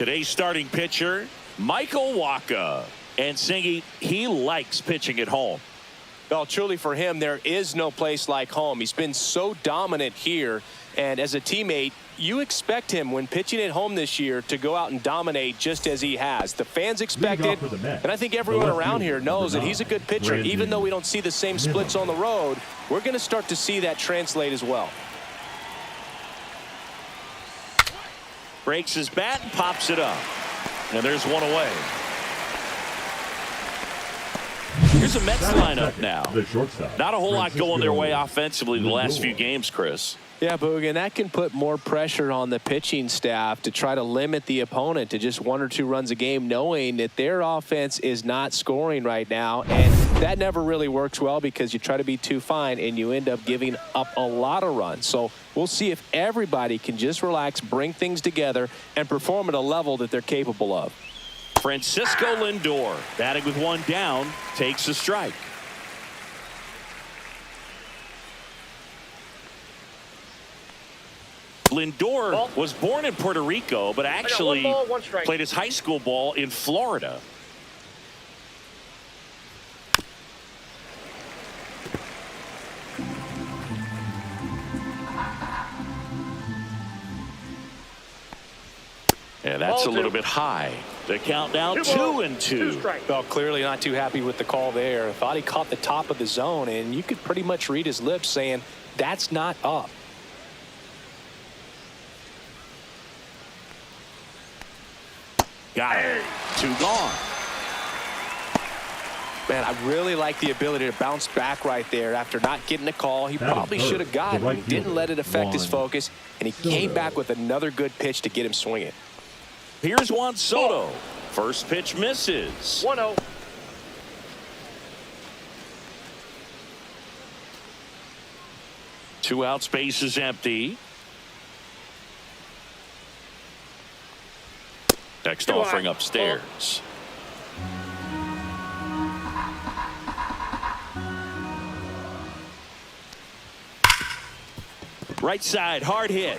Today's starting pitcher, Michael Wacha. And Singy, he likes pitching at home. Well, truly for him, there is no place like home. He's been so dominant here. And as a teammate, you expect him when pitching at home this year to go out and dominate just as he has. The fans expect it, and I think everyone around here knows that he's a good pitcher. Even though we don't see the same splits on the road, we're going to start to see that translate as well. Breaks his bat and pops it up. And there's one away. Here's a Mets lineup now. Not a whole lot going their way offensively the last few games, Chris. Yeah, Boog, and that can put more pressure on the pitching staff to try to limit the opponent to just 1 or 2 runs a game, knowing that their offense is not scoring right now. And that never really works well because you try to be too fine and you end up giving up a lot of runs. So we'll see if everybody can just relax, bring things together, and perform at a level that they're capable of. Francisco Lindor, batting with 1 down, takes a strike. Lindor was born in Puerto Rico, but actually played his high school ball in Florida. And that's a little bit high. The count now 2-2. Well, clearly not too happy with the call there. Thought he caught the top of the zone, and you could pretty much read his lips saying, that's not up. Got it. 2 gone. Man, I really like the ability to bounce back right there after not getting a call. He probably should have gotten it. Didn't let it affect his focus, and he came back with another good pitch to get him swinging. Here's Juan Soto. First pitch misses. 1-0. Two out, space is empty. Next offering upstairs. Right side, hard hit.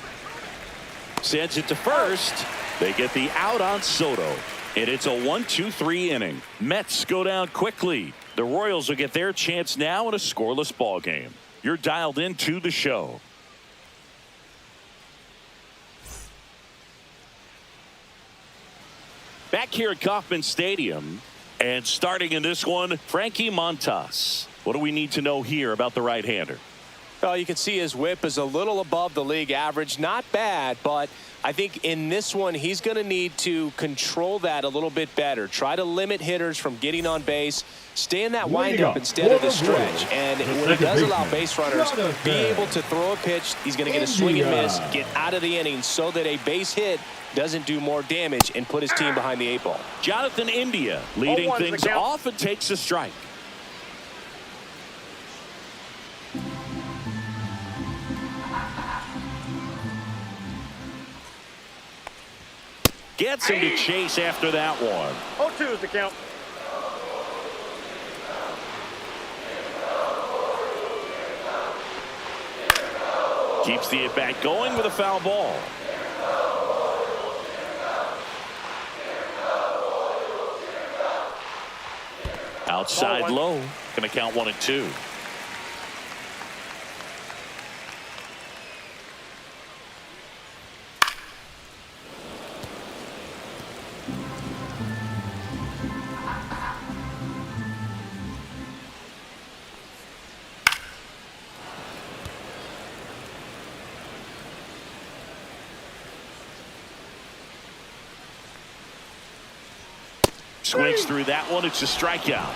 Sends it to first. They get the out on Soto. And it's a 1-2-3 inning. Mets go down quickly. The Royals will get their chance now in a scoreless ball game. You're dialed into the show. Back here at Kauffman Stadium, and starting in this one, Frankie Montas. What do we need to know here about the right-hander? Well, you can see his whip is a little above the league average. Not bad, but I think in this one, he's going to need to control that a little bit better. Try to limit hitters from getting on base. Stay in that windup instead of the stretch. And when he does allow base runners, be able to throw a pitch, he's going to get a swing and miss, get out of the inning so that a base hit doesn't do more damage and put his team behind the 8 ball. Jonathan India leading things off and takes a strike. Gets him to chase after that one. 0-2 is the count. Keeps the at-bat going with a foul ball. Outside low. Going to count 1-2. Swings through that one. It's a strikeout.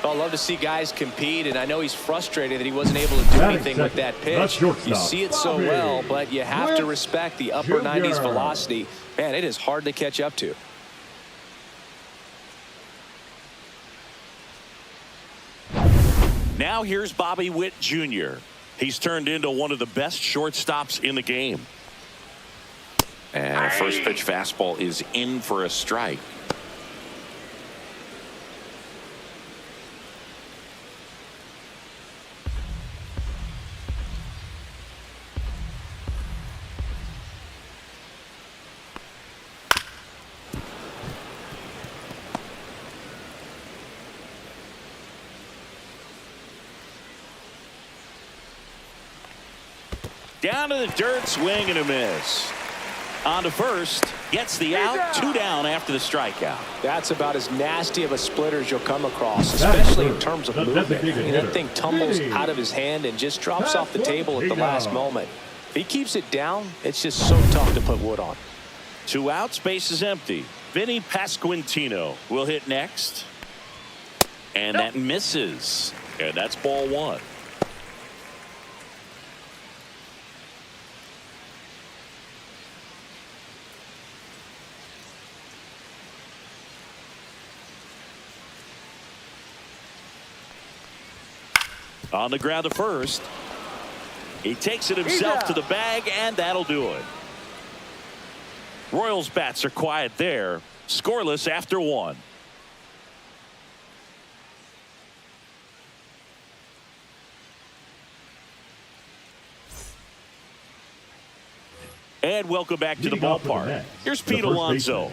I'd love to see guys compete, and I know he's frustrated that he wasn't able to do anything with that pitch. You see it so well, but you have to respect the upper 90s velocity. Man, it is hard to catch up to. Now here's Bobby Witt Jr. He's turned into one of the best shortstops in the game. And a first pitch fastball is in for a strike. Down to the dirt, swing and a miss. On to first, gets the out, 2 down after the strikeout. That's about as nasty of a splitter as you'll come across, especially in terms of movement. I mean, that thing tumbles out of his hand and just drops off the table at the last moment. If he keeps it down, it's just so tough to put wood on. 2 outs, base is empty. Vinny Pasquantino will hit next. And that misses. And that's ball 1. On the ground to first. He takes it himself to the bag, and that'll do it. Royals bats are quiet there. Scoreless after 1. And welcome back to the ballpark. Here's Pete Alonso.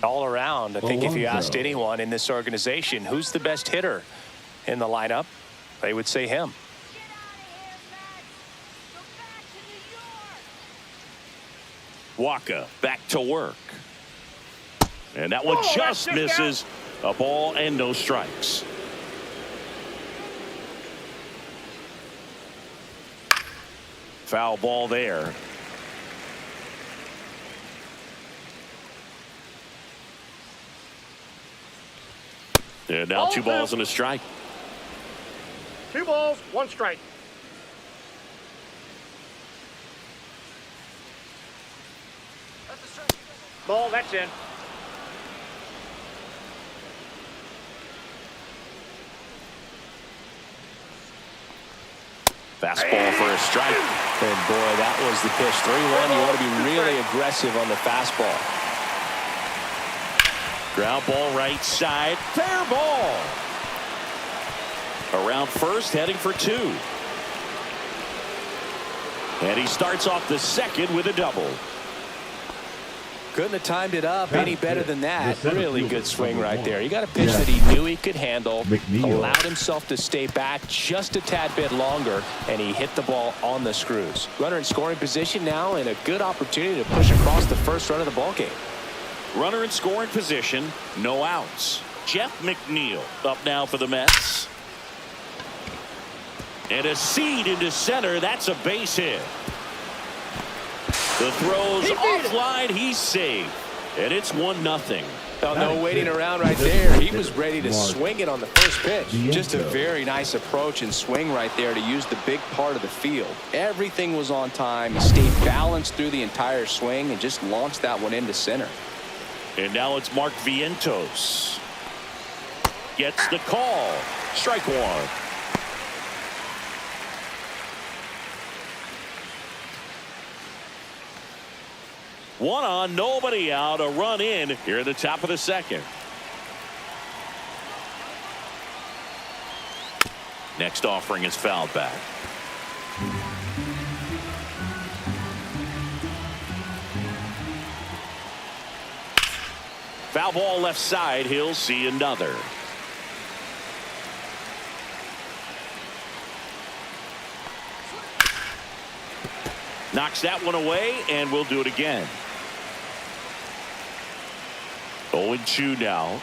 All around, I think if you asked anyone in this organization who's the best hitter in the lineup, they would say him. Waka back to work. And that one just misses. A ball and no strikes. Foul ball there. And now 2 balls and a strike. 2 balls, 1 strike. Ball, that's in. Fastball for a strike. And boy, that was the pitch. 3-1. You want to be really aggressive on the fastball. Ground ball right side. Fair ball. Around first, heading for 2. And he starts off the second with a double. Couldn't have timed it up any better than that. Really good swing right there. You got a pitch that he knew he could handle, allowed himself to stay back just a tad bit longer, and he hit the ball on the screws. Runner in scoring position now, and a good opportunity to push across the first run of the ball game. Runner in scoring position, no outs. Jeff McNeil up now for the Mets. And a seed into center. That's a base hit. The throw's offline. He's safe. And it's 1-0. Oh, no waiting around right there. He was ready to swing it on the first pitch. Just a very nice approach and swing right there to use the big part of the field. Everything was on time. He stayed balanced through the entire swing and just launched that one into center. And now it's Mark Vientos. Gets the call. Strike 1. One on, nobody out, a run in here at the top of the second. Next offering is fouled back. Foul ball left side. He'll see another. Knocks that one away, and we'll do it again. 0-2 now.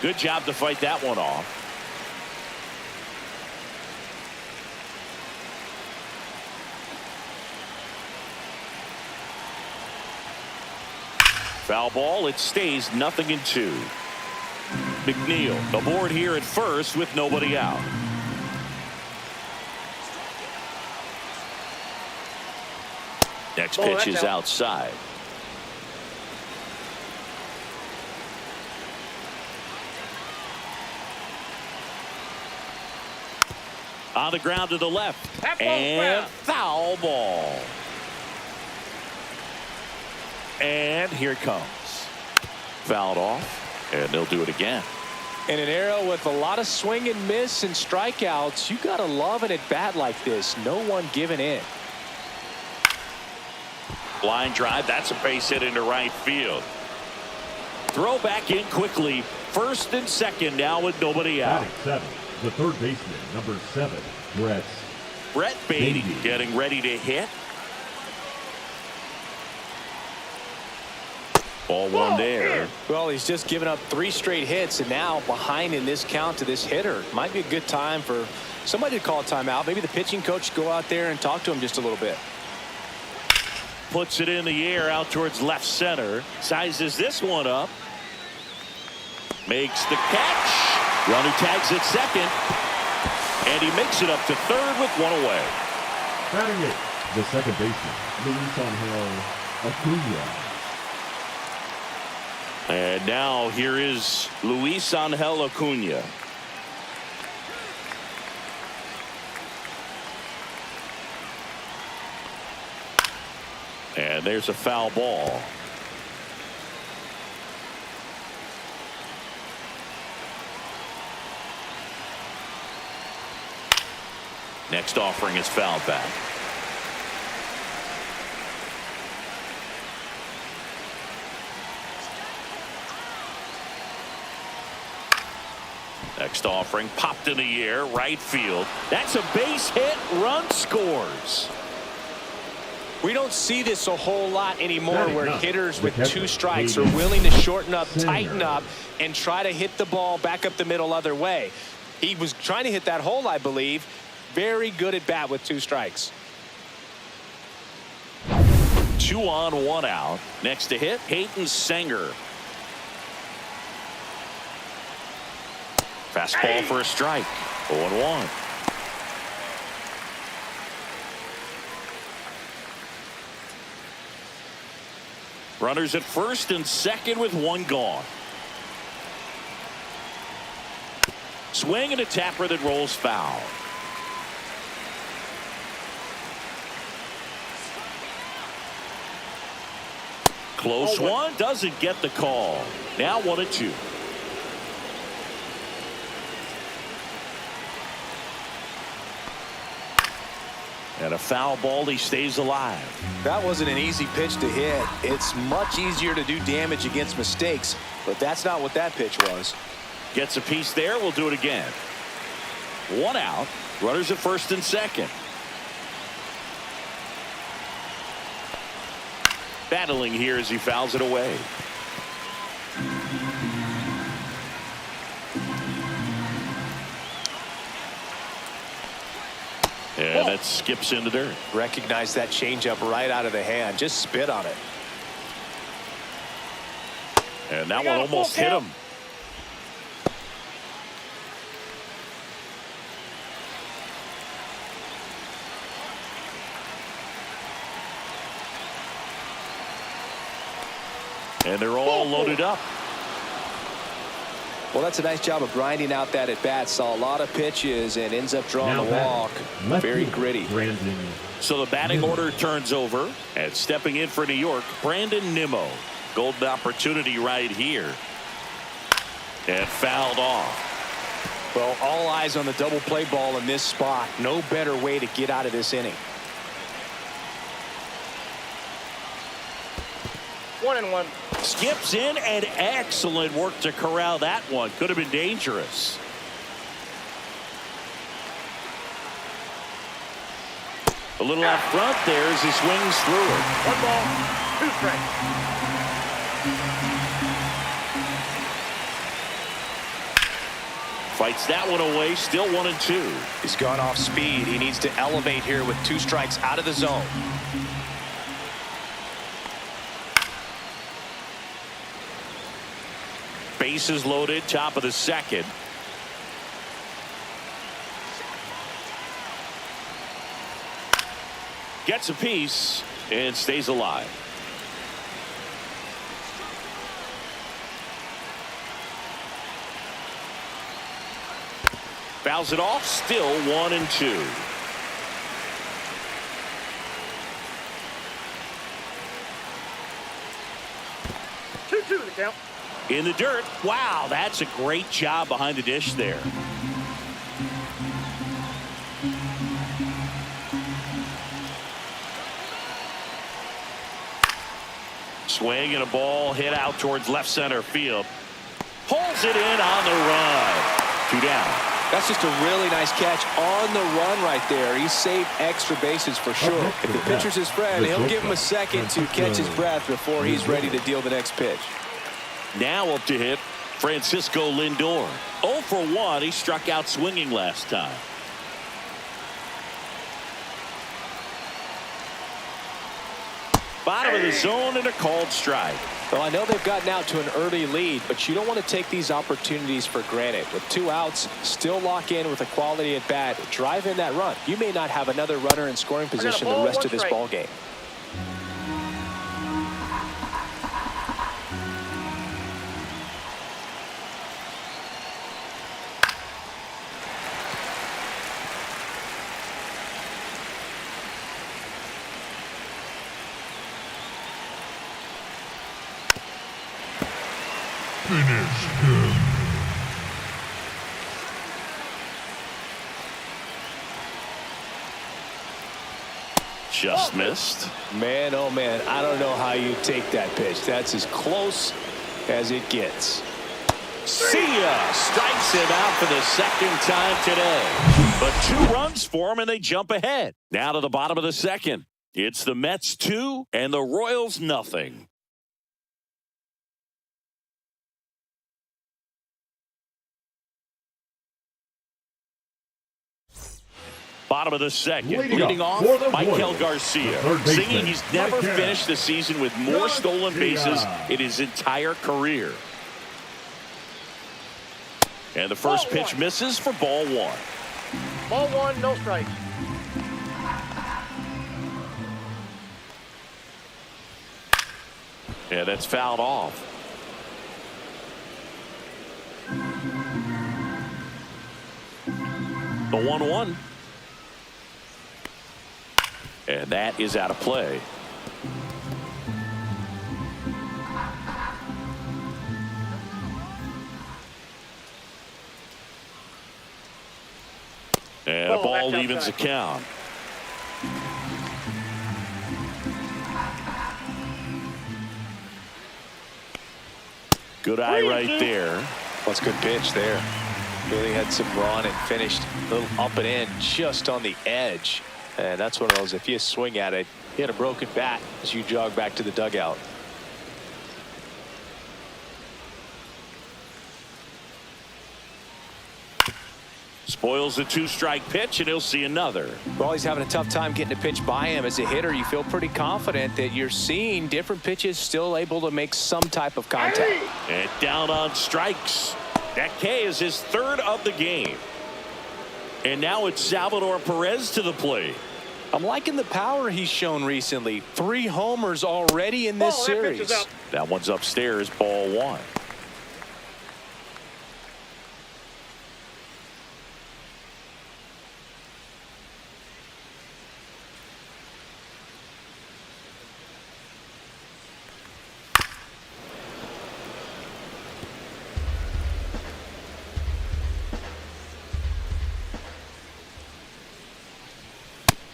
Good job to fight that one off. Foul ball. It stays 0-2. McNeil aboard here at first with nobody out. Next pitch is outside. On the ground to the left. And foul ball. And here it comes. Fouled off. And they'll do it again. In an era with a lot of swing and miss and strikeouts, you got to love an at-bat like this. No one giving in. Line drive. That's a base hit into right field. Throw back in quickly. First and second now with nobody out. Batting 7, the third baseman, number 7, Brett Brett Beatty getting ready to hit. Ball one there. Well, he's just given up 3 straight hits, and now behind in this count to this hitter. Might be a good time for somebody to call a timeout. Maybe the pitching coach go out there and talk to him just a little bit. Puts it in the air out towards left center. Sizes this one up. Makes the catch. Runner tags at second. And he makes it up to third with one away. Batting it, the second baseman, Luis Acuna. And now here is Luis Angel Acuna. And there's a foul ball. Next offering is fouled back. Next offering popped in the air, right field. That's a base hit. Run scores. We don't see this a whole lot anymore, where hitters with 2 strikes are willing to shorten up, tighten up, and try to hit the ball back up the middle other way. He was trying to hit that hole, I believe. Very good at bat with 2 strikes. 2 on, 1 out. Next to hit, Peyton Senger. Fastball for a strike. 0-1. Runners at first and second with 1 gone. Swing and a tapper that rolls foul. Close one, doesn't get the call. Now 1-2. And a foul ball, he stays alive. That wasn't an easy pitch to hit. It's much easier to do damage against mistakes, but that's not what that pitch was. Gets a piece there. We'll do it again. 1 out. Runners at first and second. Battling here as he fouls it away. And it skips into dirt. Recognize that changeup right out of the hand. Just spit on it. And that one almost hit him. And they're all loaded up. Well, that's a nice job of grinding out that at bat. Saw a lot of pitches and ends up drawing the walk. Very gritty. So the batting order turns over, and stepping in for New York, Brandon Nimmo. Golden opportunity right here. And fouled off. Well, all eyes on the double play ball in this spot. No better way to get out of this inning. 1-1. Skips in, and excellent work to corral that one. Could have been dangerous. A little out front there as he swings through it. 1 ball, 2 strikes. Fights that one away. Still 1-2. He's gone off speed. He needs to elevate here with 2 strikes out of the zone. Bases loaded, top of the second. Gets a piece and stays alive. Fouls it off, still 1-2. Two the count. In the dirt. Wow, that's a great job behind the dish there. Swing and a ball hit out towards left center field. Pulls it in on the run. 2 down. That's just a really nice catch on the run right there. He saved extra bases for sure. If the pitcher's his friend, he'll give him a second to catch his breath before he's ready to deal the next pitch. Now up to hit Francisco Lindor. 0 for 1. He struck out swinging last time. Bottom of the zone and a called strike. Well, I know they've gotten out to an early lead, but you don't want to take these opportunities for granted. With 2 outs, still lock in with a quality at bat, drive in that run. You may not have another runner in scoring position the rest of this ball game. Just missed. Man, oh man, I don't know how you take that pitch. That's as close as it gets. See ya! Strikes him out for the second time today. But 2 runs for him and they jump ahead. Now to the bottom of the second. It's the Mets 2 and the Royals nothing. Bottom of the second. Leading off, Michael Garcia. Singing he's never finished the season with more stolen bases in his entire career. And the first pitch misses for ball 1. Ball 1, no strike. Yeah, that's fouled off. The 1-1. And that is out of play. And a ball evens the count. Good eye right there. That's a good pitch there. Really had some run and finished a little up and in just on the edge. And that's one of those, if you swing at it, you had a broken bat as you jog back to the dugout. Spoils the 2-strike pitch, and he'll see another. Well, he's having a tough time getting a pitch by him. As a hitter, you feel pretty confident that you're seeing different pitches still able to make some type of contact. And down on strikes. That K is his 3rd of the game. And now it's Salvador Perez to the plate. I'm liking the power he's shown recently. 3 homers already in this series. That one's upstairs, ball 1.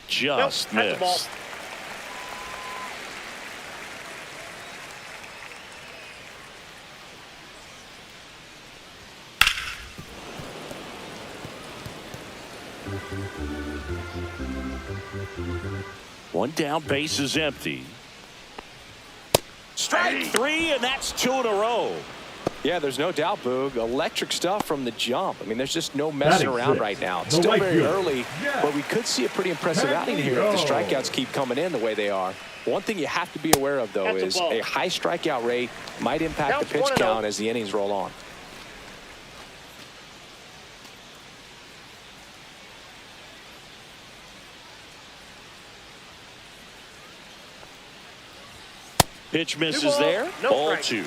Just missed. One down, base is empty. Strike 3, and that's 2 in a row. Yeah, there's no doubt, Boog. Electric stuff from the jump. I mean, there's just no messing around right now. It's still very early, but we could see a pretty impressive outing here if the strikeouts keep coming in the way they are. One thing you have to be aware of, though, is a high strikeout rate might impact the pitch count as the innings roll on. Pitch misses there. Ball 2.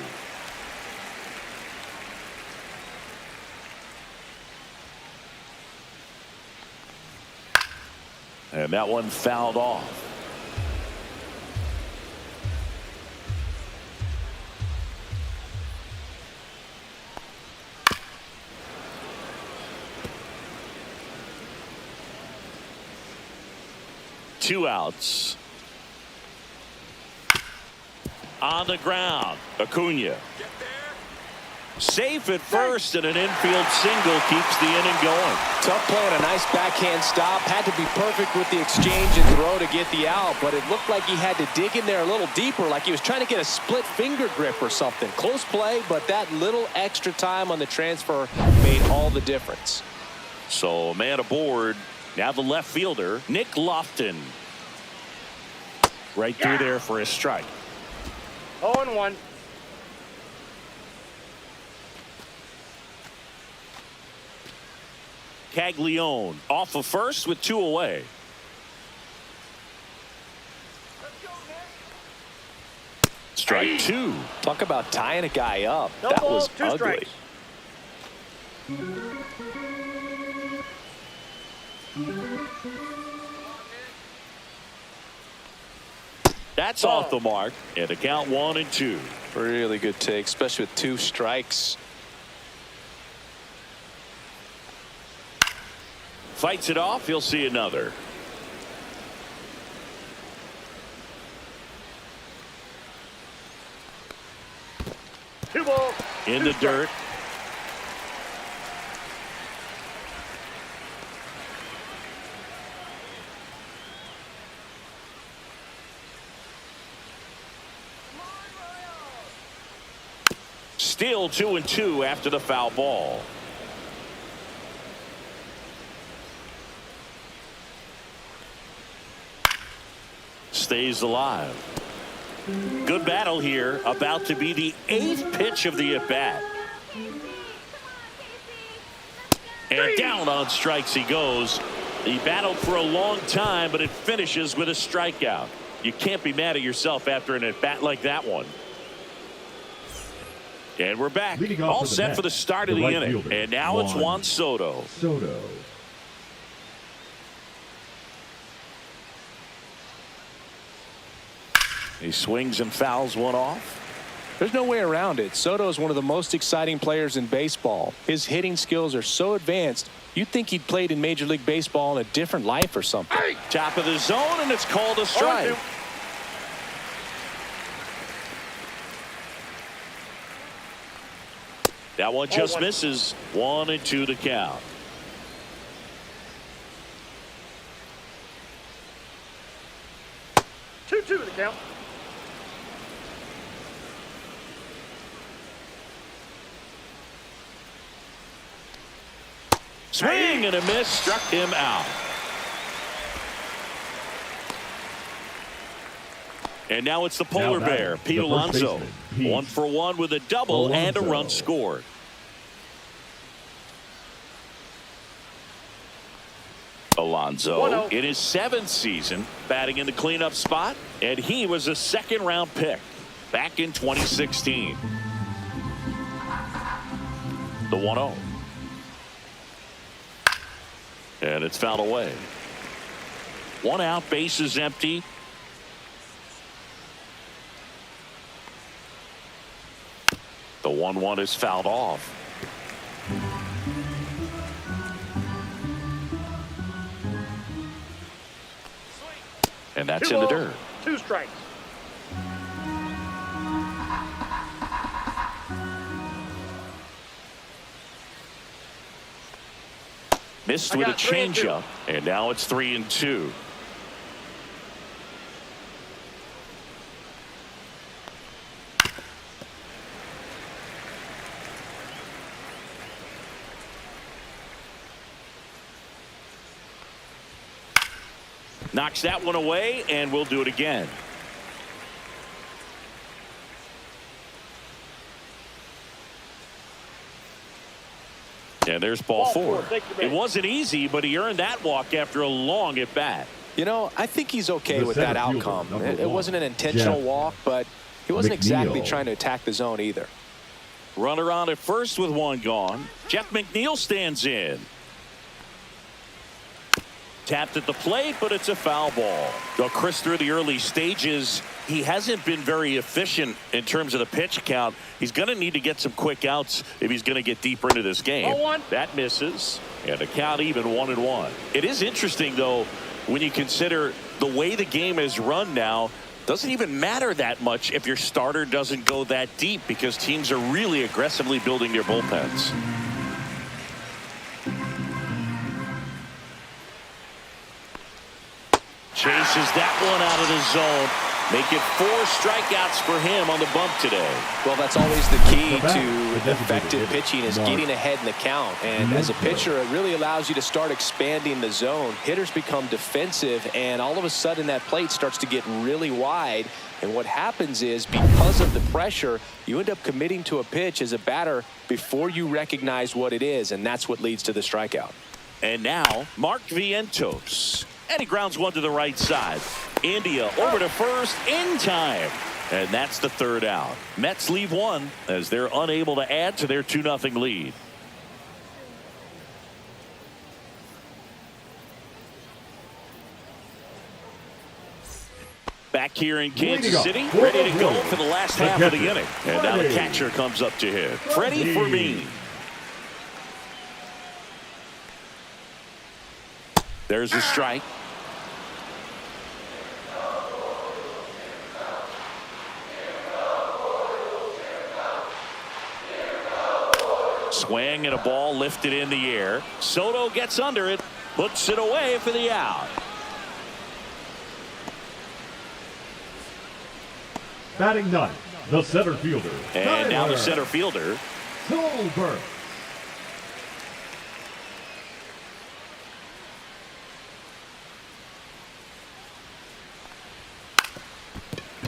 And that one fouled off. Two outs. On the ground, Acuna. Safe at first, and an infield single keeps the inning going. Tough play and a nice backhand stop. Had to be perfect with the exchange and throw to get the out, but it looked like he had to dig in there a little deeper, like he was trying to get a split finger grip or something. Close play, but that little extra time on the transfer made all the difference. So a man aboard. Now the left fielder, Nick Lofton. Right through there for a strike. 0-1. Caglione off of first with 2 away. Strike 2. Talk about tying a guy up. No That balls, was 2 ugly. strikes. That's off the mark, and a count 1-2. Really good take, especially with 2 strikes. Fights it off. He'll see another. Two balls. In 2 the strikes. dirt. Still 2-2 after the foul ball. Stays alive. Good battle here. About to be the 8th pitch of the at-bat. And down on strikes he goes. He battled for a long time, but it finishes with a strikeout. You can't be mad at yourself after an at-bat like that one. And we're back. All set for the start of the inning. And now it's Juan Soto. He swings and fouls one off. There's no way around it. Soto is one of the most exciting players in baseball. His hitting skills are so advanced, you'd think he'd played in Major League Baseball in a different life or something. Top of the zone, and it's called a strike. That one just misses. 1-2 to count. Two the count. Swing and a miss, struck him out. And now it's the polar bear, Pete Alonso. 1 for 1 with a double and a run scored. Alonso in his 7th season batting in the cleanup spot, and he was a 2nd-round pick back in 2016. The 1-0. And it's fouled away. 1 out, bases empty. The 1-1 is fouled off. And that's in the dirt. 2 strikes. Missed with a changeup, and now it's 3-2. Knocks that one away, and we'll do it again. And there's ball 4. It wasn't easy, but he earned that walk after a long at bat. You know, I think he's okay with that outcome. It wasn't an intentional walk, but he wasn't exactly trying to attack the zone either. Runner on at first with 1 gone. Jeff McNeil stands in. Tapped at the plate, but it's a foul ball. Well, Chris, through the early stages, he hasn't been very efficient in terms of the pitch count. He's going to need to get some quick outs if he's going to get deeper into this game. 0-1. That misses, and a count even 1-1. It is interesting, though, when you consider the way the game is run now. Doesn't even matter that much if your starter doesn't go that deep, because teams are really aggressively building their bullpens. Chases that one out of the zone. Make it 4 strikeouts for him on the bump today. Well, that's always the key to effective pitching, is getting ahead in the count. And as a pitcher, it really allows you to start expanding the zone. Hitters become defensive, and all of a sudden that plate starts to get really wide. And what happens is, because of the pressure, you end up committing to a pitch as a batter before you recognize what it is, and that's what leads to the strikeout. And now, Mark Vientos. And he grounds one to the right side. India over to first in time. And that's the 3rd out. Mets leave 1 as they're unable to add to their 2-0 lead. Back here in Kansas City, ready to go for the last half of the inning. And now the catcher comes up to hit. Freddie Fermin. There's a strike. Swing and a ball lifted in the air. Soto gets under it, puts it away for the out. Batting 9th, the center fielder. And now the center fielder. Silver.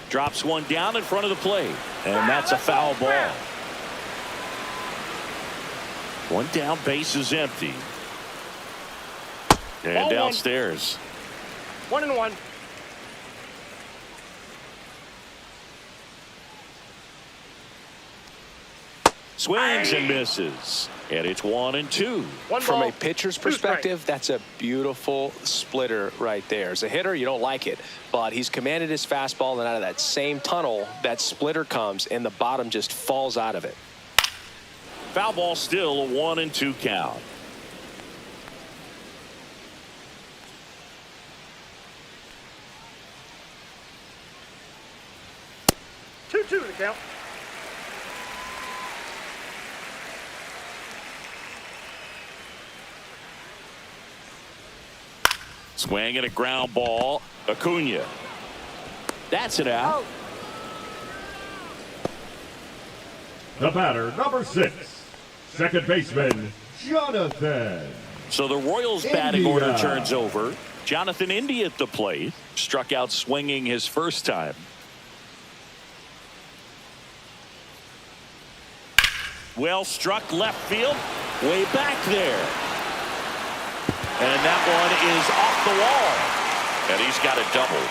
Drops one down in front of the plate. And that's a foul ball. One down, base is empty. And Ball downstairs. 1-1. Swings and misses. And it's 1-2. From a pitcher's perspective, that's a beautiful splitter right there. As a hitter, you don't like it, but he's commanded his fastball, and out of that same tunnel, that splitter comes, and the bottom just falls out of it. Foul ball, still a 1-2 count. Two to count. Swing and a ground ball. Acuna. That's it out. The batter, number 6, second baseman, Jonathan. So the Royals batting order turns over. Jonathan India at the plate. Struck out swinging his first time. Well struck left field. Way back there. And that one is off the wall. And he's got a double.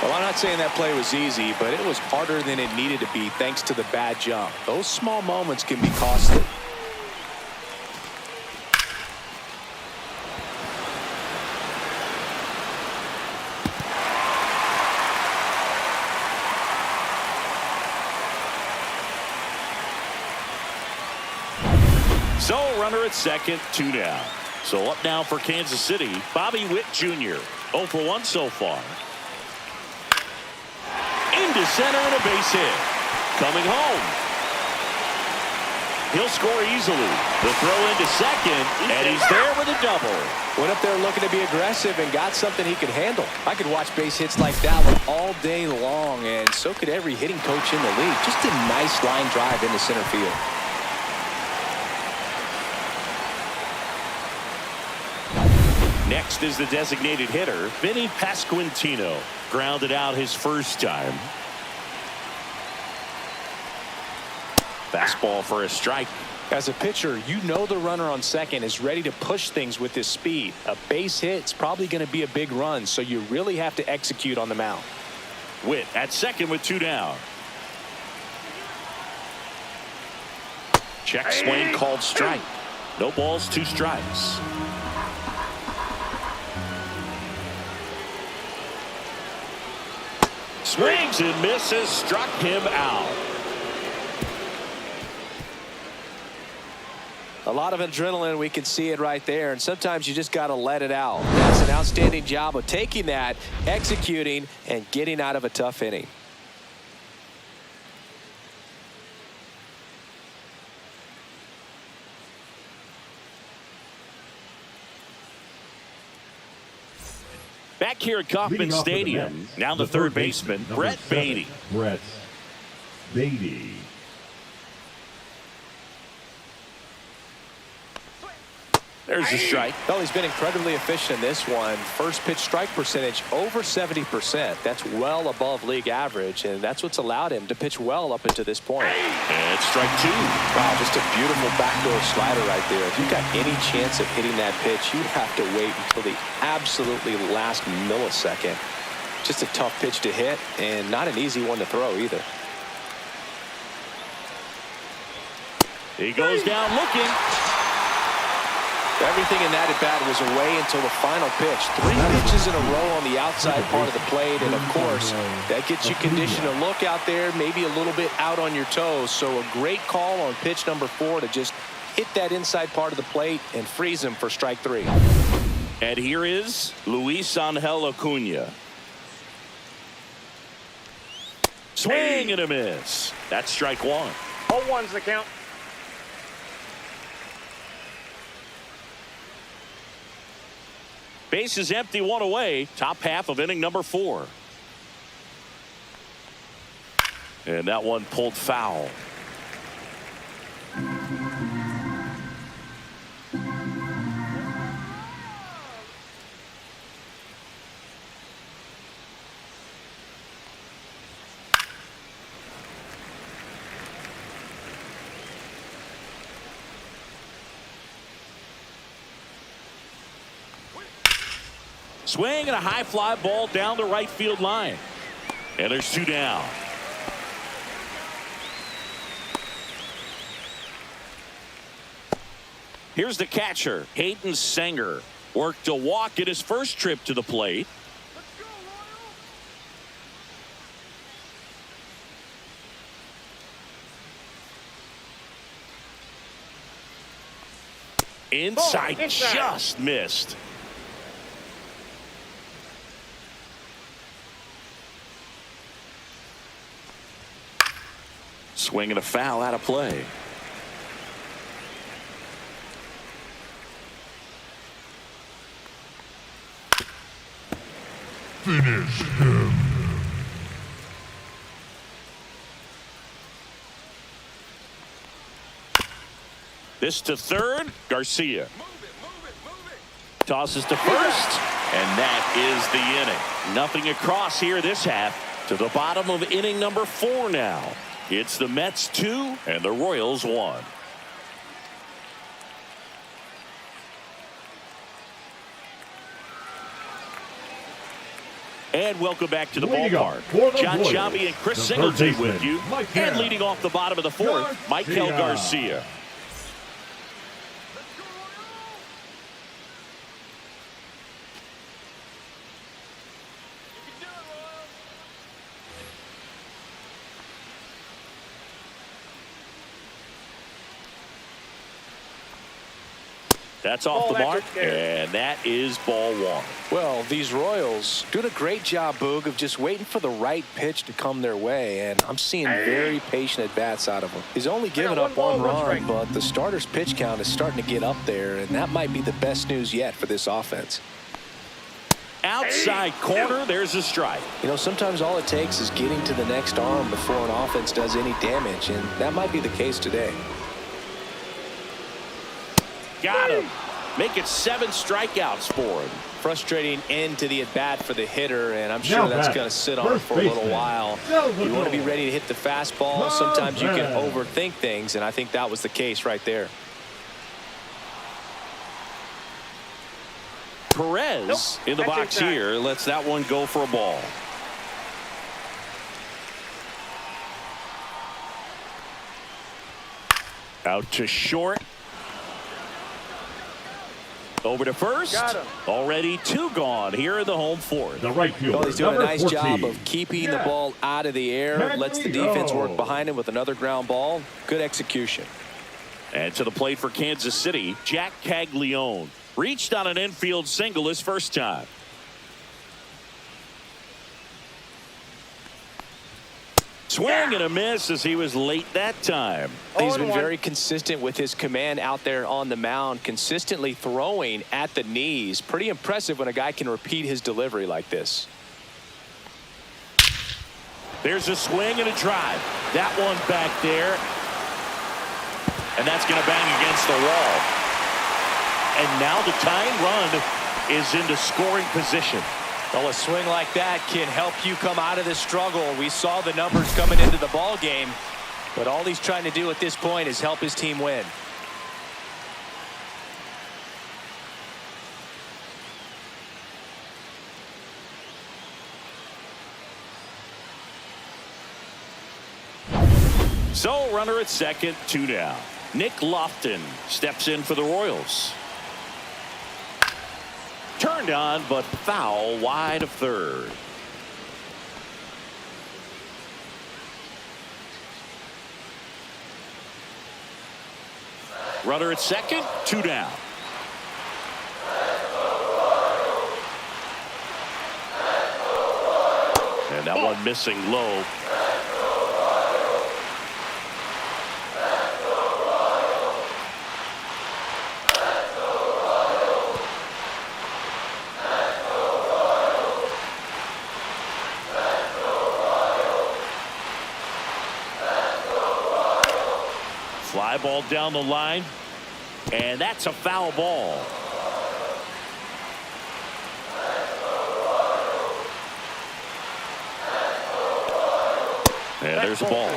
Well, I'm not saying that play was easy, but it was harder than it needed to be thanks to the bad jump. Those small moments can be costly. So runner at second, 2 down. So up now for Kansas City, Bobby Witt Jr. 0 for 1 so far. Into center and a base hit. Coming home. He'll score easily. The throw into second, and he's there with a double. Went up there looking to be aggressive and got something he could handle. I could watch base hits like that one all day long, and so could every hitting coach in the league. Just a nice line drive into center field. Next is the designated hitter, Vinny Pasquantino. Grounded out his first time. Fastball for a strike. As a pitcher, you know the runner on second is ready to push things with his speed. A base hit's probably going to be a big run, so you really have to execute on the mound. Witt at second with 2 down. Check swing called strike. No balls, 2 strikes. Swings and misses, struck him out. A lot of adrenaline, we can see it right there, and sometimes you just got to let it out. That's an outstanding job of taking that, executing, and getting out of a tough inning. Back here at Kauffman Stadium, now the third baseman, Brett Beatty. Brett Beatty. There's the strike. Well, he's been incredibly efficient in this one. First pitch strike percentage over 70%. That's well above league average, and that's what's allowed him to pitch well up until this point. And it's strike two. Wow, just a beautiful backdoor slider right there. If you've got any chance of hitting that pitch, you have to wait until the absolutely last millisecond. Just a tough pitch to hit, and not an easy one to throw either. He goes down looking. Everything in that at-bat was away until the final pitch. 3 pitches in a row on the outside part of the plate, and of course, that gets you conditioned to look out there, maybe a little bit out on your toes. So a great call on pitch number 4 to just hit that inside part of the plate and freeze him for strike 3. And here is Luis Angel Acuna. Swing and a miss. That's strike one. 0-1's the count. Base is empty, one away. Top half of inning number 4. And that one pulled foul. Swing and a high fly ball down the right field line. And there's 2 down. Here's the catcher, Hayden Sanger. Worked a walk at his first trip to the plate. Inside, just missed. Swing and a foul out of play. Finish him. This to third, Garcia. Tosses to first, and that is the inning. Nothing across here this half. To the bottom of inning number 4 now. It's the Mets 2 and the Royals 1. And welcome back to the ballpark. John Sciambi and Chris Singleton with you. And leading off the bottom of the 4th, Maikel Garcia. That's off the mark, and that is ball 1. Well, these Royals doing a great job, Boog, of just waiting for the right pitch to come their way, and I'm seeing very patient at-bats out of him. He's only given up 1 run, but the starter's pitch count is starting to get up there, and that might be the best news yet for this offense. Outside corner, there's a strike. You know, sometimes all it takes is getting to the next arm before an offense does any damage, and that might be the case today. Got him. Make it 7 strikeouts for him. Frustrating end to the at-bat for the hitter, and I'm sure that's going to sit on for a little while. You want to be ready to hit the fastball. Sometimes you can overthink things, and I think that was the case right there. Perez in the box here lets that one go for a ball. Out to short. Over to first. Already 2 gone here in the home 4th. The right fielder. Well, he's doing a nice job of keeping the ball out of the air. Lets the defense work behind him with another ground ball. Good execution. And to the plate for Kansas City, Jack Caglione. Reached on an infield single his first time. Swing and a miss as he was late that time. He's been very consistent with his command out there on the mound, consistently throwing at the knees. Pretty impressive when a guy can repeat his delivery like this. There's a swing and a drive. That one back there. And that's going to bang against the wall. And now the tying run is into scoring position. Well, a swing like that can help you come out of this struggle. We saw the numbers coming into the ball game, but all he's trying to do at this point is help his team win. So runner at second, 2 down. Nick Lofton steps in for the Royals. Turned on, but foul wide of third. Runner at second, 2 down. And that one missing low. Fly ball down the line, and that's a foul ball. And there's a ball.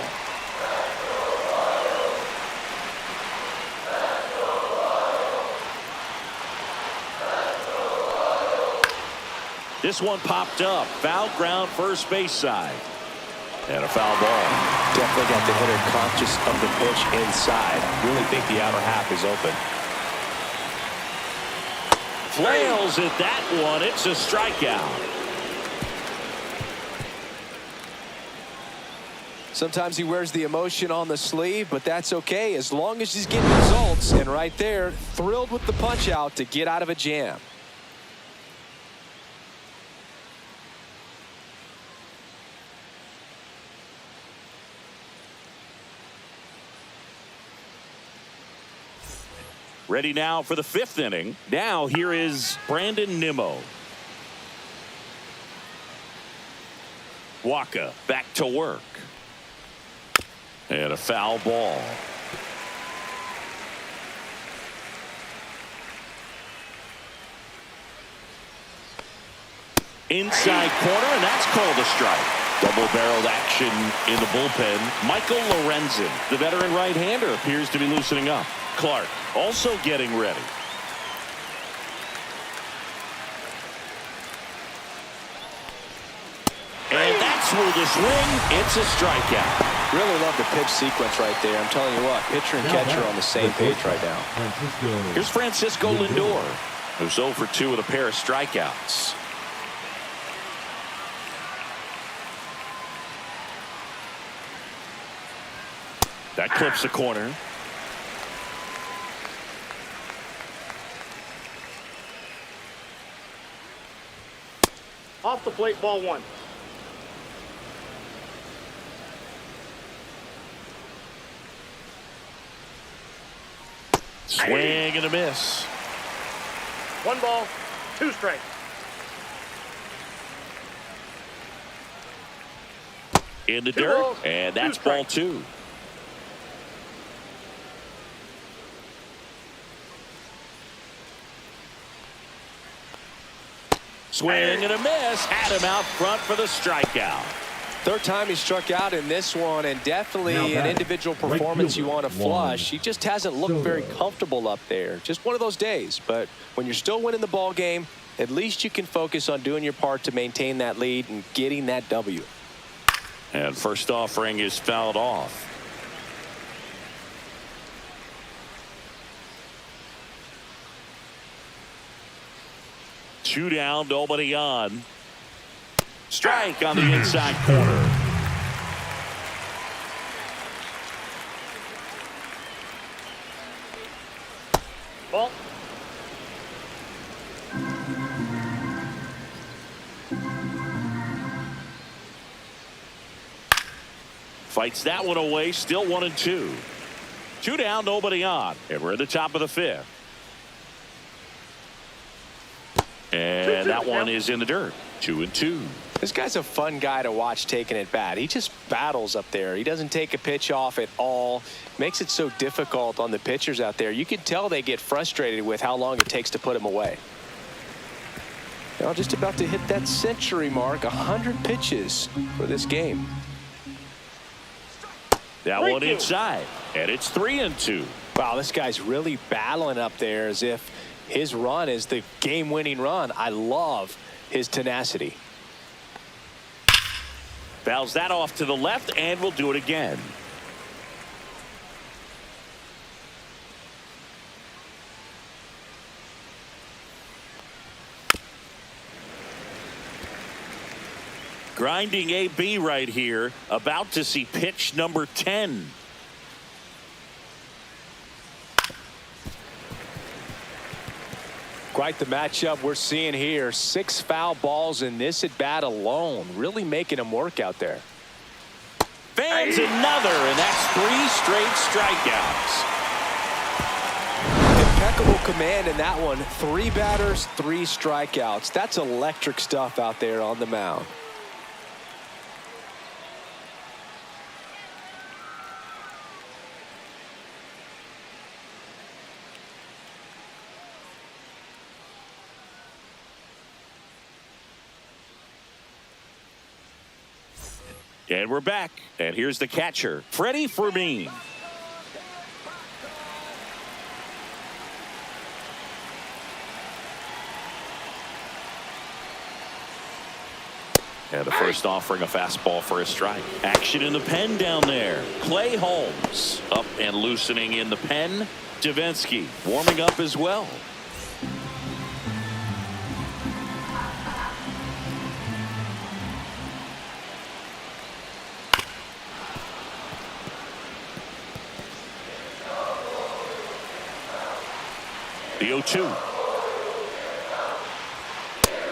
This one popped up. Foul ground first base side. And a foul ball. Definitely got the hitter conscious of the pitch inside. Really think the outer half is open. Flails at that one. It's a strikeout. Sometimes he wears the emotion on the sleeve, but that's okay as long as he's getting results. And right there, thrilled with the punch out to get out of a jam. Ready now for the 5th inning. Now here is Brandon Nimmo. Waka back to work. And a foul ball. Inside corner, and that's called a strike. Double-barreled action in the bullpen. Michael Lorenzen, the veteran right-hander, appears to be loosening up. Clark also getting ready. And that's where the swing. It's a strikeout. Really love the pitch sequence right there. I'm telling you what, pitcher and catcher on the same page right now. Here's Francisco Lindor, who's 0 for 2 with a pair of strikeouts. That clips the corner. Off the plate, ball 1. Swing and a miss. 1 ball, 2 strikes. In the 2 dirt, balls, and 2 that's ball strikes. 2. Swing and a miss. Had him out front for the strikeout. Third time he struck out in this one, and definitely an individual performance you want to flush. He just hasn't looked very comfortable up there. Just one of those days. But when you're still winning the ball game, at least you can focus on doing your part to maintain that lead and getting that W. And first offering is fouled off. Two down, nobody on. Strike on the inside corner. Ball. Fights that one away. Still 1-2. 2 down, nobody on. And we're at the top of the 5th. And that one is in the dirt. 2-2. This guy's a fun guy to watch taking at bat. He just battles up there. He doesn't take a pitch off at all. Makes it so difficult on the pitchers out there. You can tell they get frustrated with how long it takes to put him away. Now just about to hit that century mark. 100 pitches for this game. That one inside. And it's 3-2. Wow, this guy's really battling up there as if his run is the game-winning run. I love his tenacity. Fouls that off to the left, and we'll do it again. Grinding AB right here, about to see pitch number 10. Quite the matchup we're seeing here. 6 foul balls in this at bat alone. Really making him work out there. Fans another, and that's 3 straight strikeouts. Impeccable command in that one. 3 batters, 3 strikeouts. That's electric stuff out there on the mound. And we're back. And here's the catcher, Freddie Fermin. And the first offering a fastball for a strike. Action in the pen down there. Clay Holmes up and loosening in the pen. Davinsky warming up as well. The 0-2.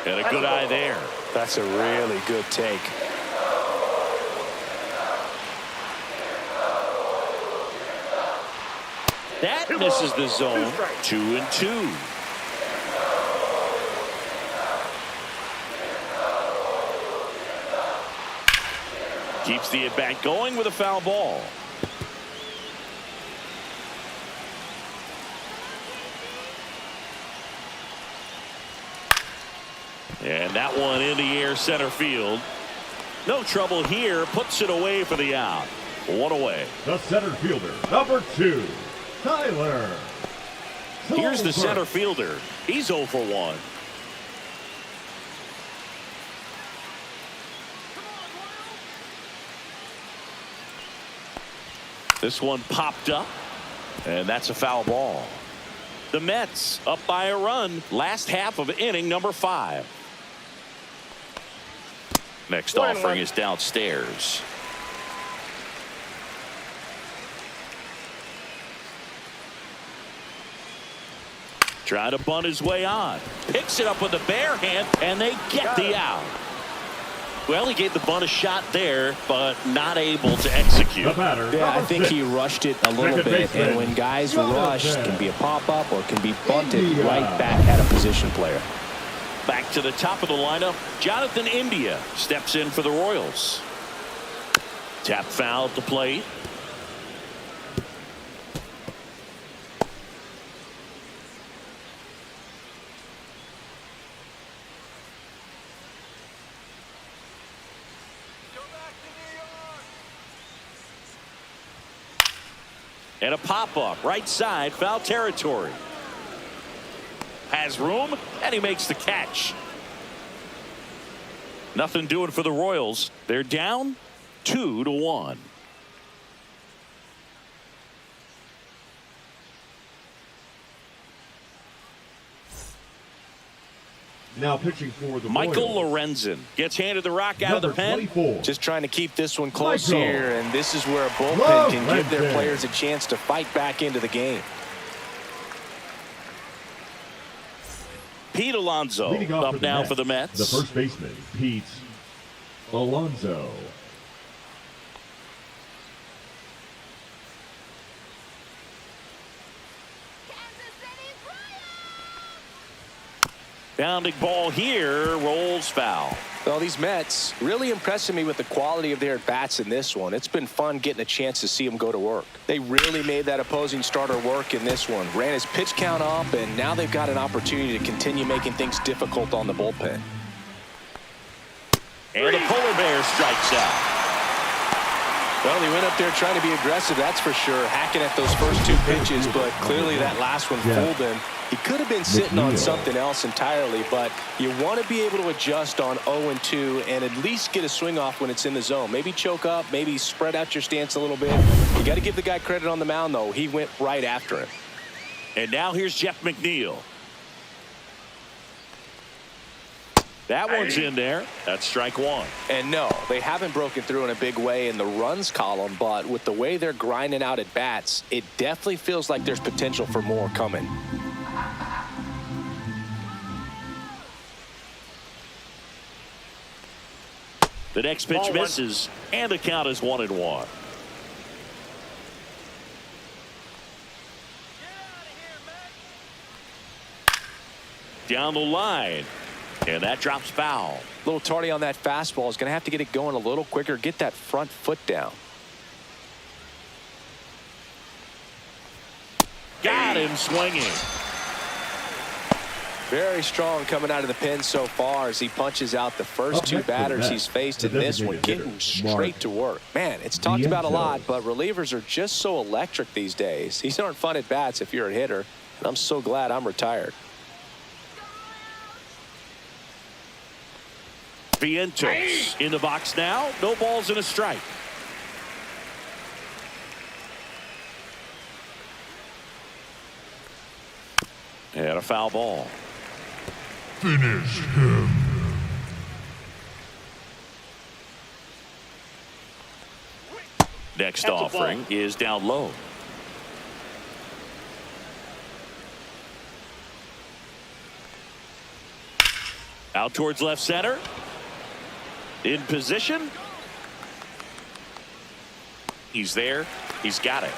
And a good eye there. That's a really good take. That misses the zone. 2-2. Keeps the at bat going with a foul ball. And that one in the air center field. No trouble here. Puts it away for the out. 1 away. The center fielder, number 2, Tyler. Here's the Tolbert. center fielder. He's 0 for 1. This one popped up, and that's a foul ball. The Mets up by a run. Last half of inning number 5. Next offering is downstairs. Trying to bunt his way on. Picks it up with the bare hand, and they get the out. Well, he gave the bunt a shot there, but not able to execute. The batter, Yeah, I number think 6. he rushed it a little Second bit. baseman, And when guys rush, it can be a pop-up or it can be bunted India. right back at a position player. Back to the top of the lineup. Jonathan India steps in for the Royals. Tap foul at the plate. And a pop-up right side, foul territory. Has room, and he makes the catch. Nothing doing for the Royals. They're down 2-1. Now pitching for the Michael Royals, Lorenzen gets handed the rock out of the number pen. 24. Just trying to keep this one close Michael here, and this is where a bullpen can give their Lorenzen. players a chance to fight back into the game. Pete Alonso Leading off up now for the Mets. The first baseman, Pete Alonso. Bounding ball here, rolls foul. Well, these Mets really impressing me with the quality of their at-bats in this one. It's been fun getting a chance to see them go to work. They really made that opposing starter work in this one. Ran his pitch count up, and now they've got an opportunity to continue making things difficult on the bullpen. And the polar bear strikes out. Well, he went up there trying to be aggressive, that's for sure, hacking at those first two pitches, but clearly that last one fooled him. He could have been sitting on something else entirely, but you want to be able to adjust on 0-2 and at least get a swing off when it's in the zone. Maybe choke up, maybe spread out your stance a little bit. You got to give the guy credit on the mound, though. He went right after him. And now here's Jeff McNeil. That one's in there. That's strike one. And no, they haven't broken through in a big way in the runs column, but with the way they're grinding out at bats, it definitely feels like there's potential for more coming. The next pitch misses, and the count is 1-1. Down the line, and that drops foul. A little tardy on that fastball. Is going to have to get it going a little quicker, get that front foot down. Got him swinging. Very strong coming out of the pen so far as he punches out the first two batters he's faced in this one, getting straight to work. Man, it's talked about a lot, but relievers are just so electric these days. These aren't fun at bats if you're a hitter, and I'm so glad I'm retired. Vientos in the box now. No balls and a strike. And a foul ball. Finish him. Next offering is down low. Out towards left center. In position. He's there. He's got it.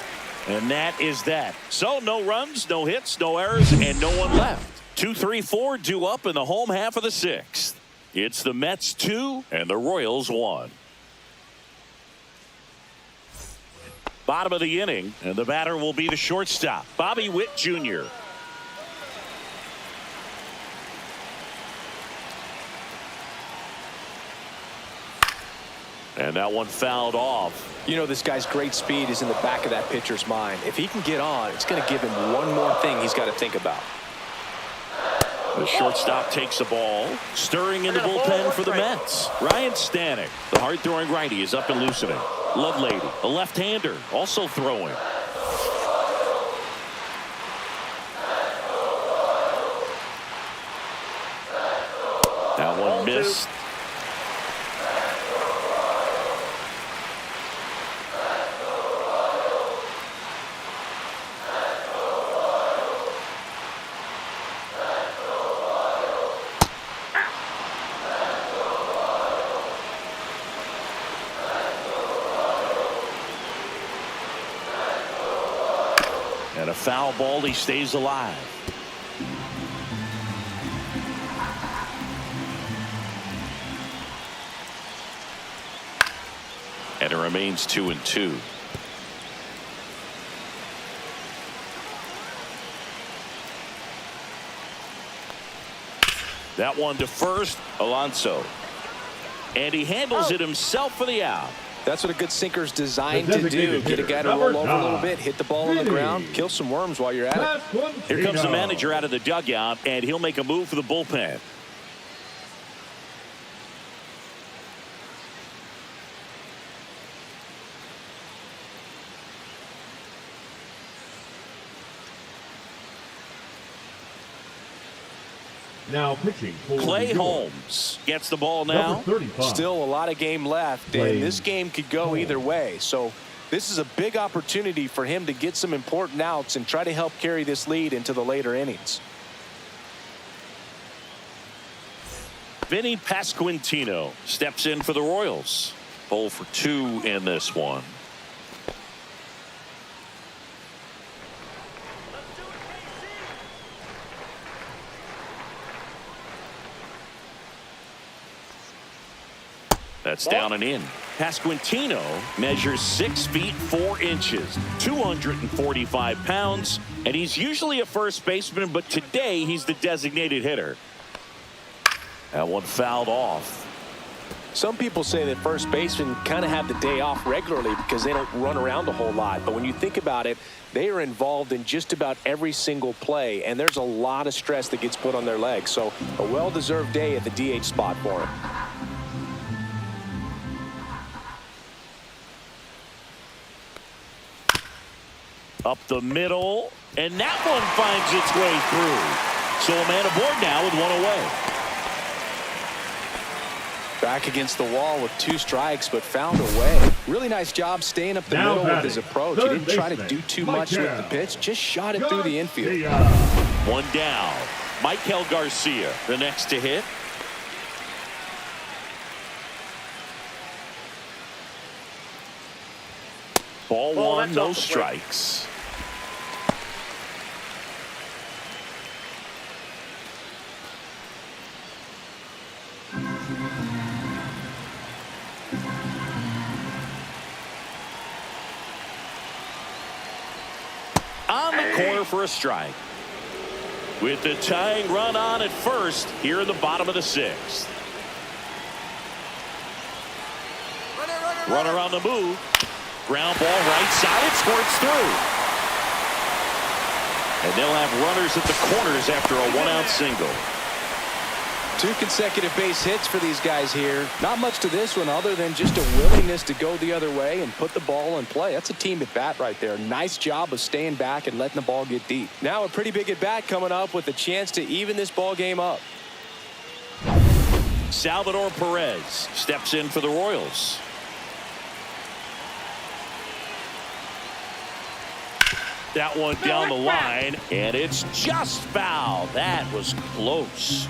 And that is that. So no runs, no hits, no errors, and no one left. 2-3-4 due up in the home half of the sixth. It's the Mets 2 and the Royals 1. Bottom of the inning, and the batter will be the shortstop, Bobby Witt Jr. And that one fouled off. You know, this guy's great speed is in the back of that pitcher's mind. If he can get on, it's going to give him one more thing he's got to think about. The shortstop takes the ball, stirring in the bullpen for the Mets. Ryan Stanek, the hard-throwing righty, is up and loosening. Lovelady, a left-hander, also throwing. That one missed. And a foul ball, he stays alive. And it remains 2-2. That one to first, Alonso. And he handles it himself for the out. That's what a good sinker's designed to do. Get a guy to roll over a little bit, hit the ball on the ground, kill some worms while you're at it. Here comes the manager out of the dugout, and he'll make a move for the bullpen. Now pitching for Clay Holmes gets the ball now. Still a lot of game left, and this game could go either way. So this is a big opportunity for him to get some important outs and try to help carry this lead into the later innings. Vinny Pasquantino steps in for the Royals. 0 for 2 in this one. That's down and in. Pasquantino measures 6 feet 4 inches, 245 pounds, and he's usually a first baseman, but today he's the designated hitter. That one fouled off. Some people say that first basemen kind of have the day off regularly because they don't run around a whole lot. But when you think about it, they are involved in just about every single play, and there's a lot of stress that gets put on their legs. So a well-deserved day at the DH spot for him. Up the middle, and that one finds its way through. So a man aboard now with 1 away. Back against the wall with 2 strikes, but found a way. Really nice job staying up the middle with his approach. He didn't try to do too much with the pitch, just shot it through the infield. 1 down. Michael Garcia, the next to hit. Ball 1, no strikes. On the corner for a strike. With the tying run on at first here in the bottom of the 6th. Runner on the move. Ground ball right side. It squirts through. And they'll have runners at the corners after a 1-out single. 2 consecutive base hits for these guys here. Not much to this one other than just a willingness to go the other way and put the ball in play. That's a team at bat right there. Nice job of staying back and letting the ball get deep. Now a pretty big at bat coming up with a chance to even this ball game up. Salvador Perez steps in for the Royals. That one down the line, and it's just foul. That was close.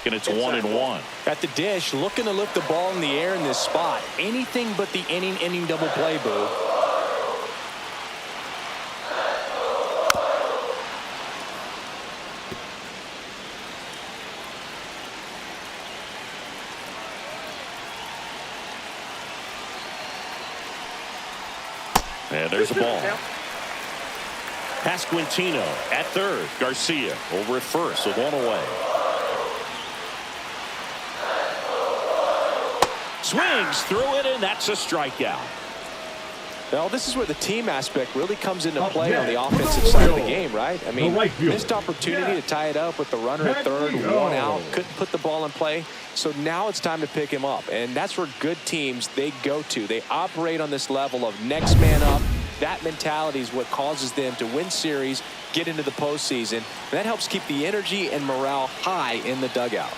And it's 1-1. At the dish, looking to lift the ball in the air in this spot. Anything but the inning double play, Boo. And there's a ball. Pasquantino at third. Garcia over at first with 1 away. Swings through it, and that's a strikeout. Well, this is where the team aspect really comes into play on the offensive side of the game, right? I mean, missed opportunity to tie it up with the runner at third, 1 out, couldn't put the ball in play. So now it's time to pick him up, and that's where good teams, they go to. They operate on this level of next man up. That mentality is what causes them to win series, get into the postseason. And that helps keep the energy and morale high in the dugout.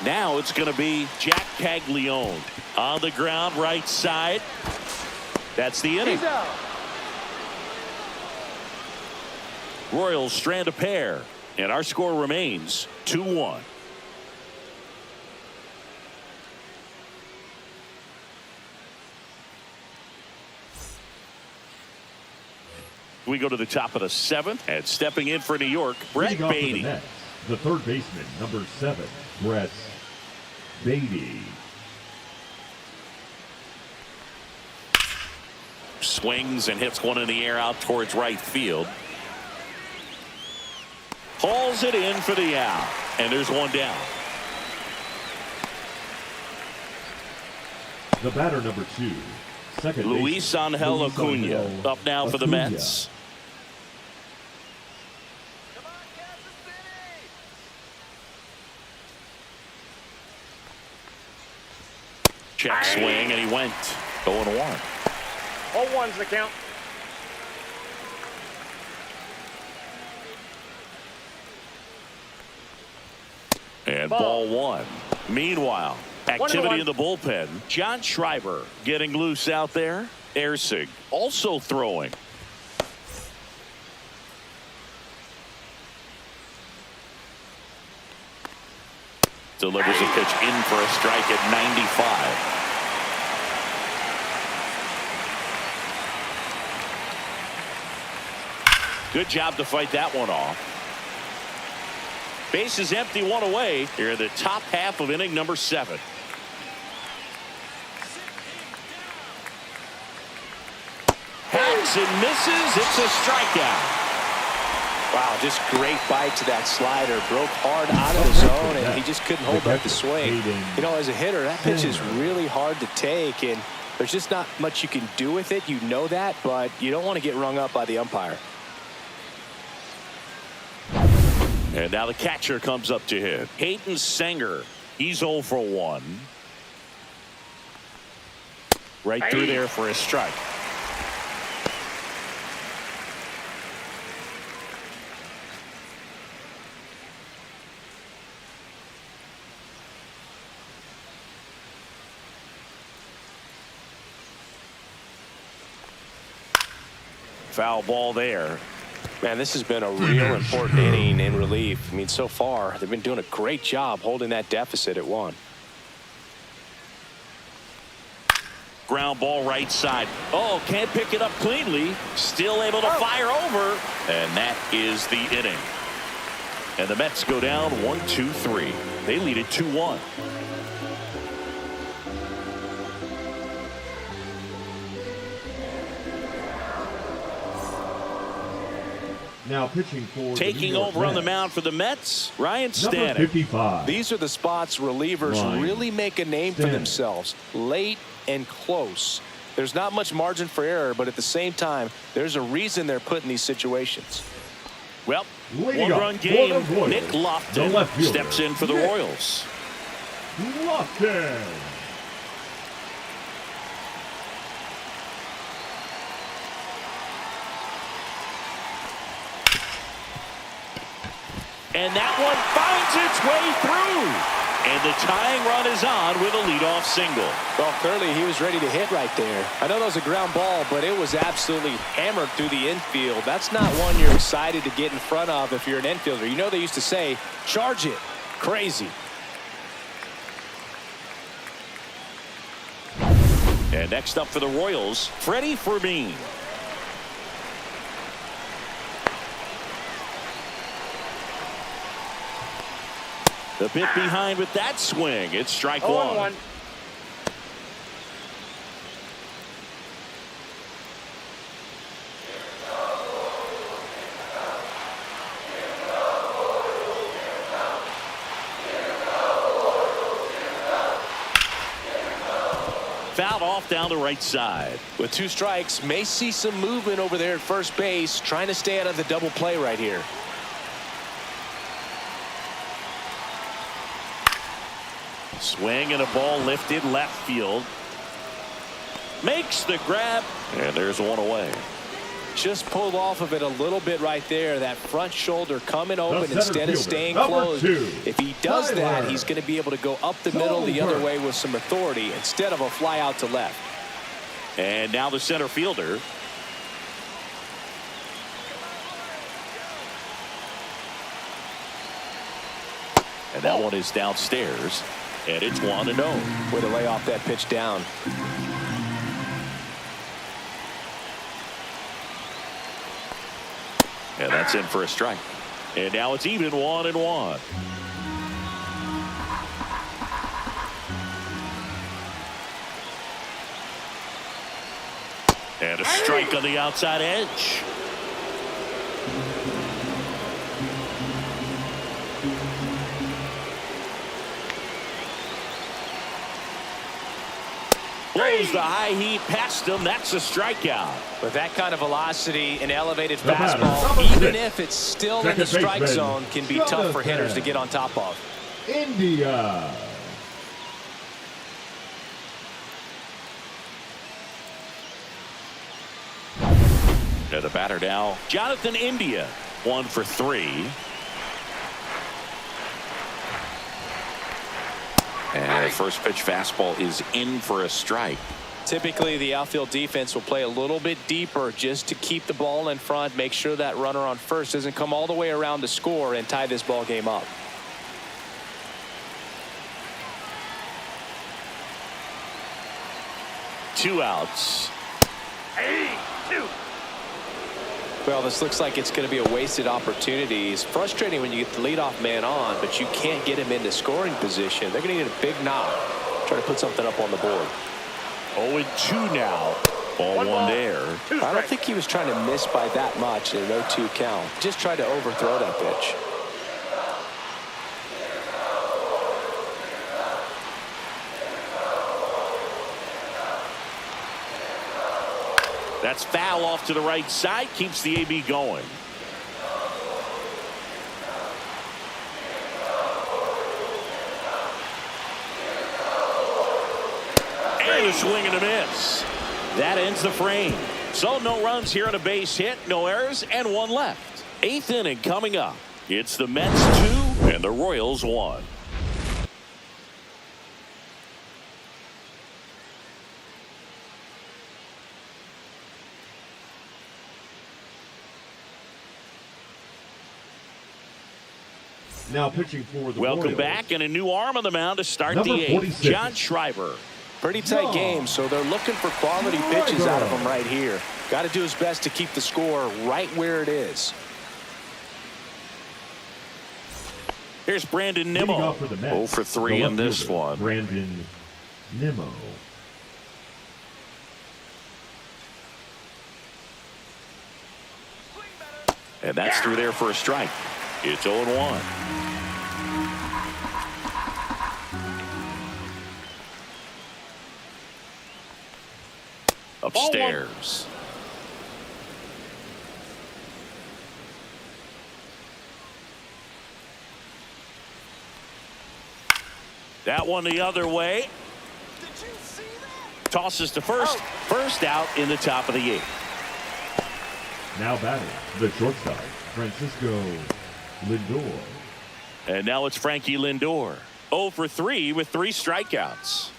Now it's going to be Jack Caglione on the ground right side. That's the inning. Royals strand a pair, and our score remains 2-1. We go to the top of the 7th, and stepping in for New York, Brett Beatty. The third baseman, number 7, Brett Beatty. Swings and hits one in the air out towards right field. Hauls it in for the out, and there's 1 down. The batter, number 2, second Luis Angel Acuna up now for the Mets. Check swing, and he went 0-1. All 1's the count. And ball 1. Meanwhile, Activity in the bullpen. John Schreiber getting loose out there. Ersig also throwing. Delivers a pitch in for a strike at 95. Good job to fight that one off. Base is empty, one away. Here in the top half of inning number 7. Hacks and misses. It's a strikeout. Wow, just great bite to that slider. Broke hard out of the zone, and he just couldn't hold back the swing. You know, as a hitter, that pitch is really hard to take, and there's just not much you can do with it. You know that, but you don't want to get rung up by the umpire. And now the catcher comes up to hit. Hayden Sanger. He's 0 for 1. Right through there for a strike. Foul ball there. Man, this has been a real important inning in relief. I mean, so far, they've been doing a great job holding that deficit at 1. Ground ball right side. Oh, can't pick it up cleanly. Still able to fire over. And that is the inning. And the Mets go down 1-2-3. They lead it 2-1. Now pitching for taking over on the mound for the Mets, Ryan Stanek. Number 55. These are the spots relievers really make a name for themselves. Late and close. There's not much margin for error, but at the same time, there's a reason they're put in these situations. Well, one-run game. Nick Lofton steps in for the Royals. Lofton. And that one finds its way through. And the tying run is on with a leadoff single. Well, clearly he was ready to hit right there. I know that was a ground ball, but it was absolutely hammered through the infield. That's not one you're excited to get in front of if you're an infielder. You know they used to say, charge it. Crazy. And next up for the Royals, Freddie Fermin. The bit behind with that swing. It's strike 1. Fouled off down the right side. With 2 strikes, may see some movement over there at first base, trying to stay out of the double play right here. Swing and a ball lifted left field. Makes the grab. And there's one away. Just pulled off of it a little bit right there. That front shoulder coming open instead of staying closed. If he does that, he's going to be able to go up the middle the other way with some authority instead of a fly out to left. And now the center fielder. And that one is downstairs. And it's 1-0. Way to lay off that pitch down. And that's in for a strike. And now it's even 1-1. And a strike on the outside edge. Blows the high heat past him. That's a strikeout. With that kind of velocity and elevated fastball, even if it's still in the strike zone, can be tough for hitters to get on top of. India. And the batter now, Jonathan India, 1 for 3. And the first pitch fastball is in for a strike. Typically, the outfield defense will play a little bit deeper just to keep the ball in front, make sure that runner on first doesn't come all the way around to score and tie this ball game up. Two outs. Well, this looks like it's going to be a wasted opportunity. It's frustrating when you get the leadoff man on, but you can't get him into scoring position. They're going to need a big knock, try to put something up on the board. 0-2 now. Ball one there. I don't think he was trying to miss by that much in an 0-2 count. Just tried to overthrow that pitch. That's foul off to the right side. Keeps the AB going. And a swing and a miss. That ends the frame. So no runs here on a base hit, no errors, and one left. Eighth inning coming up. It's the Mets 2 and the Royals 1. Now pitching for the Welcome Royals. back, and a new arm on the mound to start Number the 46. eighth. John Schreiber. Pretty tight game, so they're looking for quality pitches out of him right here. Got to do his best to keep the score right where it is. Here's Brandon Leading Nimmo. off for the Mets, 0 for 3 the in this left fielder, one. Brandon Nimmo. And that's through there for a strike. It's 0-1. Upstairs. That one the other way. Tosses to first. First out in the top of the eighth. Now batting, the shortstop, Francisco Lindor. And now it's Frankie Lindor. 0 for 3 with 3 strikeouts.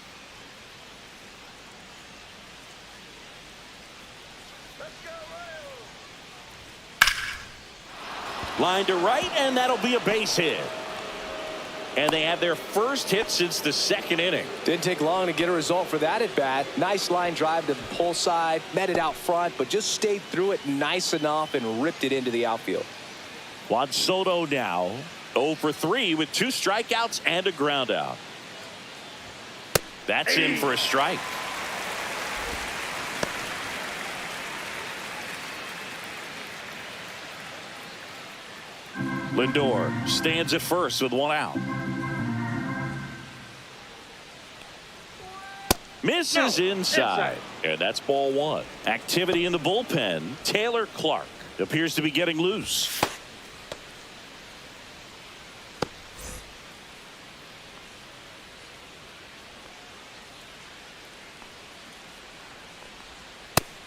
Line to right, and that'll be a base hit. And they have their first hit since the second inning. Didn't take long to get a result for that at bat. Nice line drive to the pull side, met it out front, but just stayed through it nice enough and ripped it into the outfield. Juan Soto now 0 for 3 with 2 strikeouts and a ground out. That's in for a strike. Lindor stands at first with 1 out. Misses inside. And that's ball 1. Activity in the bullpen. Taylor Clark appears to be getting loose.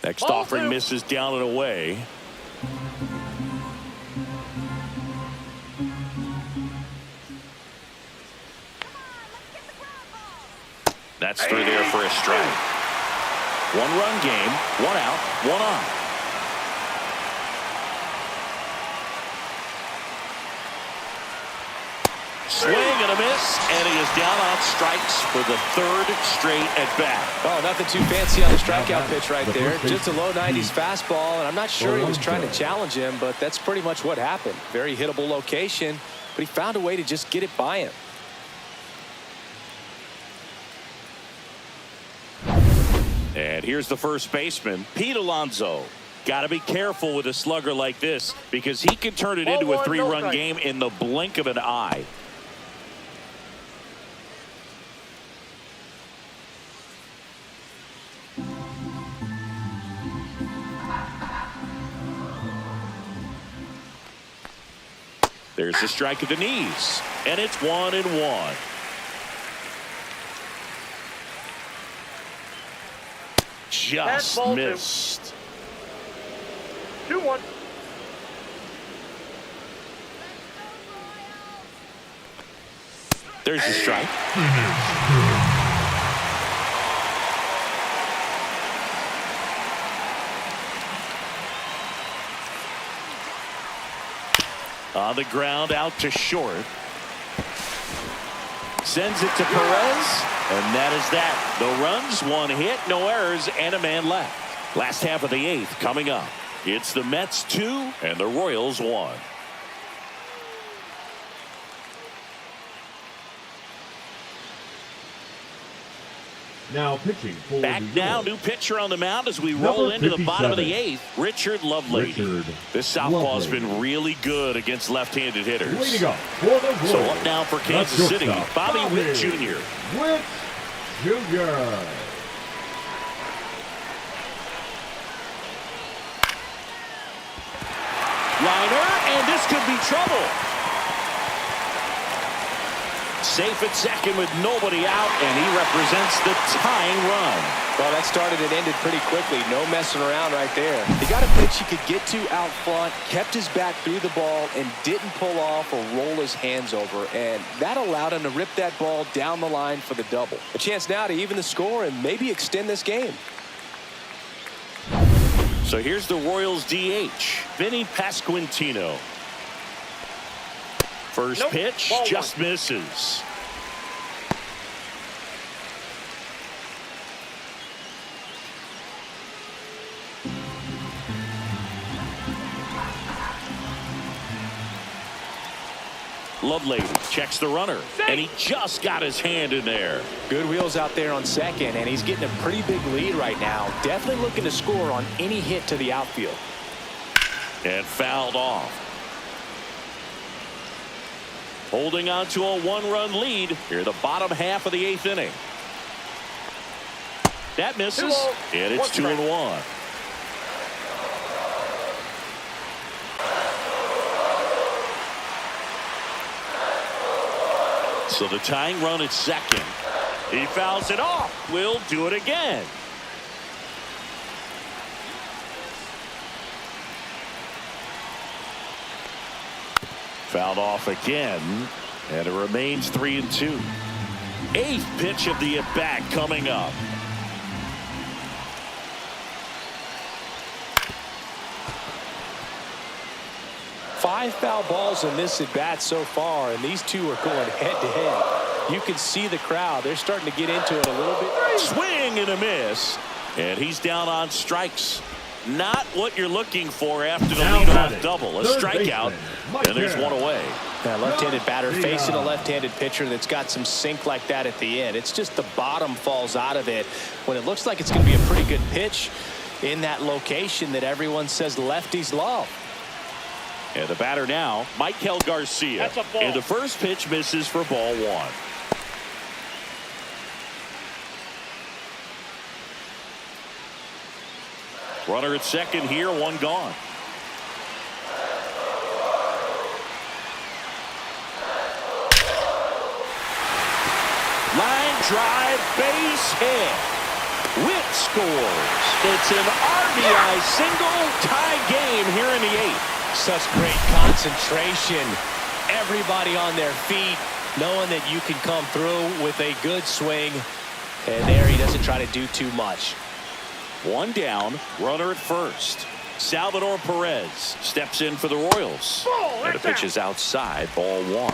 Next offering misses down and away. That's through there for a strike. 1-run game, 1 out, 1 on. Swing and a miss, and he is down on strikes for the 3rd straight at bat. Oh, nothing too fancy on the strikeout pitch right there. Just a low 90s fastball, and I'm not sure he was trying to challenge him, but that's pretty much what happened. Very hittable location, but he found a way to just get it by him. And here's the first baseman, Pete Alonso. Got to be careful with a slugger like this because he can turn it into a 3-run game in the blink of an eye. There's a strike at the knees, and it's 1-1. Just missed. 2-1. There's a strike. On the ground, out to short. Sends it to Perez, and that is that. No runs, one hit, no errors, and a man left. Last half of the 8th coming up. It's the Mets 2 and the Royals 1. Now pitching for Back New now, York. new pitcher on the mound as we roll into the bottom of the 8th. Richard Lovelady. This southpaw's been really good against left-handed hitters. Leading up for the Royals. So up now for Kansas City, Bobby Witt Jr. Witt Jr. Liner, and this could be trouble. Safe at second with nobody out, and he represents the tying run. Well, that started and ended pretty quickly. No messing around right there. He got a pitch he could get to out front, kept his back through the ball, and didn't pull off or roll his hands over. And that allowed him to rip that ball down the line for the double. A chance now to even the score and maybe extend this game. So here's the Royals DH, Vinny Pasquantino. First pitch, just misses. Lovelady checks the runner, and he just got his hand in there. Good wheels out there on second, and he's getting a pretty big lead right now. Definitely looking to score on any hit to the outfield. And fouled off. Holding on to a one-run lead here, the bottom half of the 8th inning. That misses, and it's 2-1. So the tying run at second. He fouls it off. We'll do it again. Fouled off again, and it remains 3-2. 8th pitch of the at-bat coming up. Five foul balls in this at-bat so far, and these two are going head-to-head. You can see the crowd. They're starting to get into it a little bit. Swing and a miss, and he's down on strikes. Not what you're looking for after the leadoff double. A strikeout, and there's one away. That left-handed batter facing a left-handed pitcher that's got some sink like that at the end. It's just the bottom falls out of it when it looks like it's going to be a pretty good pitch in that location that everyone says lefties love. And the batter now, Michael Garcia. That's a ball. And the first pitch misses for ball 1. Runner at second here, one gone. Line drive, base hit. Witt scores. It's an RBI single, tie game here in the 8th. Such great concentration. Everybody on their feet, knowing that you can come through with a good swing. And there he doesn't try to do too much. One down, runner at first. Salvador Perez steps in for the Royals. And the pitch is outside, ball 1.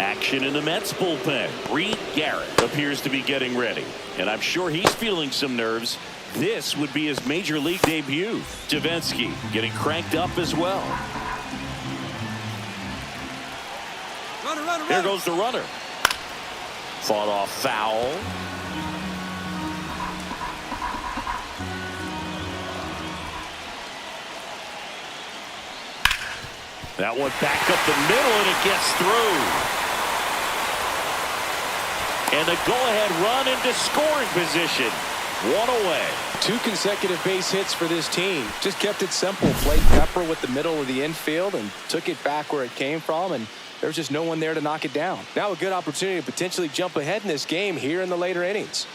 Action in the Mets bullpen. Reed Garrett appears to be getting ready, and I'm sure he's feeling some nerves. This would be his major league debut. Davinsky getting cranked up as well. Runner. There goes the runner. Fought off foul. That one back up the middle, and it gets through. And a go-ahead run into scoring position. One away. 2 consecutive base hits for this team. Just kept it simple. Played pepper with the middle of the infield and took it back where it came from. And There's just no one there to knock it down. Now a good opportunity to potentially jump ahead in this game here in the later innings.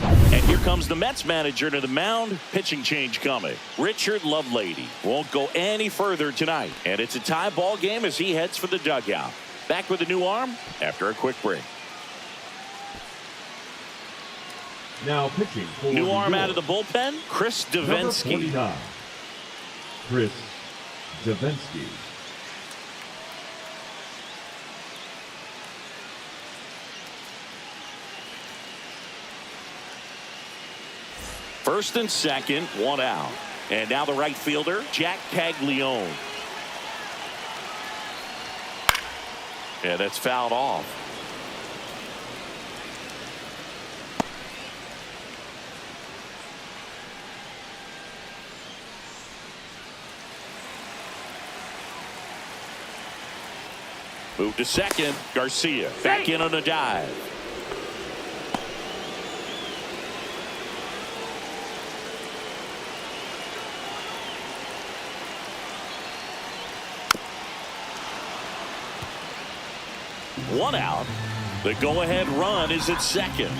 And here comes the Mets manager to the mound. Pitching change coming. Richard Lovelady won't go any further tonight. And it's a tie ball game as he heads for the dugout. Back with a new arm after a quick break. Now pitching for New New arm York. out of the bullpen, Chris Number Davinsky. 49, Chris Davinsky. First and second, one out. And now the right fielder, Jack Caglione. And that's fouled off. Move to second. Garcia back in on a dive. One out. The go-ahead run is at second.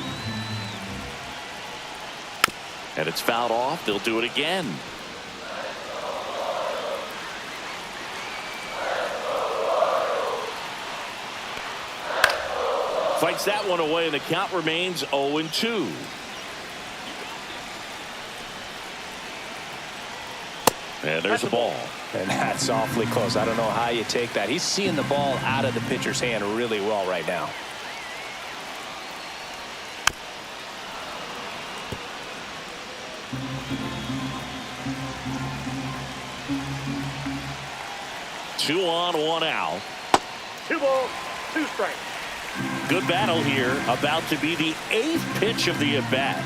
And it's fouled off. They'll do it again. Fights that one away, and the count remains 0-2. And there's a ball. And that's awfully close. I don't know how you take that. He's seeing the ball out of the pitcher's hand really well right now. Two on, one out. 2 balls, 2 strikes. Good battle here. About to be the 8th pitch of the at-bat.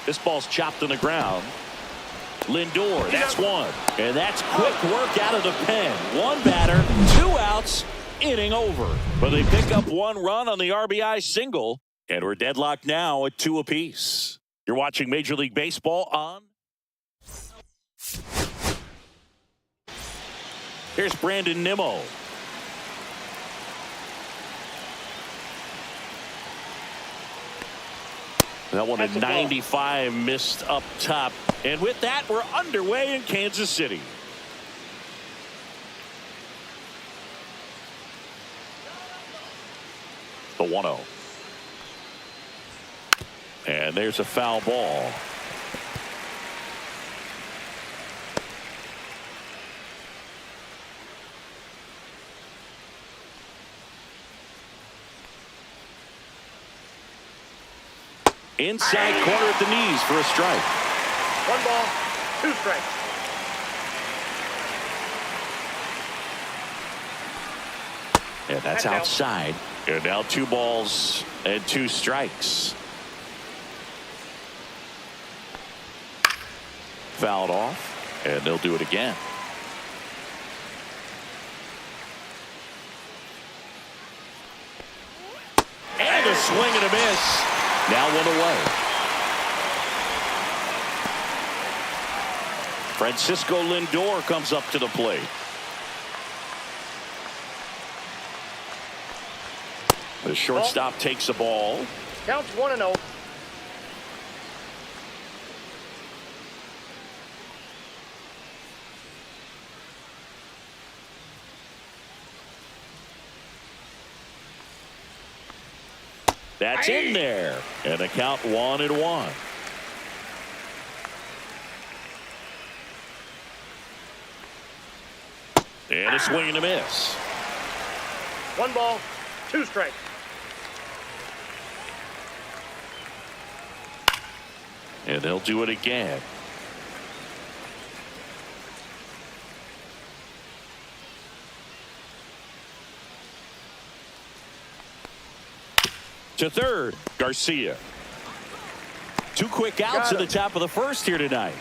This ball's chopped on the ground. Lindor, that's one. And that's quick work out of the pen. One batter, 2 outs, inning over. But they pick up 1 run on the RBI single. And we're deadlocked now at 2 apiece. You're watching Major League Baseball on. Here's Brandon Nimmo. That one at 95 missed up top. And with that, we're underway in Kansas City. The 1-0. And there's a foul ball. Inside corner at the knees for a strike. 1 ball, 2 strikes. And that's outside. And now 2 balls and 2 strikes. Fouled off, and they'll do it again. And a swing and a miss. Now 1 away. Francisco Lindor comes up to the plate. The shortstop takes the ball. Counts 1-0. That's in there. And the count 1-1. And a swing and a miss. 1 ball, 2 strikes. And they'll do it again. To third, Garcia. 2 quick outs at the top of the first here tonight.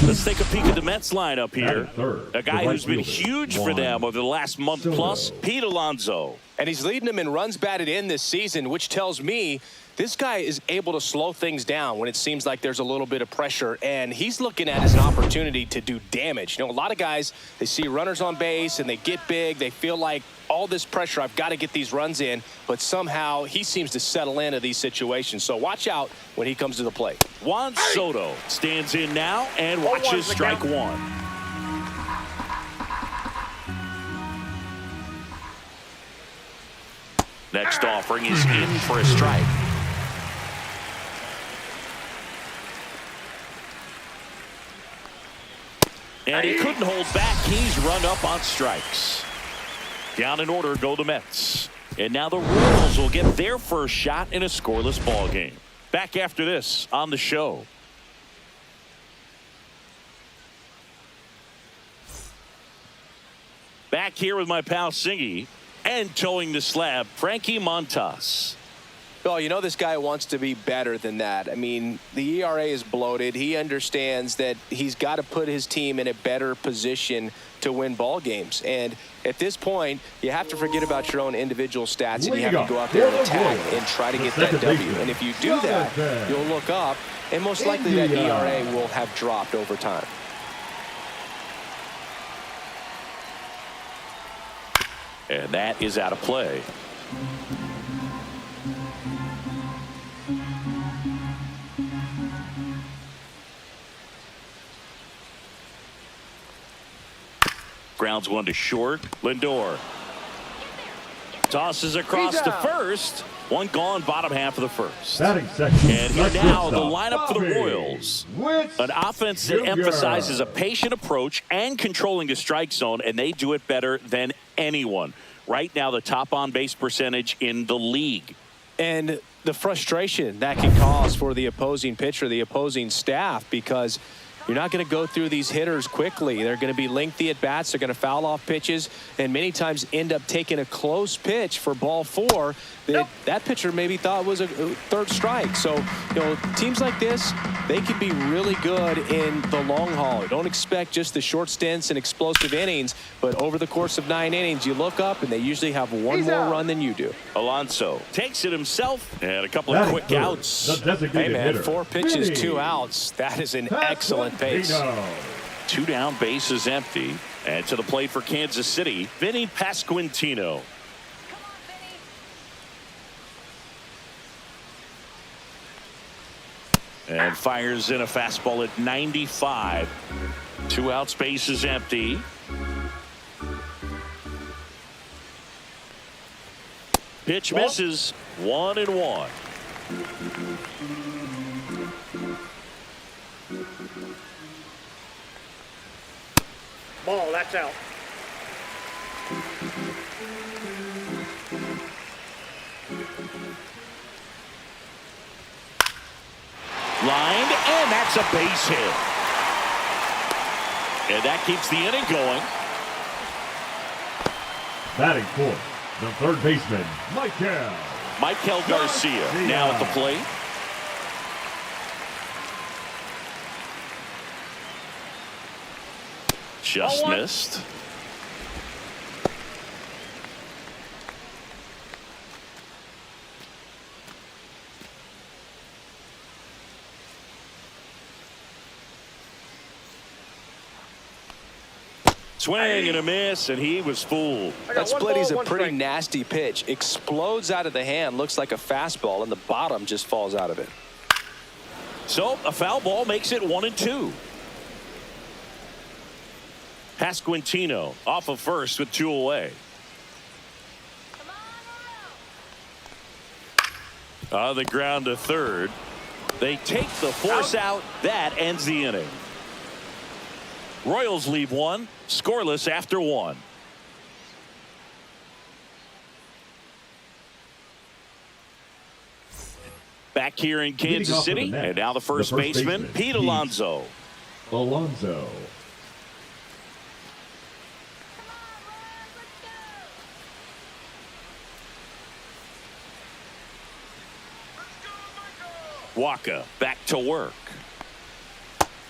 Let's take a peek at the Mets lineup here. A guy who's been huge for them over the last month plus, Pete Alonso. And he's leading them in runs batted in this season, which tells me this guy is able to slow things down when it seems like there's a little bit of pressure, and he's looking at it as an opportunity to do damage. You know, a lot of guys, they see runners on base and they get big. They feel like all this pressure, I've got to get these runs in, but somehow he seems to settle into these situations. So watch out when he comes to the plate. Juan Soto stands in now and watches strike one. Next offering is in for a strike. And he couldn't hold back. He's run up on strikes. Down in order go the Mets. And now the Royals will get their first shot in a scoreless ball game. Back after this on the show. Back here with my pal Singy and towing the slab, Frankie Montas. Oh, you know this guy wants to be better than that. I mean, the ERA is bloated. He understands that he's got to put his team in a better position to win ball games. And at this point, you have to forget about your own individual stats and you have to go out there and attack and try to get that W. And if you do that, you'll look up, and most likely that ERA will have dropped over time. And that is out of play. Grounds one to short. Lindor tosses across to first. One gone, bottom half of the first. Batting section. And here now the lineup for the Royals. An offense that emphasizes a patient approach and controlling the strike zone, and they do it better than anyone. Right now, the top on base percentage in the league. And the frustration that can cause for the opposing pitcher, the opposing staff, because you're not going to go through these hitters quickly. They're going to be lengthy at bats. They're going to foul off pitches and many times end up taking a close pitch for ball four that that pitcher maybe thought was a third strike. So, you know, teams like this, they can be really good in the long haul. Don't expect just the short stints and explosive innings, but over the course of 9 innings, you look up and they usually have one more run than you do. Alonso takes it himself and a couple of quick outs. Hey, man, 4 pitches, 2 outs. That is an excellent pace. 2 down, bases empty. And to the plate for Kansas City, Vinny Pasquantino. And fires in a fastball at 95. 2 outs, bases empty. Pitch misses. 1-1. Ball, that's out. Lined, and that's a base hit. And that keeps the inning going. Batting fourth, the third baseman, Michael Garcia now at the plate. Just missed. Swing and a miss, and he was fooled. That split is a pretty nasty pitch. Explodes out of the hand, looks like a fastball, and the bottom just falls out of it. So a foul ball makes it 1-2. Pasquantino off of first with 2 away. On the ground to third. They take the force out. That ends the inning. Royals leave 1 scoreless after 1. Back here in Kansas City, and now the first baseman, Pete Alonso. Waka back to work.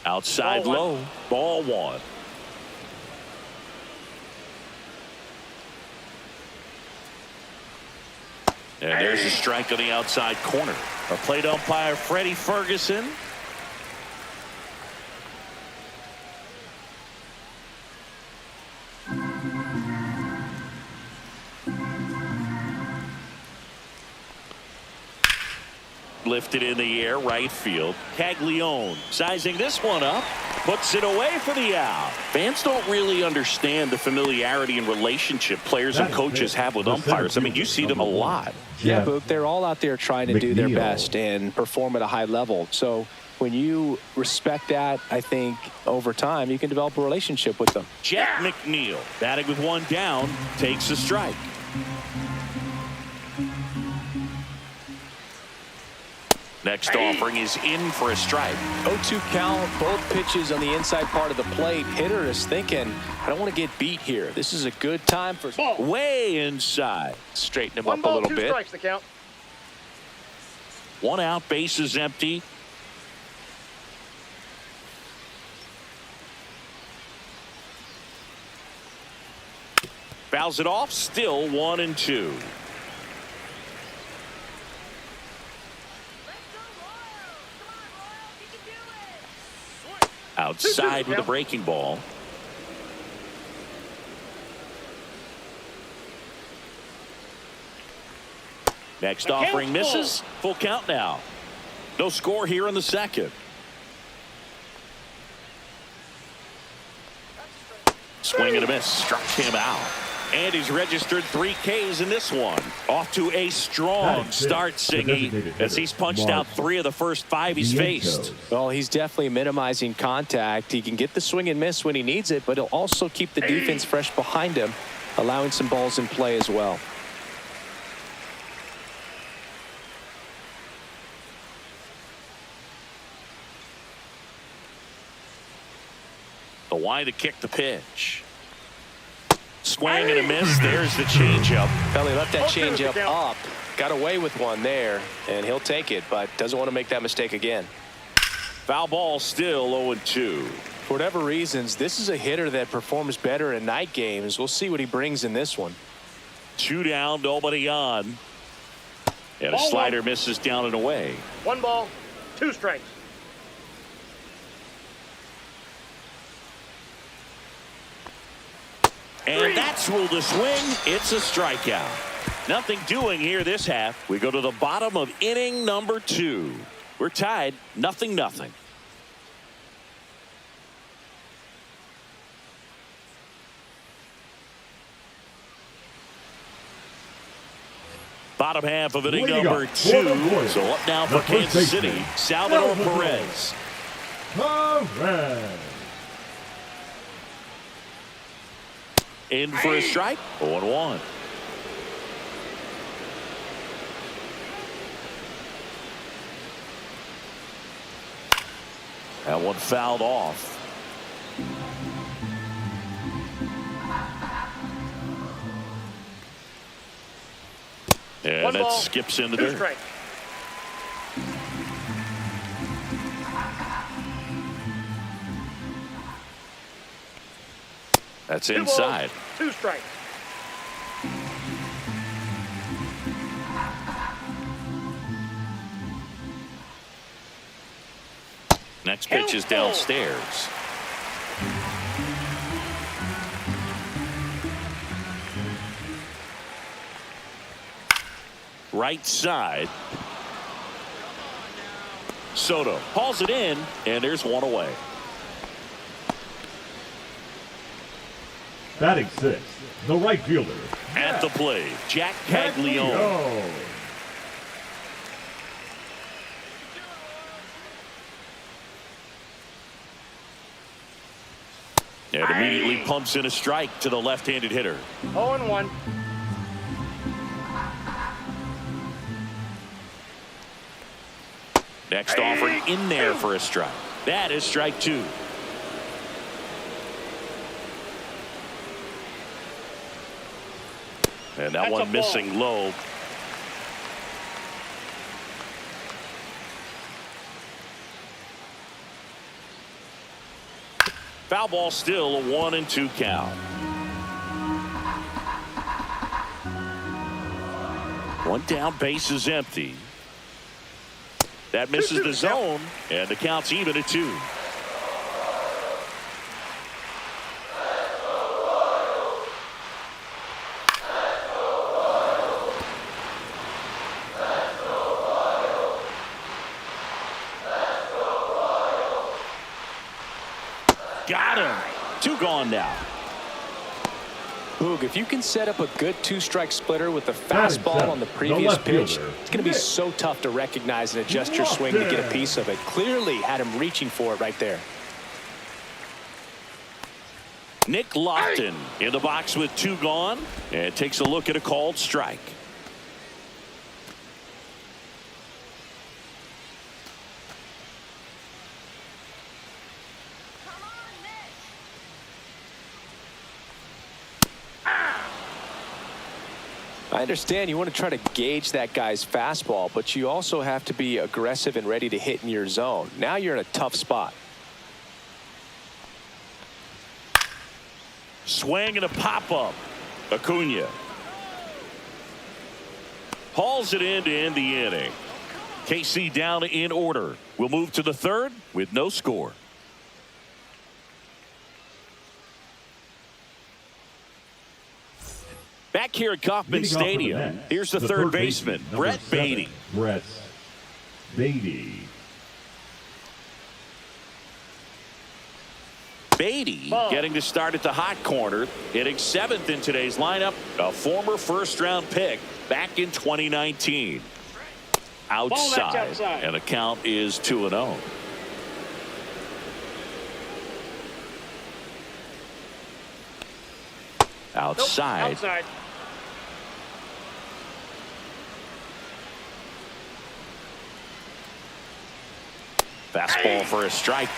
Outside low, ball 1. And there's a strike on the outside corner. A plate umpire, Freddie Ferguson. Lifted in the air, right field. Caglione sizing this one up, puts it away for the out. Fans don't really understand the familiarity and relationship players and coaches have with umpires. I mean, you see them a lot. Yeah, Boog, they're all out there trying to do their best and perform at a high level. So when you respect that, I think over time you can develop a relationship with them. Jet McNeil, batting with one down, takes a strike. Next offering is in for a strike. 0-2 count, both pitches on the inside part of the plate. Hitter is thinking, I don't want to get beat here. This is a good time for way inside. Straighten him One up ball, a little two bit. strikes the count. One out, base is empty. Fouls it off, still 1-2. Outside with a breaking ball. Next offering misses. Full count now. No score here in the second. Swing and a miss. Struck him out. And he's registered 3 Ks in this one. Off to a strong start, Singy, as he's punched out 3 of the first 5 he's faced. Well, he's definitely minimizing contact. He can get the swing and miss when he needs it, but he'll also keep the defense fresh behind him, allowing some balls in play as well. The wide to kick the pitch. Swing and a miss. There's the changeup. Well, he left that changeup up. Got away with one there, and he'll take it, but doesn't want to make that mistake again. Foul ball, still 0-2. For whatever reasons, this is a hitter that performs better in night games. We'll see what he brings in this one. 2 down, nobody on. And a slider misses down and away. 1 ball, 2 strikes. And that's ruled a swing. It's a strikeout. Nothing doing here this half. We go to the bottom of inning number 2. We're tied 0-0. Bottom half of inning number 2. So up now for Kansas City, Salvador Perez. In for a strike. 0-1. That one fouled off. And that skips into there. Strike. That's 2 inside. balls, 2 strikes. Next pitch is downstairs. Right side. Soto hauls it in, and there's one away. Batting 6, the right fielder. At the plate, Jack Caglione. And immediately pumps in a strike to the left-handed hitter. 0-1. Next offering in there for a strike. That is strike 2. And that one missing low. Foul ball, still a 1-2 count. One down, base is empty. That misses the zone, and the count's even at 2. Got him. 2 gone now. Boog, if you can set up a good 2-strike splitter with the fastball on the previous pitch, it's going to be so tough to recognize and adjust your swing to get a piece of it. Clearly had him reaching for it right there. Nick Lofton in the box with 2 gone, and takes a look at a called strike. I understand you want to try to gauge that guy's fastball, but you also have to be aggressive and ready to hit in your zone. Now you're in a tough spot. Swing and a pop-up. Acuna hauls it in to end the inning. KC down in order. We'll move to the 3rd with no score. Back here at Kauffman Stadium, here's the third baseman, Brett Beatty. Brett Beatty. Beatty getting to start at the hot corner, hitting 7th in today's lineup, a former first-round pick back in 2019. Outside, and the count is 2-0. Outside. Nope, outside. Fastball for a strike.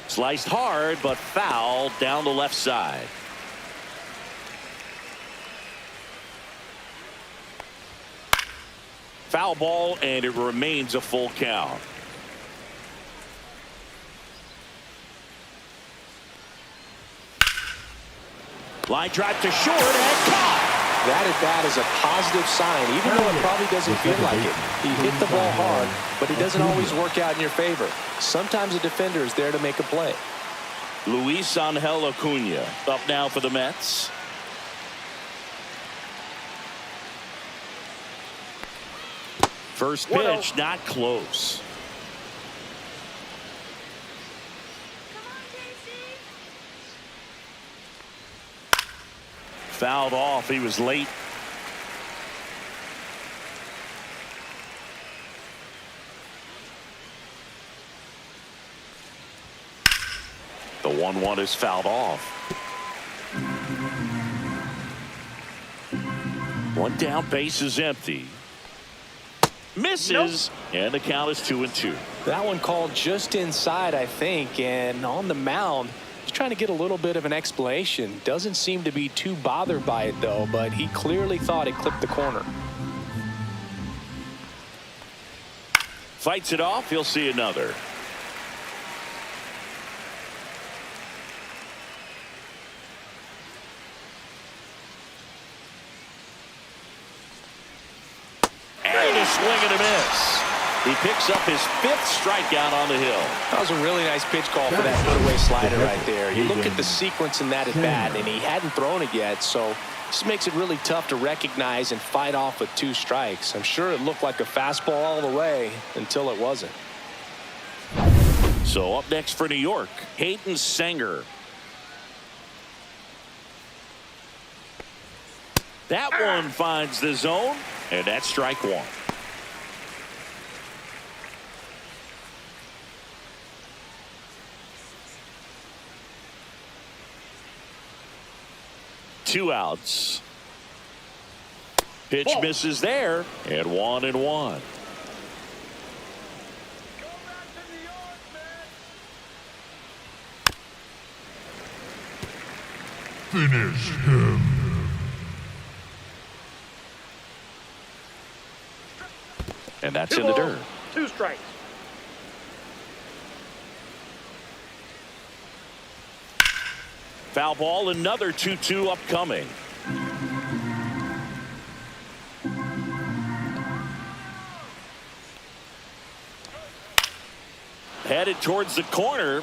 Sliced hard, but foul down the left side. Foul ball, and it remains a full count. Line drive to short and caught. That at bat is a positive sign, even though it probably doesn't feel like it. He hit the ball hard, but it doesn't always work out in your favor. Sometimes a defender is there to make a play. Luis Angel Acuna up now for the Mets. First pitch, not close. Fouled off. He was late. The 1-1 is fouled off. One down, base is empty. Misses, and the count is 2-2. That one called just inside, I think, and on the mound, he's trying to get a little bit of an explanation. Doesn't seem to be too bothered by it, though, but he clearly thought it clipped the corner. Fights it off. He'll see another. And a swing and a miss. He picks up his 5th strikeout on the hill. That was a really nice pitch call for that put-away slider right there. You look at the sequence in that at-bat, and he hadn't thrown it yet, so this makes it really tough to recognize and fight off with 2 strikes. I'm sure it looked like a fastball all the way until it wasn't. So up next for New York, Hayden Sanger. That one finds the zone, and that's strike 1. Two outs. Pitch misses there, and 1-1. Finish him. And that's in the dirt. 2 strikes. Foul ball, another 2-2 upcoming. Headed towards the corner.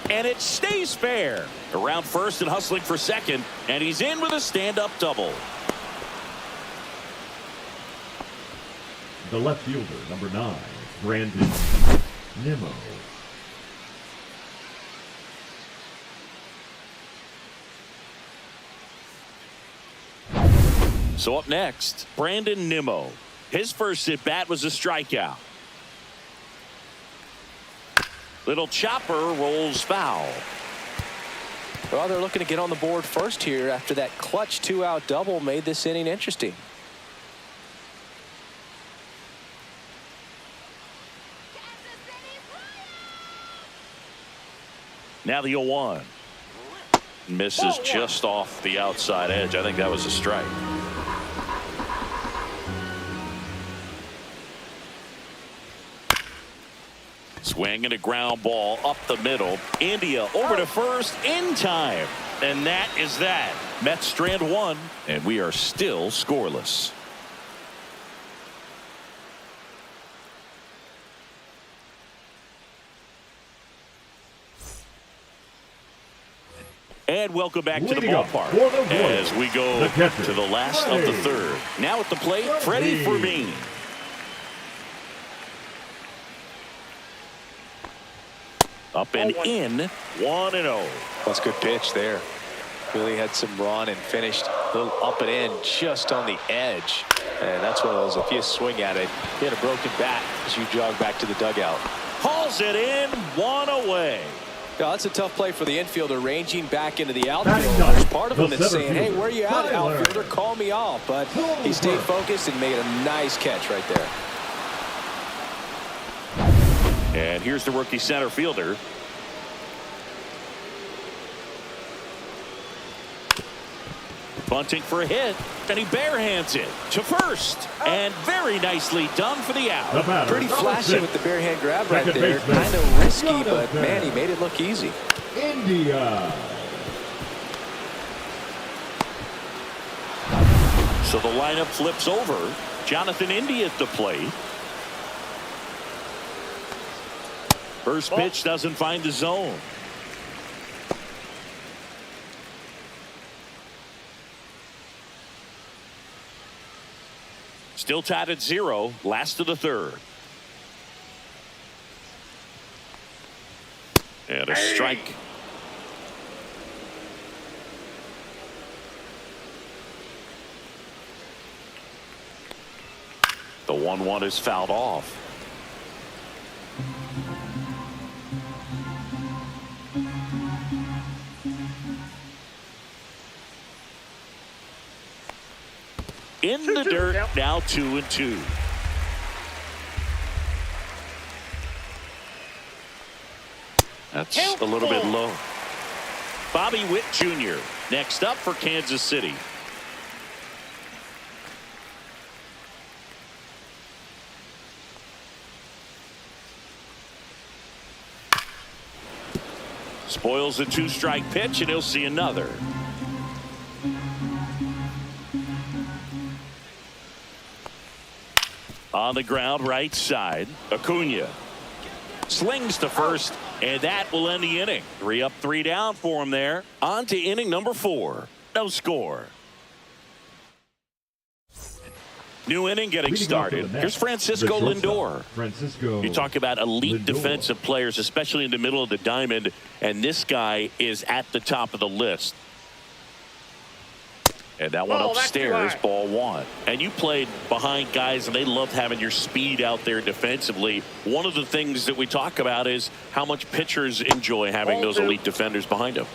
And it stays fair. Around first and hustling for second. And he's in with a stand-up double. The left fielder, number 9, Brandon Nimmo. So up next, Brandon Nimmo. His first at-bat was a strikeout. Little chopper rolls foul. Well, they're looking to get on the board first here after that clutch 2-out double made this inning interesting. Now the 0-1. Misses just off the outside edge. I think that was a strike. Swing and a ground ball up the middle. India over to first in time. And that is that. Mets strand one, and we are still scoreless. And welcome back to the ballpark as we go to the last of the third. Now at the plate, Freddie Fermin. Up and in, 1-0. That's a good pitch there. Really had some run and finished a little up and in just on the edge. And that's one of those, if you swing at it, you had a broken bat as you jog back to the dugout. Hauls it in, 1 away. Yeah, that's a tough play for the infielder, ranging back into the outfield. There's part of him that's saying, hey, where are you at, outfielder? Call me off. But he stayed focused and made a nice catch right there. And here's the rookie center fielder. Bunting for a hit, and he barehands it to first. And very nicely done for the out. Pretty flashy with the bare hand grab right there. Kind of risky, but man, he made it look easy. India. So the lineup flips over. Jonathan India at the plate. First pitch doesn't find the zone. Still tied at 0, last of the third. And a strike. The 1-1 is fouled off. In the dirt, now 2-2. That's a little bit low. Bobby Witt Jr. next up for Kansas City. Spoils a 2-strike pitch, and he'll see another. On the ground, right side, Acuna slings to first, and that will end the inning. 3 up, 3 down for him there. On to inning number 4. No score. New inning getting started. Here's Francisco Lindor. You talk about elite defensive players, especially in the middle of the diamond, and this guy is at the top of the list. And that one upstairs, ball 1. And you played behind guys, and they loved having your speed out there defensively. One of the things that we talk about is how much pitchers enjoy having those elite defenders behind them.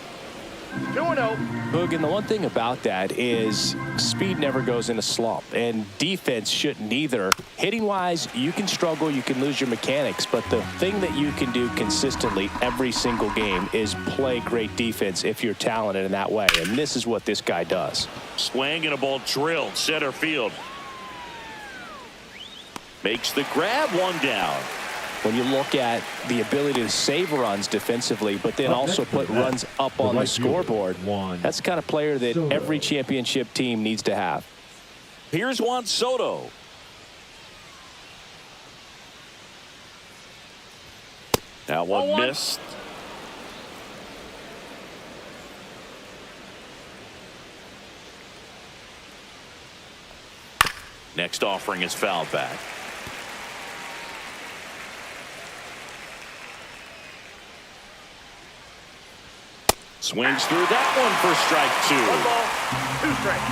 2-0. Boog, and the one thing about that is speed never goes in a slump, and defense shouldn't either. Hitting wise, you can struggle, you can lose your mechanics, but the thing that you can do consistently every single game is play great defense if you're talented in that way, and this is what this guy does. Swing and a ball drilled center field. Makes the grab, 1 down. when you look at the ability to save runs defensively, but then also put runs up on the scoreboard. That's the kind of player that every championship team needs to have. Here's Juan Soto. That one missed. Next offering is fouled back. Swings through that one for strike 2. 1 ball, 2 strikes.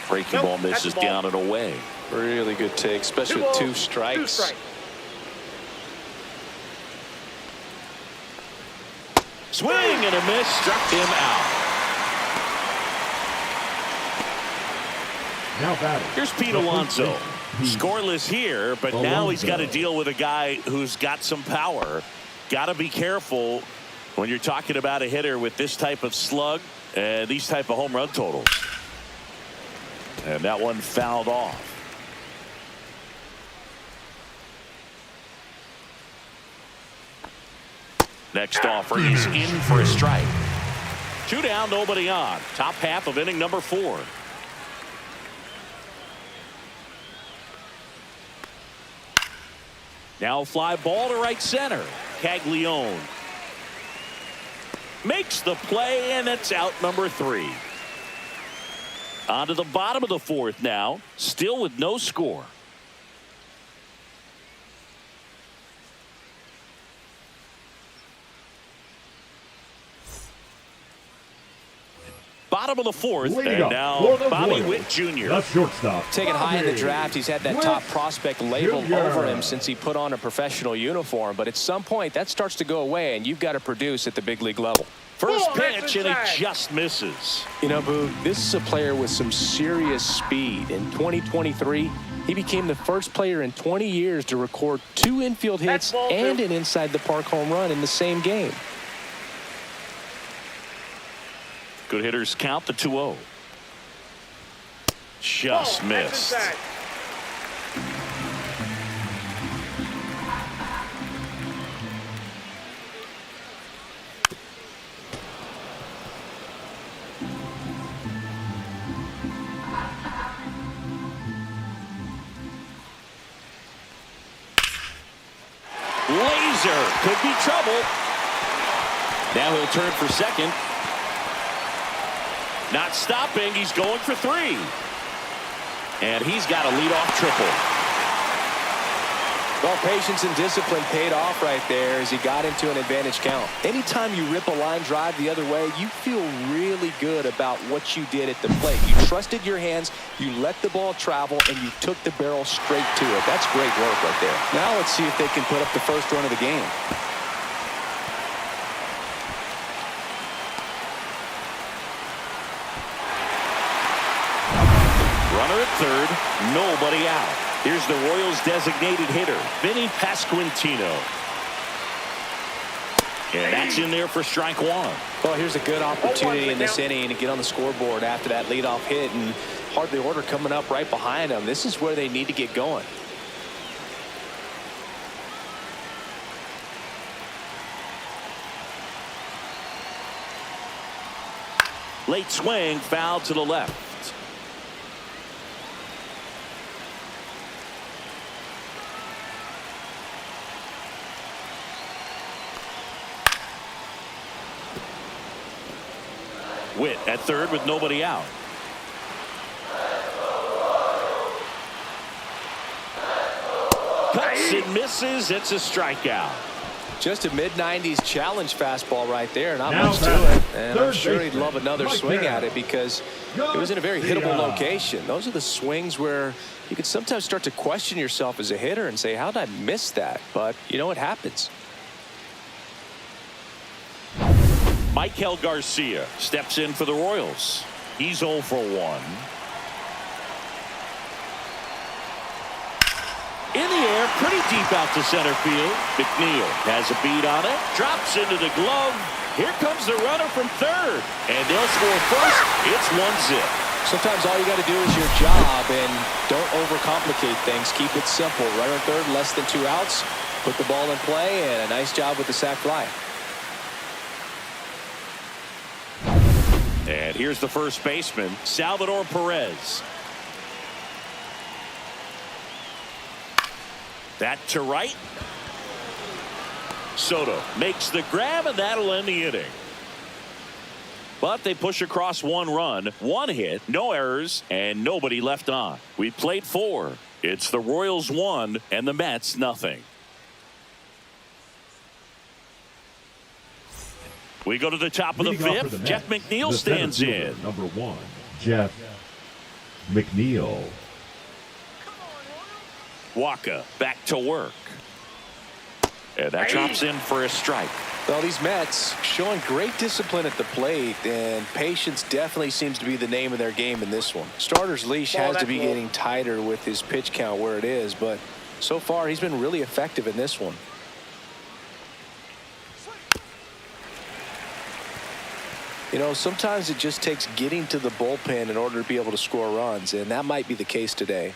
Breaking ball misses down and away. Really good take, especially with 2 strikes. 2 strikes. Swing and a miss, struck him out. Now batting. Here's Pete Alonso. Scoreless here, but now he's got to deal with a guy who's got some power. Got to be careful when you're talking about a hitter with this type of slug and these type of home run totals. And that one fouled off. Next offering is in for a strike. 2 down, nobody on. Top half of inning number 4. Now fly ball to right center. Caglione makes the play, and it's out number 3. On to the bottom of the 4th now, still with no score. Bottom of the 4th, and now Bobby Witt Jr. The shortstop. Taken high in the draft, he's had that top prospect labeled over him since he put on a professional uniform. But at some point, that starts to go away, and you've got to produce at the big league level. First pitch, and he just misses. You know, Boog, this is a player with some serious speed. In 2023, he became the first player in 20 years to record 2 infield hits and an inside-the-park home run in the same game. Good hitters count the 2-0. Just missed. Laser could be trouble. Now he'll turn for second. Not stopping, he's going for 3. And he's got a leadoff triple. Well, patience and discipline paid off right there as he got into an advantage count. Anytime you rip a line drive the other way, you feel really good about what you did at the plate. You trusted your hands, you let the ball travel, and you took the barrel straight to it. That's great work right there. Now let's see if they can put up the first run of the game. Runner at third, nobody out. Here's the Royals designated hitter, Vinny Pasquantino. And that's in there for strike 1. Well, here's a good opportunity in this inning to get on the scoreboard after that leadoff hit, and hardly order coming up right behind them. This is where they need to get going. Late swing, foul to the left. Witt at third with nobody out. Cuts and misses. It's a strikeout. Just a mid-90s challenge fastball right there. Not Now much to it. And I'm third sure he'd baseman, love another Mike swing Barrett. at it because it was in a very hittable location. Those are the swings where you could sometimes start to question yourself as a hitter and say, how did I miss that? But, you know, it happens. Michael Garcia steps in for the Royals. He's 0 for 1. In the air, pretty deep out to center field. McNeil has a beat on it. Drops into the glove. Here comes the runner from third. And they'll score first. It's 1-0. Sometimes all you got to do is your job, and don't overcomplicate things. Keep it simple. Runner third, less than 2 outs. Put the ball in play, and a nice job with the sac fly. And here's the first baseman, Salvador Perez. That to right. Soto makes the grab, and that'll end the inning. But they push across 1 run, 1 hit, no errors, and nobody left on. We played 4. It's the Royals 1 and the Mets nothing. We go to the top of the 5th. Jeff McNeil stands in. Number 1, Jeff McNeil. Waka back to work. And that drops in for a strike. Well, these Mets showing great discipline at the plate, and patience definitely seems to be the name of their game in this one. Starter's leash has to be getting tighter with his pitch count where it is, but so far he's been really effective in this one. You know, sometimes it just takes getting to the bullpen in order to be able to score runs, and that might be the case today.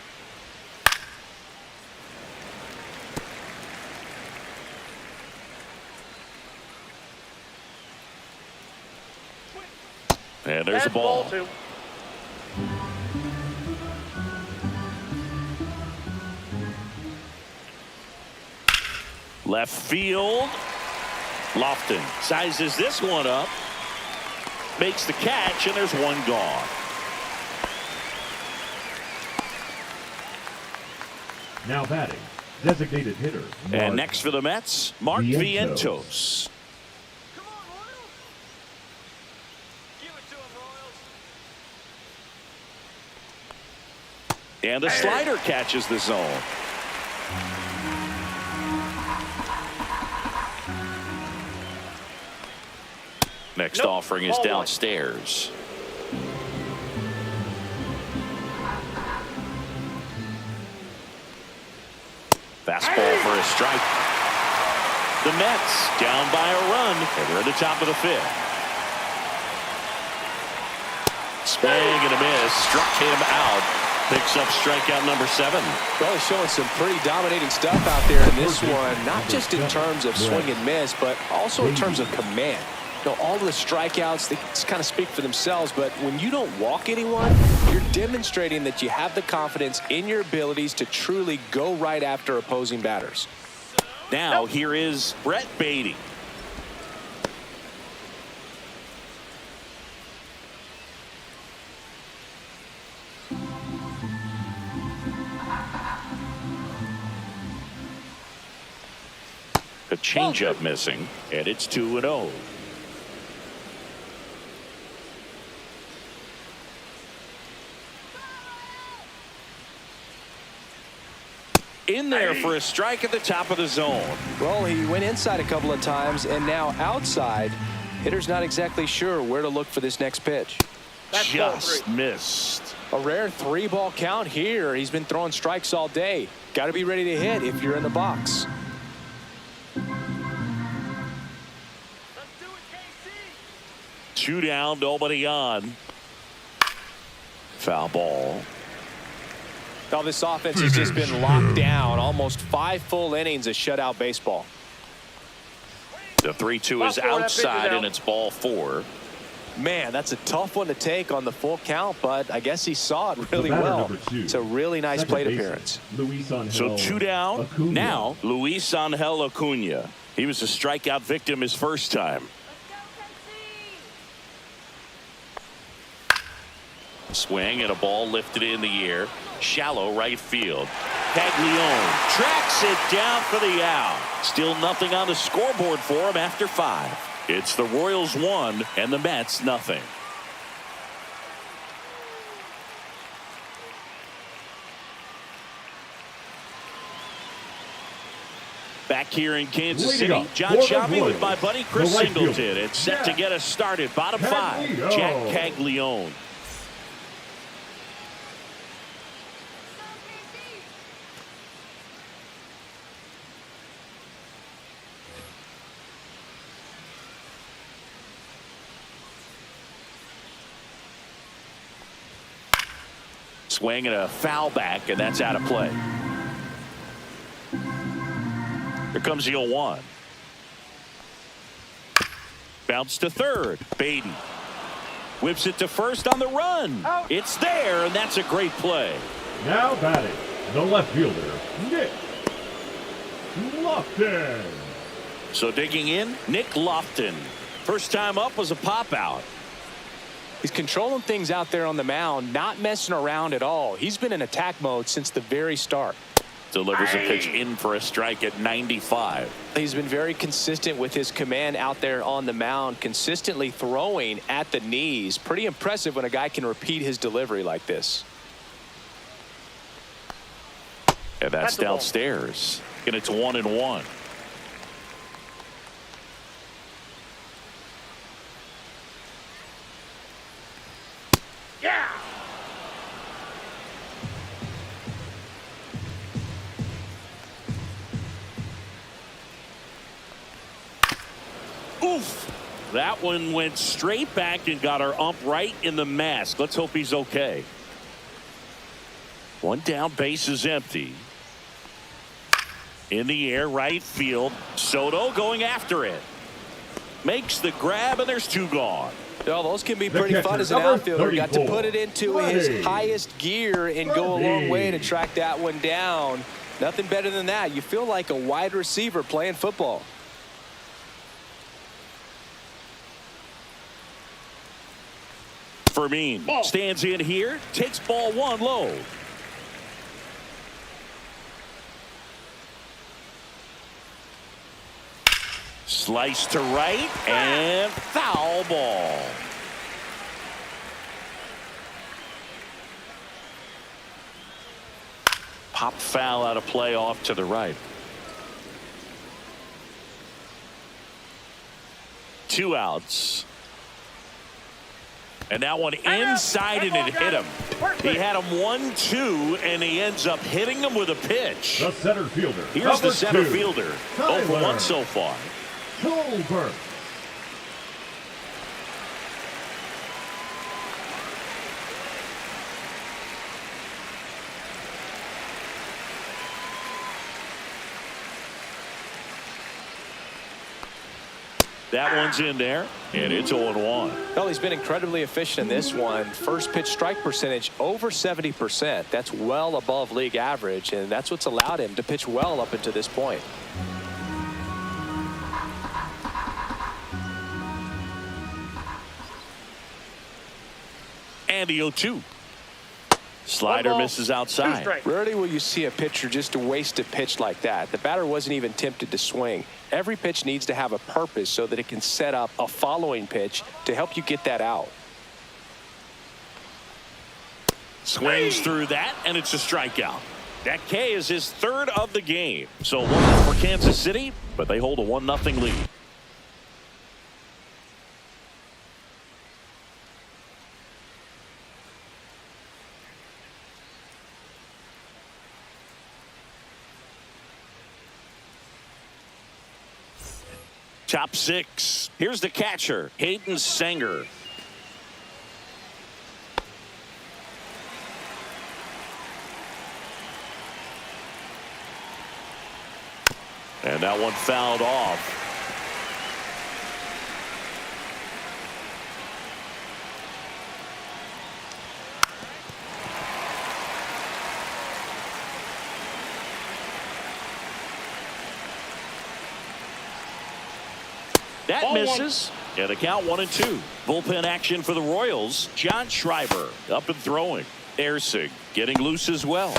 And there's a ball. Left field. Lofton sizes this one up. Makes the catch, and there's 1 gone. Now batting, designated hitter. And next for the Mets, Mark Vientos. And the slider catches the zone. Next offering is downstairs. Fastball for a strike. The Mets down by a run, and we're at the top of the 5th. Swing and a miss, struck him out. Picks up strikeout number 7. Well, he's showing some pretty dominating stuff out there in this one, not just in terms of swing and miss, but also in terms of command. You know, all of the strikeouts, they kind of speak for themselves, but when you don't walk anyone, you're demonstrating that you have the confidence in your abilities to truly go right after opposing batters. Now here is Brett Beatty. A changeup missing, and it's 2-0. In there for a strike at the top of the zone. Well, he went inside a couple of times, and now outside. Hitter's not exactly sure where to look for this next pitch. Just missed. A rare 3-ball count here. He's been throwing strikes all day. Got to be ready to hit if you're in the box. 2 down, nobody on. Foul ball. Well, this offense has just been locked down. Almost 5 full innings of shutout baseball. The 3-2 is outside, and it's ball 4. Man, that's a tough one to take on the full count, but I guess he saw it really well. It's a really nice plate appearance. So 2 down. Acuna. Now, Luis Angel Acuna. He was a strikeout victim his first time. Swing and a ball lifted in the air. Shallow right field. Caglione tracks it down for the out. Still nothing on the scoreboard for him after 5. It's the Royals 1 and the Mets nothing. Back here in Kansas City, John Sciambi with my buddy Chris Singleton. It's set to get us started. Bottom 5, Jack Caglione. swing and a foul back, and that's out of play. Here comes the 0-1. Bounce to third. Beatty whips it to first on the run. It's there, and that's a great play. Now batting, the left fielder, Nick Lofton. So digging in, Nick Lofton. First time up was a pop out. He's controlling things out there on the mound, not messing around at all. He's been in attack mode since the very start. Delivers a pitch in for a strike at 95. He's been very consistent with his command out there on the mound, consistently throwing at the knees. Pretty impressive when a guy can repeat his delivery like this. And that's downstairs. And it's 1-1. Yeah. Oof. That one went straight back and got our ump right in the mask. Let's hope he's okay. One down, base is empty. In the air, right field. Soto going after it. Makes the grab, and there's two gone. Well, those can be pretty fun as an outfielder. Got to put it into his highest gear and go a long way to track that one down. Nothing better than that. You feel like a wide receiver playing football. Fermin stands in here, takes ball one low. Slice to right and foul ball. Pop foul out of play off to the right. 2 outs. And that one inside and it hit him. He had him 1-2 and he ends up hitting him with a pitch. The center fielder. Here's the center fielder. 0 for 1 so far. Colbert. That one's in there, and it's 0-1. Well, he's been incredibly efficient in this one. First pitch strike percentage over 70%. That's well above league average, and that's what's allowed him to pitch well up until this point. And the 0-2. Slider misses outside. Rarely will you see a pitcher just waste a pitch like that. The batter wasn't even tempted to swing. Every pitch needs to have a purpose so that it can set up a following pitch to help you get that out. Swings through that, and it's a strikeout. That K is his 3rd of the game. So 1 for Kansas City, but they hold a 1-0 lead. Top 6. Here's the catcher, Hayden Sanger. And that one fouled off. That misses. And the count 1-2. Bullpen action for the Royals. John Schreiber up and throwing. Ersig getting loose as well.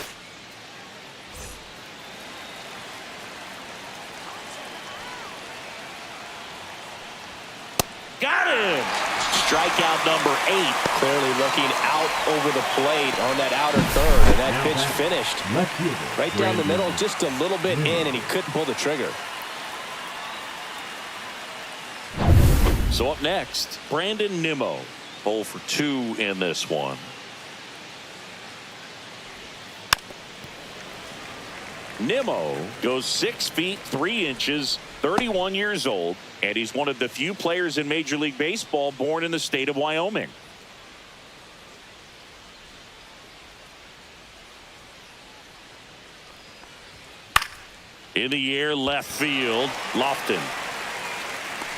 Got him. Strikeout number 8. Clearly looking out over the plate on that outer third, and that pitch finished right down the middle, just a little bit in, and he couldn't pull the trigger. So up next, Brandon Nimmo. 0 for 2 in this one. Nimmo goes 6 feet 3 inches, 31 years old, and he's one of the few players in Major League Baseball born in the state of Wyoming. In the air, left field. Lofton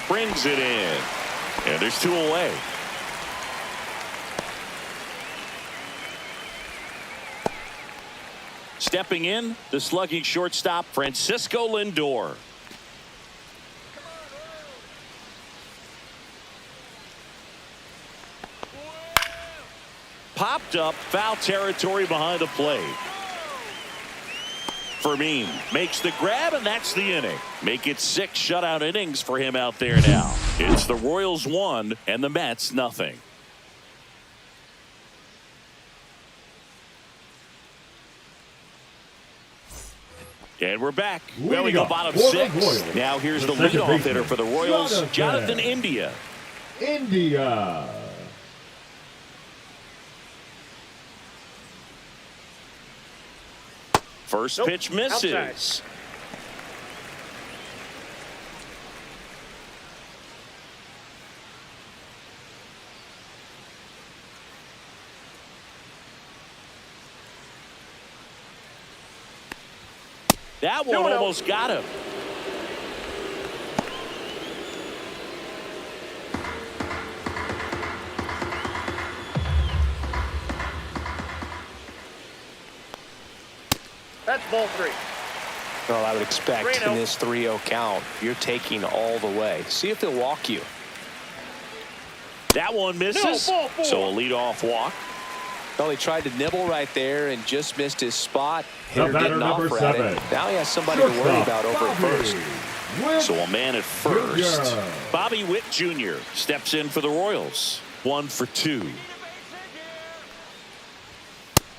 brings it in. And there's 2 away. Stepping in, the slugging shortstop, Francisco Lindor. Popped up, foul territory behind the plate. Fermin makes the grab, and that's the inning. Make it 6 shutout innings for him out there now. It's the Royals 1 and the Mets nothing. And we're back. Well, we go bottom 6. Now here's the leadoff hitter for the Royals, Jonathan India. India. First pitch misses. Outside. That one almost got him. That's ball 3. Well, I would expect 3-0. in this 3-0 count, you're taking all the way. See if they'll walk you. That one misses. No, ball 4. So a leadoff walk. Well, he tried to nibble right there and just missed his spot. Hitter batter, didn't number offer at 7. it. Now he has somebody to worry about over at first. So a man at first. Jr. Bobby Witt Jr. steps in for the Royals. 1 for 2.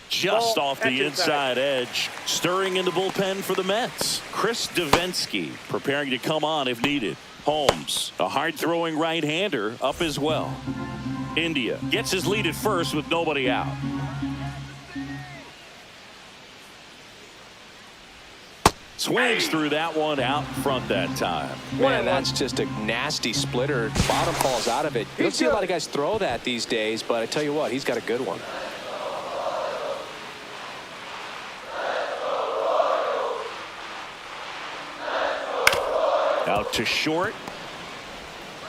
Just Ball, off the catch inside edge. Stirring in the bullpen for the Mets. Chris Davinsky preparing to come on if needed. Holmes, a hard-throwing right-hander, up as well. India gets his lead at first with nobody out. Swings through that one out front that time. Man, that's just a nasty splitter. Bottom falls out of it. You don't see a lot of guys throw that these days, but I tell you what, he's got a good one. Out to short.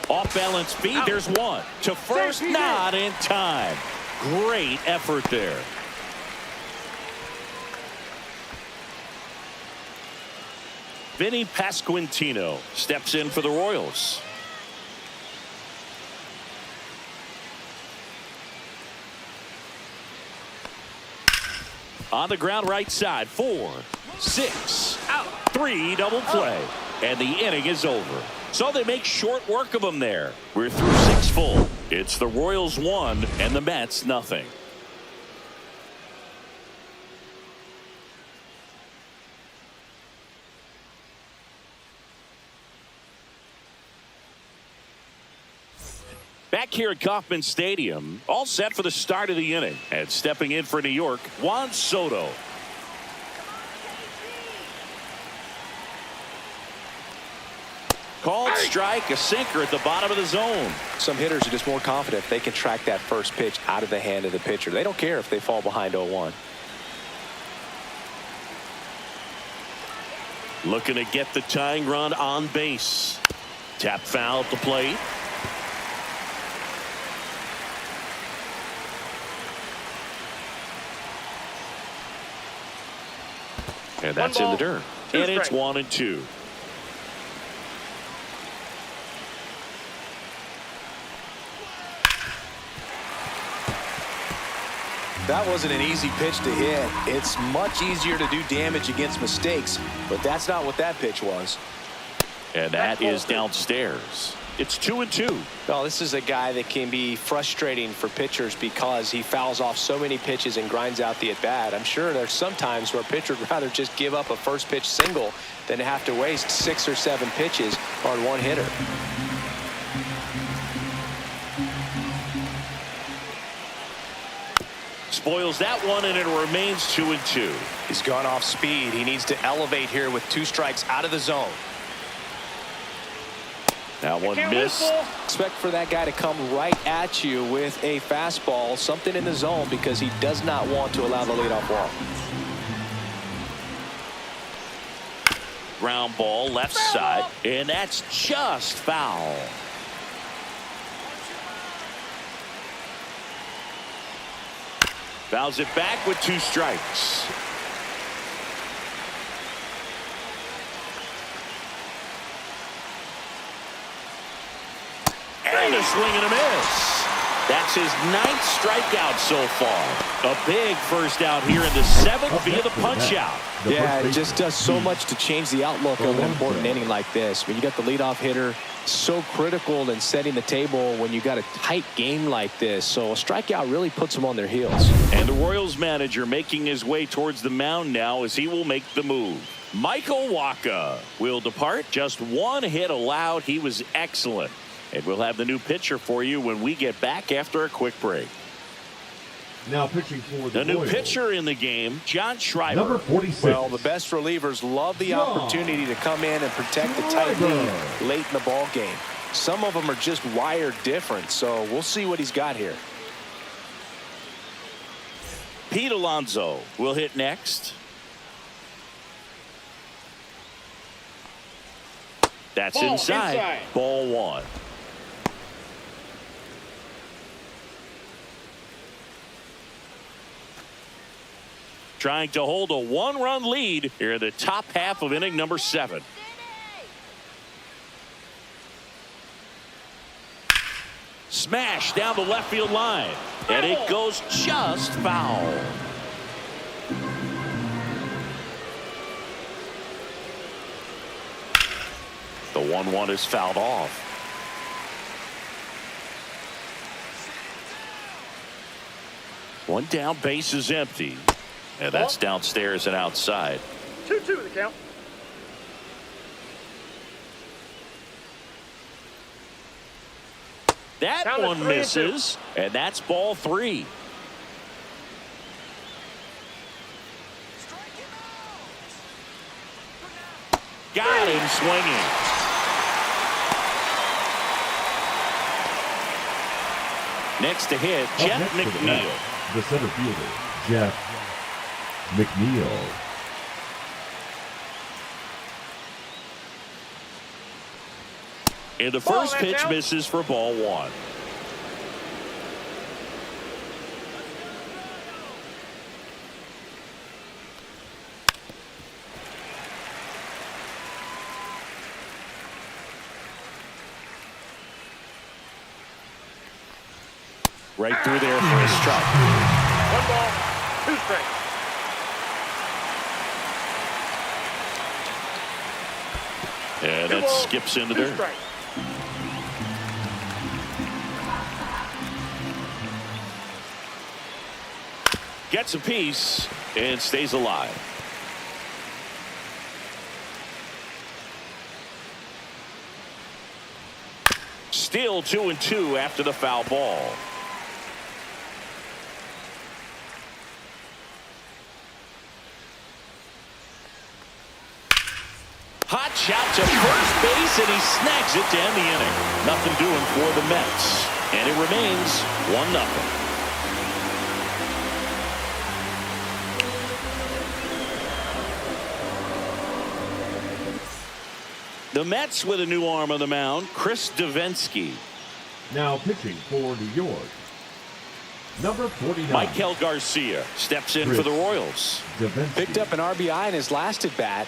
Off balance feed. There's one. To first, not in time. Great effort there. Vinny Pasquantino steps in for the Royals. On the ground right side. 4, 6, out. 3 double play. And the inning is over. So they make short work of them there. We're through 6 full. It's the Royals 1 and the Mets nothing. Back here at Kauffman Stadium, all set for the start of the inning. And stepping in for New York, Juan Soto. Called strike, a sinker at the bottom of the zone. Some hitters are just more confident if they can track that first pitch out of the hand of the pitcher. They don't care if they fall behind 0-1. Looking to get the tying run on base. Tap foul at the plate. And that's in the dirt. And it's 1-2. That wasn't an easy pitch to hit. It's much easier to do damage against mistakes, but that's not what that pitch was. And that is downstairs. It's 2-2. Well, this is a guy that can be frustrating for pitchers because he fouls off so many pitches and grinds out the at-bat. I'm sure there's some times where a pitcher would rather just give up a first pitch single than to have to waste 6 or 7 pitches on one hitter. Spoils that one, and it remains 2-2. He's gone off speed. He needs to elevate here with 2 strikes out of the zone. That one missed. Expect for that guy to come right at you with a fastball, something in the zone, because he does not want to allow the leadoff walk. ground ball left side, and that's just foul. Fouls it back with 2 strikes. And a swing and a miss. That's his 9th strikeout so far. A big first out here in the 7th via the punch out. Yeah, it just does so much to change the outlook of an important inning like this. When you got the leadoff hitter, so critical in setting the table when you got a tight game like this. So a strikeout really puts them on their heels. And the Royals manager making his way towards the mound now as he will make the move. Michael Wacha will depart. Just 1 hit allowed. He was excellent. And we'll have the new pitcher for you when we get back after a quick break. Now pitching for the new pitcher in the game, John Schreiber. Number 46. Well, the best relievers love the opportunity to come in and protect the tight lead late in the ball game. Some of them are just wired different, so we'll see what he's got here. Pete Alonso will hit next. That's inside. Ball 1. Trying to hold a 1-run lead here in the top half of inning number 7. Smash down the left field line, and it goes just foul. The 1-1 is fouled off. One down, base is empty. And that's downstairs and outside. 2-2 the count. That Count one misses, and that's ball 3. Got him swinging. Next to hit, Jeff McNeil. The center fielder, Jeff McNeil. And the first pitch misses for ball 1. Right through there for a strike. 1 ball, 2 strikes. And that skips into there. Gets a piece and stays alive. Still 2-2 after the foul ball. Hot shot to first base, and he snags it to end the inning. Nothing doing for the Mets, and it remains 1-0. The Mets with a new arm on the mound, Chris Davinsky. Now pitching for New York, number 49. Michael Garcia steps in for the Royals. Davinsky. Picked up an RBI in his last at bat.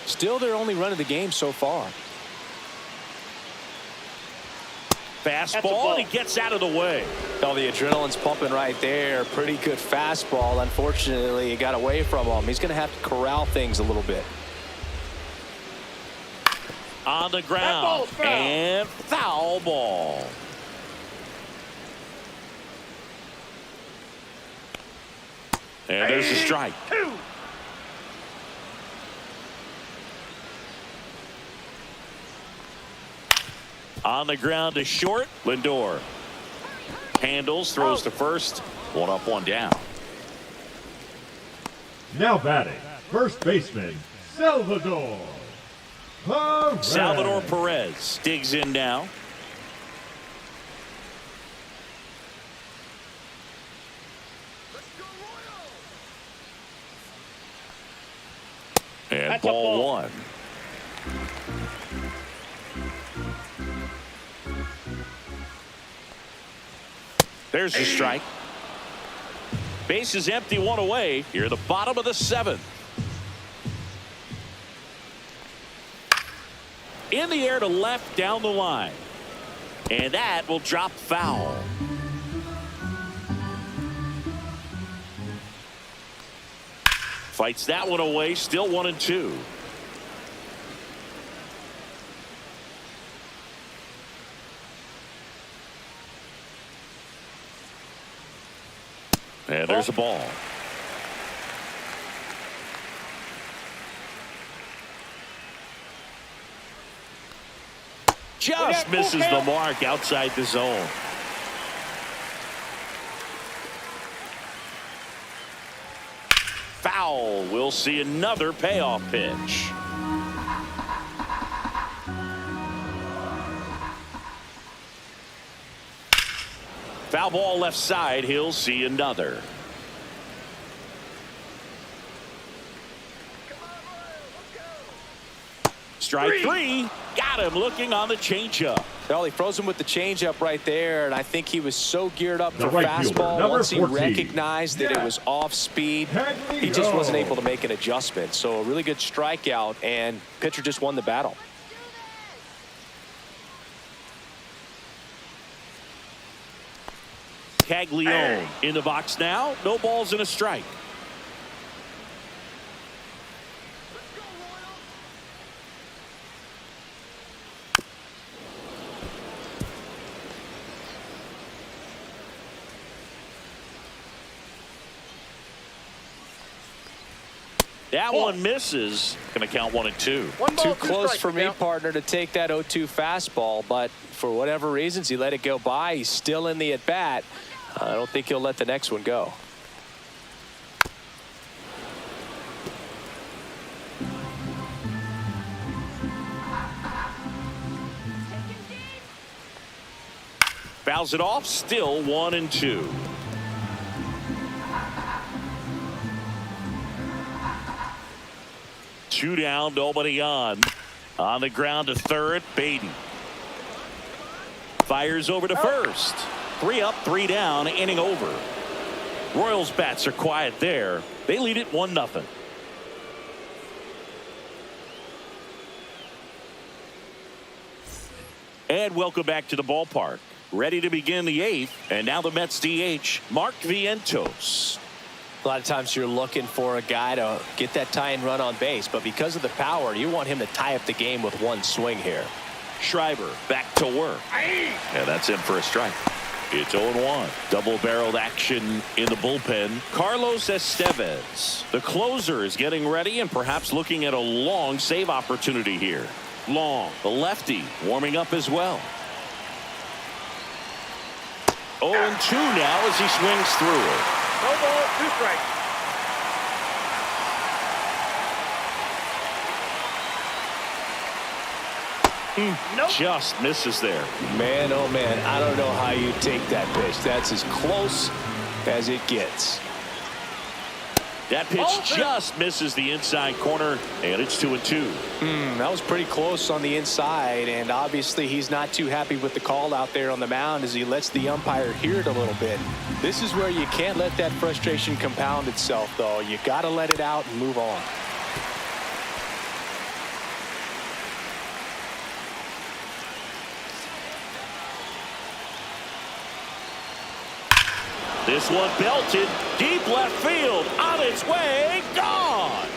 Still their only run of the game so far. Fastball, and he gets out of the way. Oh, the adrenaline's pumping right there. Pretty good fastball. Unfortunately, it got away from him. He's going to have to corral things a little bit. On the ground, and foul ball. And there's a strike. 2. On the ground to short, Lindor handles, throws to first. 1 up, 1 down. Now batting, first baseman, Salvador Perez. Salvador Perez digs in now. And That's a ball ball. 1. There's the strike. Base is empty, one away. Here at the bottom of the 7th. In the air to left down the line. And that will drop foul. Fights that one away, still 1-2. And there's a ball. Just misses the mark outside the zone. Foul. We'll see another payoff pitch. Foul ball left side. He'll see another. Strike 3. Got him looking on the changeup. Well, he froze him with the changeup right there, and I think he was so geared up for right fielder, fastball. Once he 14. recognized that it was off speed, he just wasn't able to make an adjustment. So a really good strikeout, and pitcher just won the battle. Caglione in the box now. No balls and a strike. That one misses. Going to count 1-2. One ball, Too 2 close strikes, for me, count. partner, to take that 0-2 fastball, but for whatever reasons, he let it go by. He's still in the at-bat. I don't think he'll let the next one go. Fouls it off. Still 1-2. Two down, nobody on. On the ground to third, Baden. Fires over to first. 3 up, 3 down, inning over. Royals bats are quiet there. They lead it 1-0. And welcome back to the ballpark. Ready to begin the 8th. And now the Mets DH, Mark Vientos. A lot of times you're looking for a guy to get that tying run on base, but because of the power, you want him to tie up the game with one swing here. Schreiber back to work. And that's in for a strike. It's 0-1. Double-barreled action in the bullpen. Carlos Estevez, the closer, is getting ready and perhaps looking at a long save opportunity here. Long, the lefty, warming up as well. 0-2 now as he swings through it. No ball, 2 strikes. Nope. Just misses there. Man, oh man, I don't know how you take that pitch. That's as close as it gets. That pitch just misses the inside corner, and it's 2-2. That was pretty close on the inside, and obviously he's not too happy with the call out there on the mound as he lets the umpire hear it a little bit. This is where you can't let that frustration compound itself, though. You got to let it out and move on. This one belted deep left field, on its way, gone.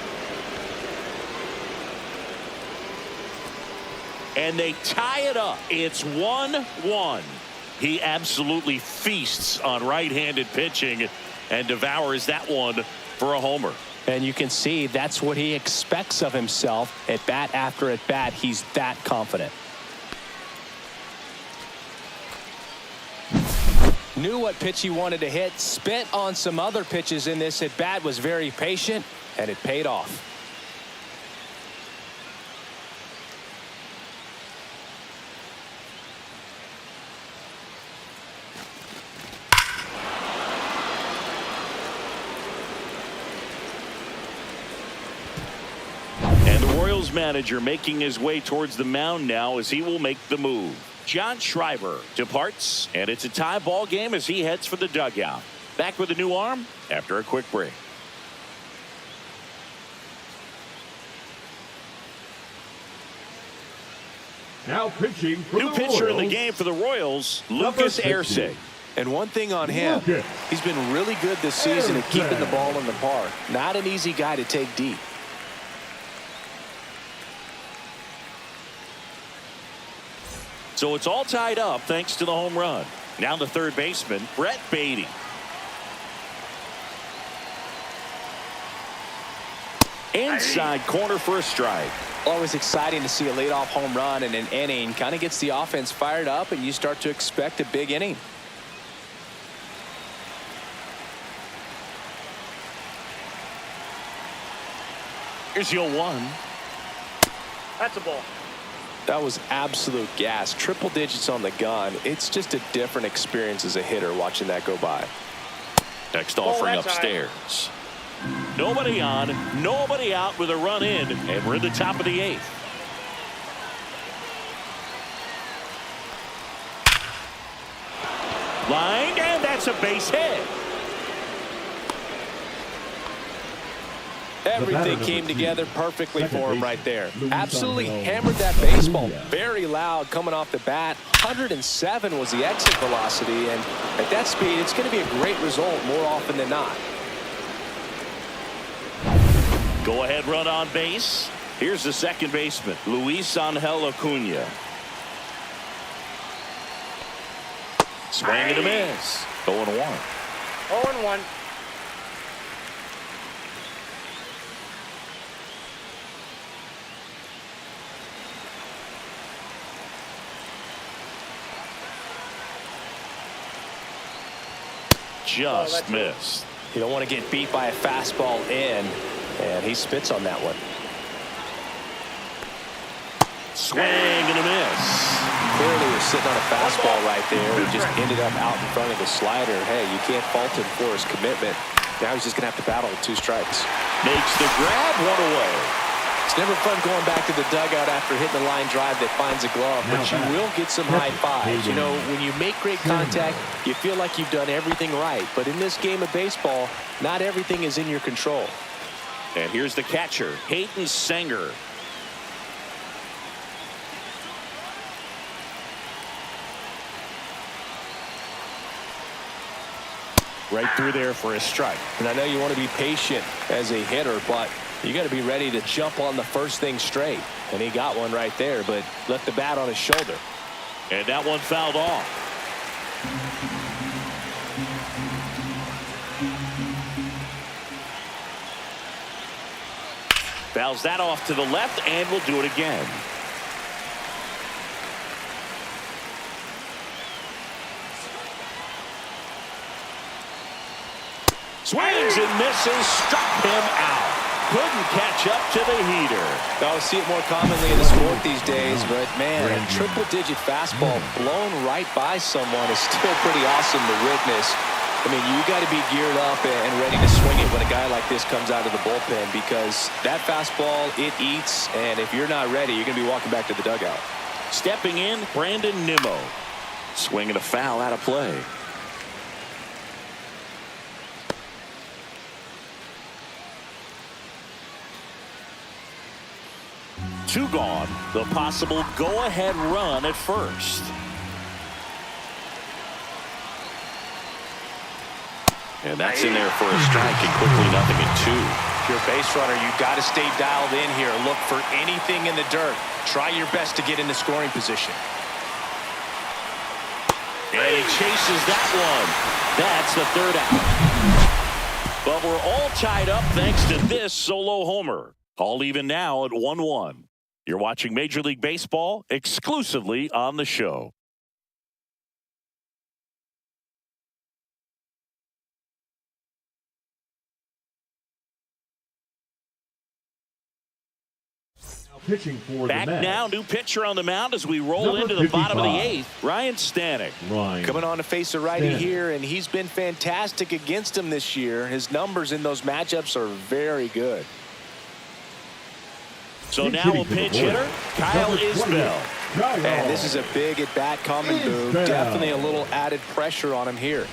And they tie it up. It's 1-1. He absolutely feasts on right-handed pitching and devours that one for a homer. And you can see that's what he expects of himself at bat after at bat. He's that confident. Knew what pitch he wanted to hit, spent on some other pitches in this at bat, was very patient, and it paid off. And the Royals manager making his way towards the mound now as he will make the move. John Schreiber departs, and it's a tie ball game as he heads for the dugout. Back with a new arm after a quick break. Now pitching for New the pitcher in the Royals, game for the Royals, number Lucas 60. Erce. And one thing on him, he's been really good this season at keeping the ball in the park. Not an easy guy to take deep. So it's all tied up thanks to the home run. Now the third baseman, Brett Beatty. Inside corner for a strike. Always exciting to see a leadoff home run in an inning. Kind of gets the offense fired up, and you start to expect a big inning. Here's your 1. That's a ball. That was absolute gas. Triple digits on the gun. It's just a different experience as a hitter watching that go by. Next offering that's high. upstairs. Nobody on, nobody out with a run in, and we're at the top of the 8th. Line, and that's a base hit. Everything came together perfectly for him right there. Absolutely hammered that baseball. Very loud coming off the bat. 107 was the exit velocity, and at that speed, it's going to be a great result more often than not. Go ahead run on base. Here's the second baseman, Luis Angel Acuna. Swing and a miss. 0-1. 0-1. Just missed. You don't want to get beat by a fastball in, and he spits on that one. Swing and a miss. Clearly was sitting on a fastball right there. He just ended up out in front of the slider. Hey, you can't fault him for his commitment. Now he's just going to have to battle with 2 strikes. Makes the grab, 1 away. It's never fun going back to the dugout after hitting a line drive that finds a glove, but you will get some high fives. You know, when you make great contact, you feel like you've done everything right. But in this game of baseball, not everything is in your control. And here's the catcher, Hayden Sanger. Right through there for a strike. And I know you want to be patient as a hitter, but you got to be ready to jump on the first thing straight. And he got one right there, but left the bat on his shoulder. And that one fouled off. Fouls that off to the left, and we'll do it again. Swings and misses, struck him out. Couldn't catch up to the heater. I see it more commonly in the sport these days, but man, a triple-digit fastball blown right by someone is still pretty awesome to witness. I mean, you got to be geared up and ready to swing it when a guy like this comes out of the bullpen, because that fastball, it eats, and if you're not ready, you're going to be walking back to the dugout. Stepping in, Brandon Nimmo. Swinging a foul out of play. Two gone. The possible go-ahead run at first. And that's in there for a strike, and quickly 0-2. If you're a base runner, you got to stay dialed in here. Look for anything in the dirt. Try your best to get into scoring position. And he chases that one. That's the third out. But we're all tied up thanks to this solo homer. All even now at 1-1. You're watching Major League Baseball exclusively on the show. Pitching for Back the Mets. now, new pitcher on the mound as we roll Number into the bottom of the 55. 8th. Ryan Stanek. Coming on to face a righty Stanek. here, and he's been fantastic against him this year. His numbers in those matchups are very good. So now a pinch hitter, Kyle Isbell. And this is a big at-bat coming, Boog. Definitely a little added pressure on him here.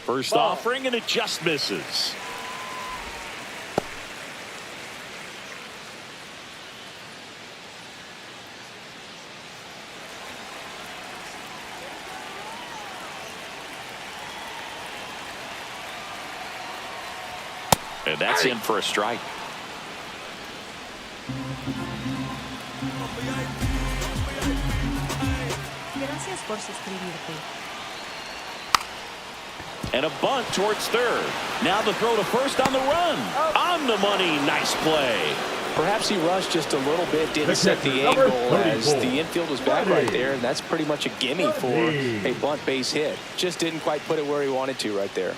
First offering, and it just misses. And that's in for a strike. Gracias por suscribirte. And a bunt towards third. Now the throw to first on the run. On the money. Nice play. Perhaps he rushed just a little bit, didn't set the angle as the infield was back right there, and that's pretty much a gimme for a bunt base hit. Just didn't quite put it where he wanted to right there.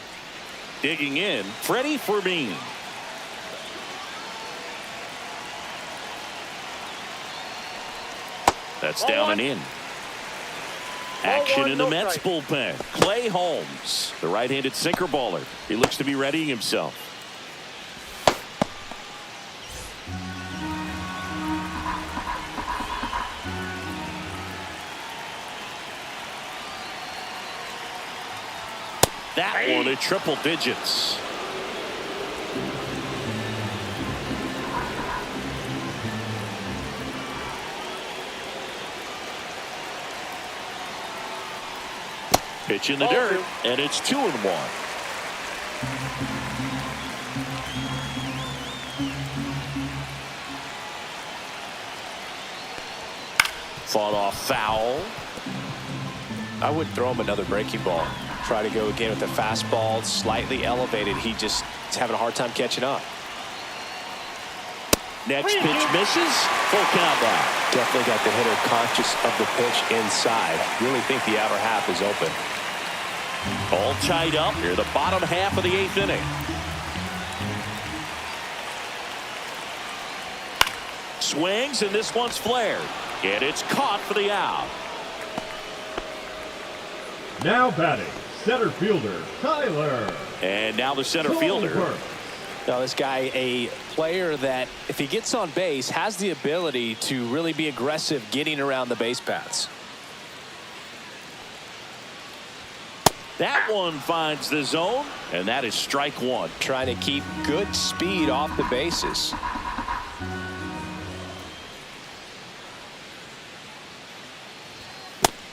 Digging in, Freddie Fermin. That's down and in. Action in the Mets bullpen. Clay Holmes, the right-handed sinker baller. He looks to be readying himself. That one at triple digits. Pitch in the dirt, and it's 2-1. Fought off foul. I would throw him another breaking ball. Try to go again with the fastball, slightly elevated. He just is having a hard time catching up. Next pitch misses. Full count now. Definitely got the hitter conscious of the pitch inside. Really think the outer half is open. All tied up here, the bottom half of the 8th inning. Swings, and this one's flared. And it's caught for the out. Now batting, center fielder, Tyler. And now the center fielder. Now this guy, a player that if he gets on base has the ability to really be aggressive getting around the base paths. That one finds the zone, and that is strike one. Trying to keep good speed off the bases.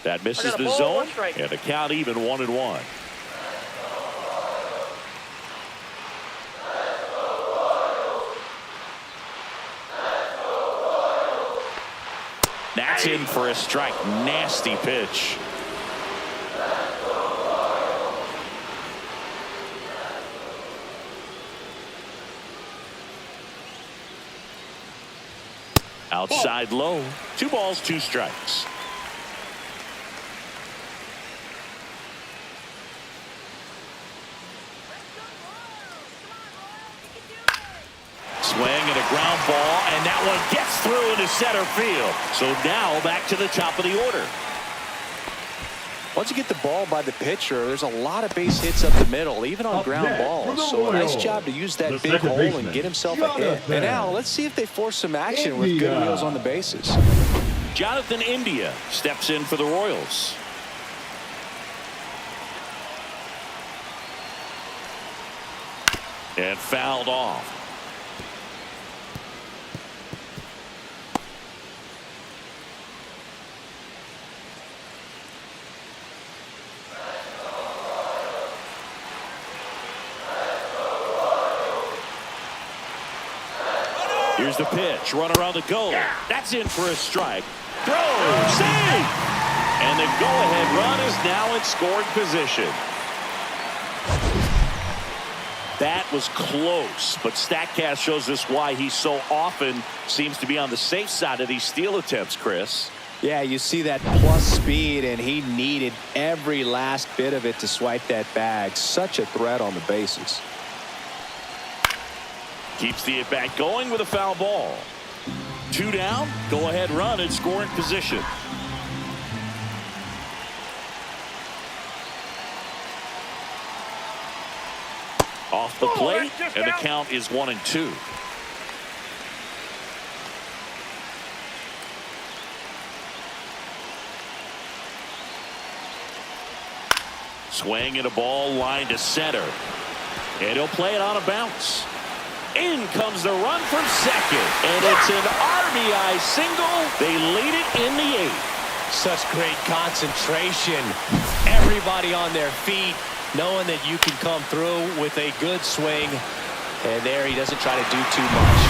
That misses the zone, and the count even 1-1. That's in for a strike. Nasty pitch. Outside low. 2 balls, 2 strikes. Swing and a ground ball, and that one gets through into center field. So now back to the top of the order. Once you get the ball by the pitcher, there's a lot of base hits up the middle, even on ground balls. So a nice job to use that big hole and get himself a hit. And now let's see if they force some action with good wheels on the bases. Jonathan India steps in for the Royals. And fouled off. Here's the pitch. Runner on the go. That's in for a strike. Throw. Save. And the go-ahead run is now in scoring position. That was close, but StatCast shows us why he so often seems to be on the safe side of these steal attempts, Chris. Yeah, you see that plus speed, and he needed every last bit of it to swipe that bag. Such a threat on the bases. Keeps the at-bat going with a foul ball. 2 down, go-ahead run in scoring position. Off the plate, and the count is 1-2. Swing and a ball line to center. And he'll play it on a bounce. In comes the run from second. And it's an RBI single. They lead it in the 8th. Such great concentration. Everybody on their feet, knowing that you can come through with a good swing. And there he doesn't try to do too much.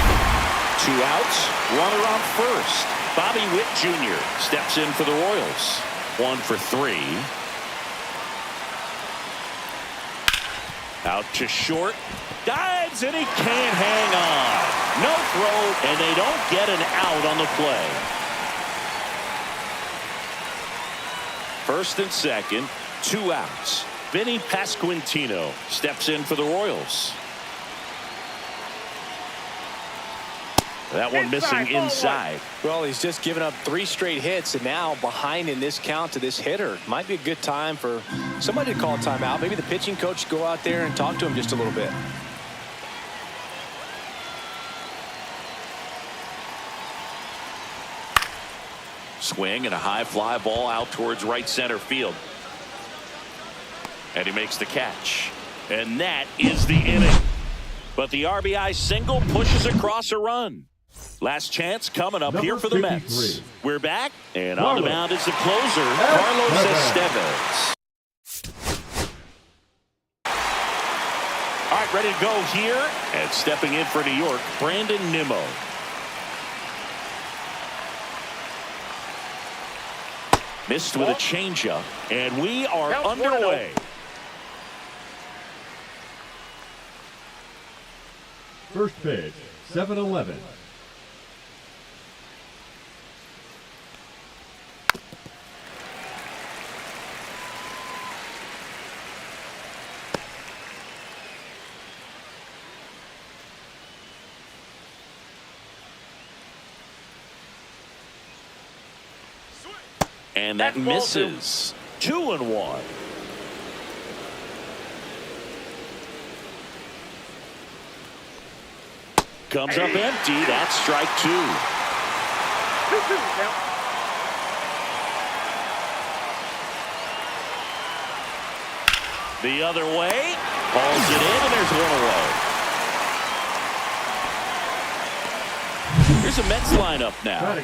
2 outs, runner on first. Bobby Witt Jr. steps in for the Royals. 1 for 3. Out to short. Dives, and he can't hang on. No throw, and they don't get an out on the play. First and second, 2 outs. Vinny Pasquantino steps in for the Royals. That one missing inside. Well, he's just given up 3 straight hits, and now behind in this count to this hitter. Might be a good time for somebody to call a timeout. Maybe the pitching coach go out there and talk to him just a little bit. Swing and a high fly ball out towards right center field. And he makes the catch. And that is the inning. But the RBI single pushes across a run. Last chance coming up here for the Mets. We're back, and on the mound is the closer, Carlos Estevez. All right, ready to go here. And stepping in for New York, Brandon Nimmo. Missed with a changeup, and we are underway. First pitch, 7-11. And that misses. 2-1. Comes up empty. That's strike 2. The other way. Hauls it in, and there's 1 away. Here's a Mets lineup now.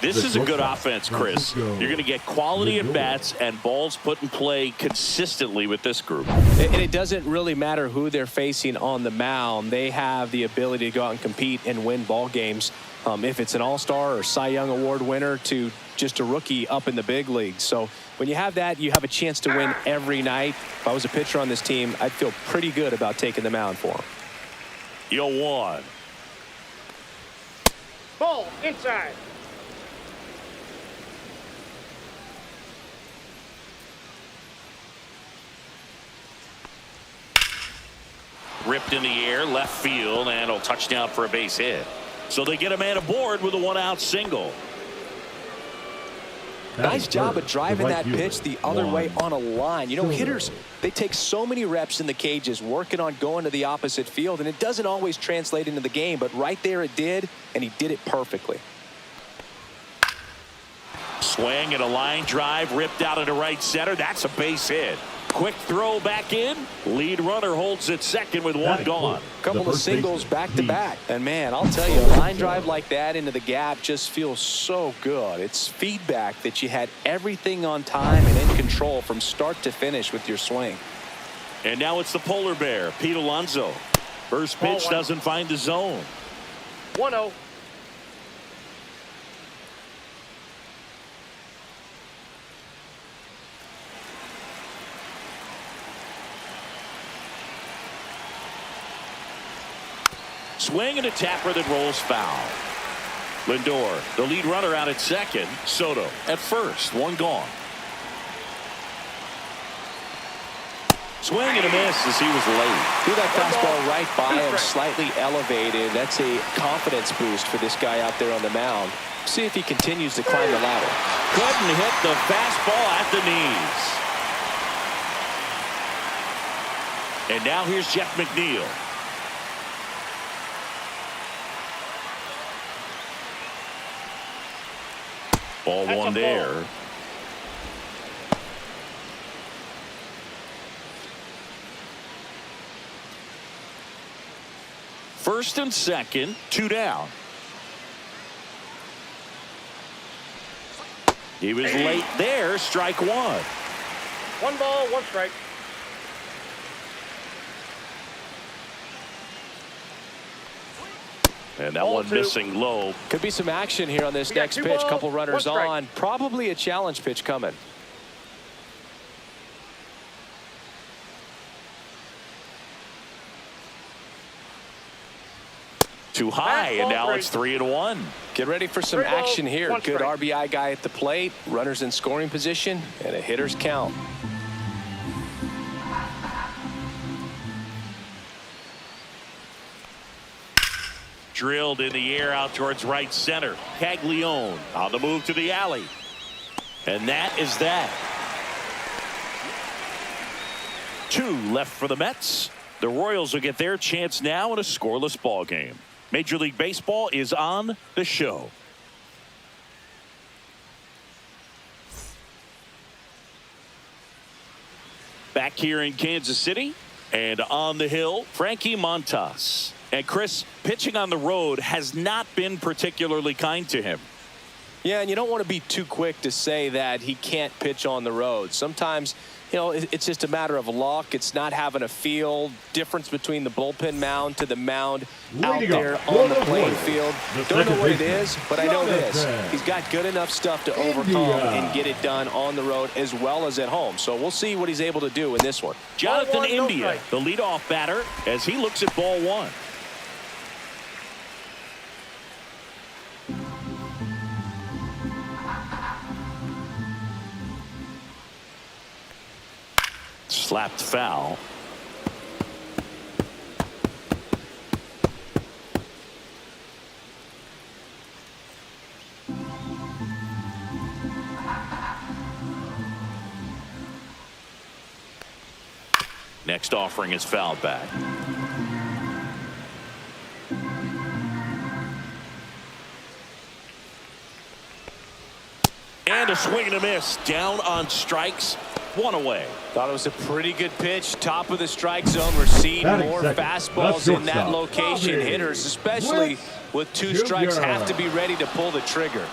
This is a good offense, Chris. You're going to get quality at bats and balls put in play consistently with this group. And it doesn't really matter who they're facing on the mound. They have the ability to go out and compete and win ball games. If it's an all-star or Cy Young Award winner to just a rookie up in the big leagues. So when you have that, you have a chance to win every night. If I was a pitcher on this team, I'd feel pretty good about taking the mound for him. 0-1. Ball inside. Ripped in the air, left field, and a touchdown for a base hit. So they get a man aboard with a 1-out single. Nice job of driving that pitch the other way on a line. You know, hitters, they take so many reps in the cages working on going to the opposite field, and it doesn't always translate into the game, but right there it did, and he did it perfectly. Swing and a line drive ripped out into right center. That's a base hit. Quick throw back in. Lead runner holds at second with 1 gone. Couple of singles back to back. And man, I'll tell you, a line drive like that into the gap just feels so good. It's feedback that you had everything on time and in control from start to finish with your swing. And now it's the polar bear, Pete Alonso. First pitch doesn't find the zone. 1-0. Swing and a tapper that rolls foul. Lindor, the lead runner, out at second. Soto at first. 1 gone. Swing and a miss as he was late. Threw that fastball right by him, slightly elevated. That's a confidence boost for this guy out there on the mound. See if he continues to climb the ladder. Couldn't hit the fastball at the knees. And now here's Jeff McNeil. Ball That's one a there. ball. First and second, 2 down. He was late there, strike one. 1 ball, 1 strike. And that Ball one 2. missing low. Could be some action here on this We got next 2 pitch. balls, Couple 1 runners strike. on. Probably a challenge pitch coming. Too high, and Fastball now 3. it's 3-1. Get ready for some 3 balls, action here. 1 Good strike. RBI guy at the plate. Runners in scoring position and a hitter's count. Drilled in the air out towards right center. Caglione on the move to the alley. And that is that. 2 left for the Mets. The Royals will get their chance now in a scoreless ball game. Major League Baseball is on the show. Back here in Kansas City and on the hill, Frankie Montas. And Chris, pitching on the road has not been particularly kind to him. Yeah, and you don't want to be too quick to say that he can't pitch on the road. Sometimes, you know, it's just a matter of luck. It's not having a feel. Difference between the bullpen mound to the mound out Leading there up on the for the playing Royals, field. the Don't know second what it baseman, is, but I know this. Jonathan He's got good enough stuff to overcome and get it done on the road as well as at home. So we'll see what he's able to do in this one. Jonathan Ball 1, no India, strike. the leadoff batter, as he looks at ball 1. Slapped foul. Next offering is fouled back. And a swing and a miss. Down on strikes. 1 away. Thought it was a pretty good pitch. Top of the strike zone. We're seeing Batting more second, fastballs the in that shortstop, location. Bobby Hitters, especially Witt with 2 strikes, Jr. have to be ready to pull the trigger.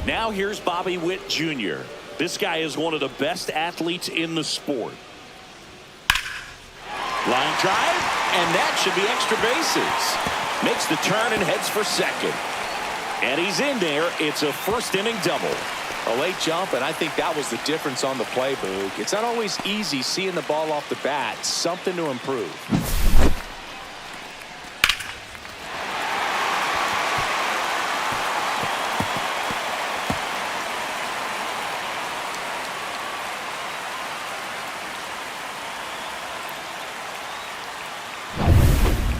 Now here's Bobby Witt Jr. This guy is one of the best athletes in the sport. Line drive, and that should be extra bases. Makes the turn and heads for second. And he's in there. It's a first inning double. A late jump, and I think that was the difference on the play, Boog. It's not always easy seeing the ball off the bat. Something to improve.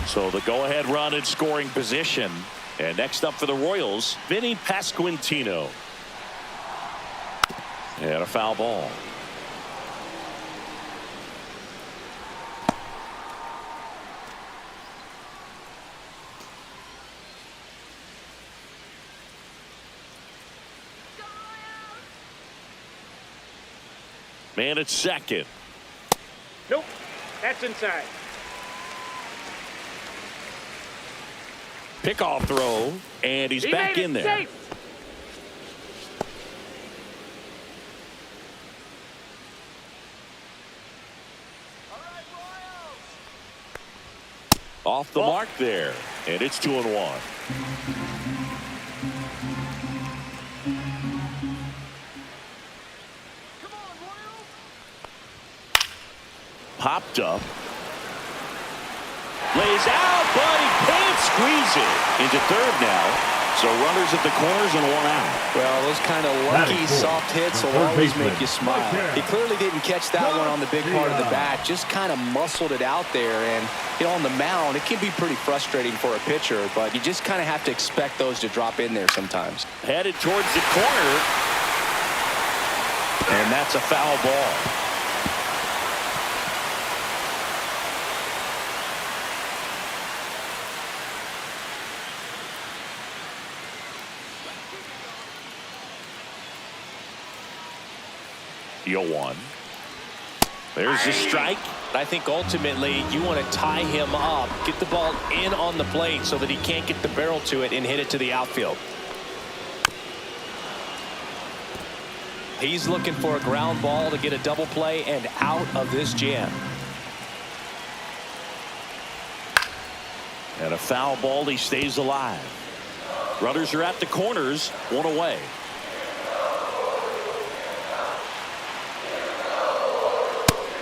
So the go-ahead run in scoring position. And next up for the Royals, Vinny Pasquantino. And a foul ball. Man at second. Nope. That's inside. Pickoff throw, and he's He back made it in there. safe. Off the mark there, and it's 2-1. Popped up. Lays out, but he can't squeeze it into third now. So runners at the corners and 1 out. Well, those kind of Batting lucky fourth, soft hits the will third always baseman, make you smile. right He there. clearly didn't catch that one on the big part of the bat. Just kind of muscled it out there. And, you know, on the mound, it can be pretty frustrating for a pitcher, but you just kind of have to expect those to drop in there sometimes. Headed towards the corner. And that's a foul ball. 0-1. There's the strike. I think ultimately you want to tie him up, get the ball in on the plate so that he can't get the barrel to it and hit it to the outfield. He's looking for a ground ball to get a double play and out of this jam. And a foul ball, he stays alive. Runners are at the corners, 1 away.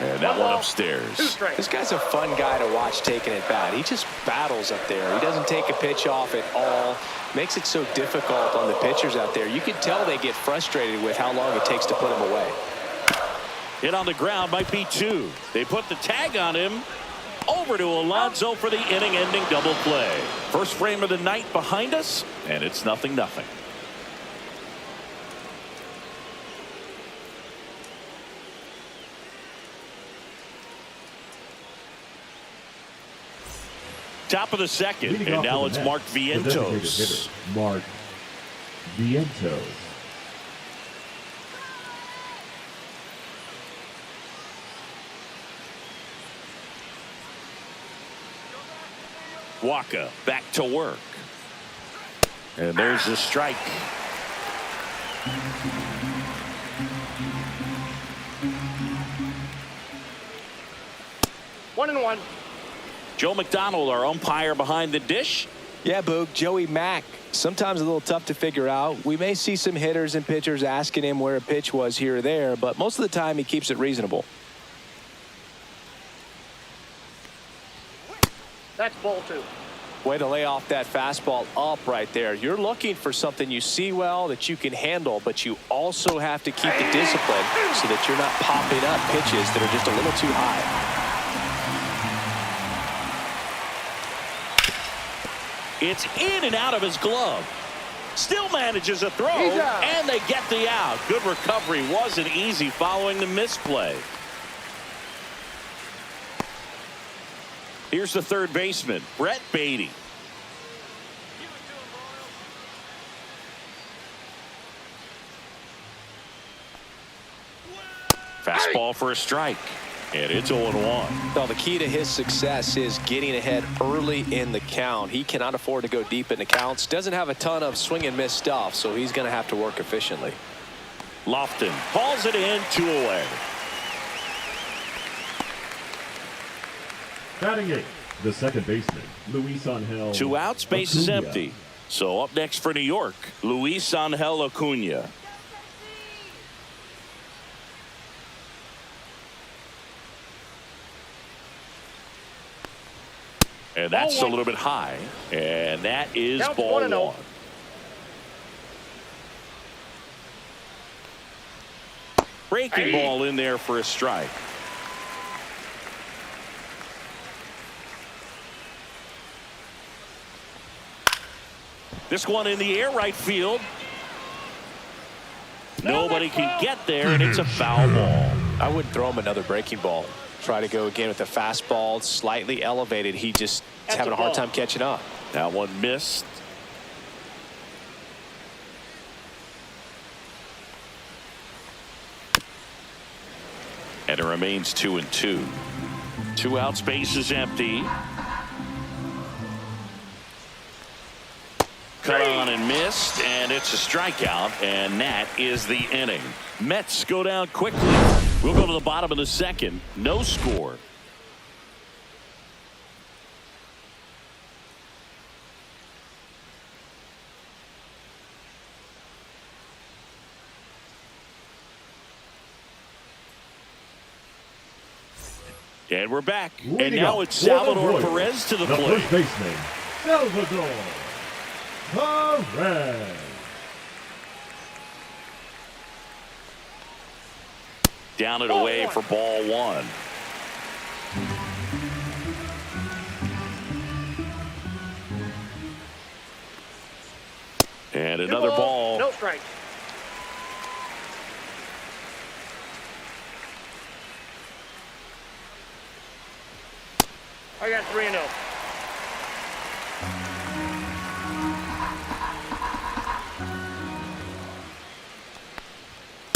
And that one upstairs. This guy's a fun guy to watch taking at bat. He just battles up there. He doesn't take a pitch off at all. Makes it so difficult on the pitchers out there. You can tell they get frustrated with how long it takes to put him away. Hit on the ground, might be 2. They put the tag on him. Over to Alonso for the inning-ending double play. First frame of the night behind us, and it's 0-0. Top of the second, Leading and off now for the it's Mets, Mark the designated Vientos. hitter, Mark Vientos. Waka back to work. And there's the strike. One and one. Joe McDonald, our umpire behind the dish. Yeah, Boog, Joey Mack. Sometimes a little tough to figure out. We may see some hitters and pitchers asking him where a pitch was here or there, but most of the time he keeps it reasonable. That's ball 2. Way to lay off that fastball up right there. You're looking for something you see well that you can handle, but you also have to keep the discipline so that you're not popping up pitches that are just a little too high. It's in and out of his glove. Still manages a throw, and they get the out. Good recovery. Wasn't easy following the misplay. Here's the third baseman, Brett Beatty. Fastball for a strike. And it's 0-1. Well, the key to his success is getting ahead early in the count. He cannot afford to go deep in the counts. Doesn't have a ton of swing and miss stuff, so he's going to have to work efficiently. Lofton hauls it in, 2 away. Batting 8, the second baseman, Luis Angel. 2 outs, base is Acuna. empty. So up next for New York, Luis Angel Acuna. And that's a little bit high. And that is ball 1. Breaking ball in there for a strike. This one in the air, right field. Nobody can get there, and it's a foul ball. I wouldn't throw him another breaking ball. Try to go again with the fastball, slightly elevated. He just is having a hard time catching up. That one missed. And it remains 2-2. 2 outs, base is empty. Cut on and missed, and it's a strikeout, and that is the inning. Mets go down quickly. We'll go to the bottom of the second. No score. And we're back. And Leading now up it's for the Salvador Royals, Perez to the the plate. first baseman, Salvador Perez. Down and away for ball 1. And another ball. No strike. I got 3-0.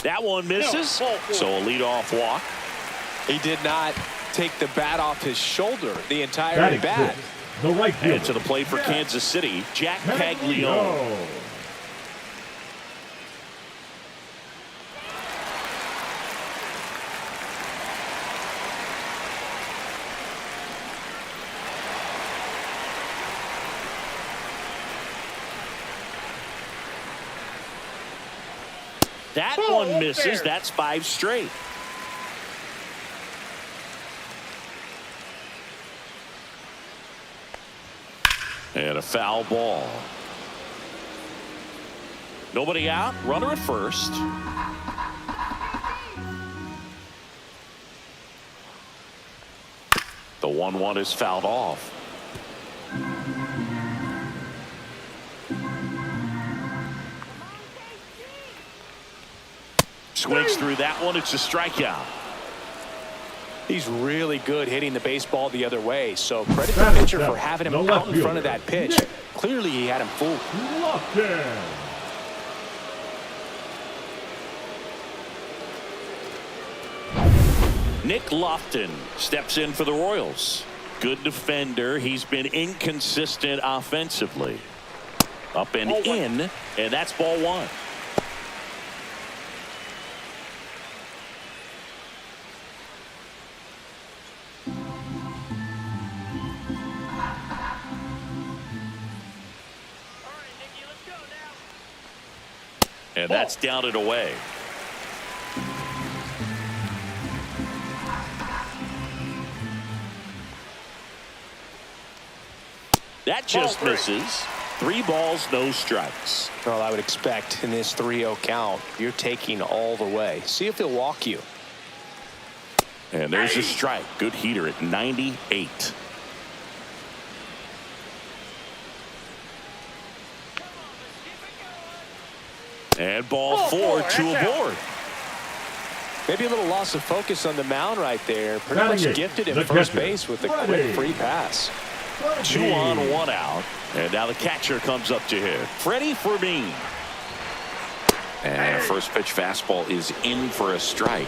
That one misses. So a leadoff walk. He did not take the bat off his shoulder the entire Batting bat. sixth, the right fielder. And to the plate for Kansas City, Jack Paglione. Paglione. That one misses. That's 5 straight. And a foul ball. Nobody out. Runner at first. The 1-1 is fouled off. Swings through that one. It's a strikeout. He's really good hitting the baseball the other way. So credit the pitcher for having him out in front of that pitch. Clearly he had him fooled. Lofton. Nick Lofton steps in for the Royals. Good defender. He's been inconsistent offensively. Up and in, and that's ball 1. And that's down and away. That just misses. 3 balls, no strikes. Well, I would expect in this 3-0 count, you're taking all the way. See if he'll walk you. And there's a strike. Good heater at 98. And ball 4, 2 aboard. Maybe a little loss of focus on the mound right there. Pretty Batting much gifted him the first catcher, base with a Freddie. quick free pass. 2 on, 1 out. And now the catcher comes up to hit. Freddie Fermin. And first pitch fastball is in for a strike.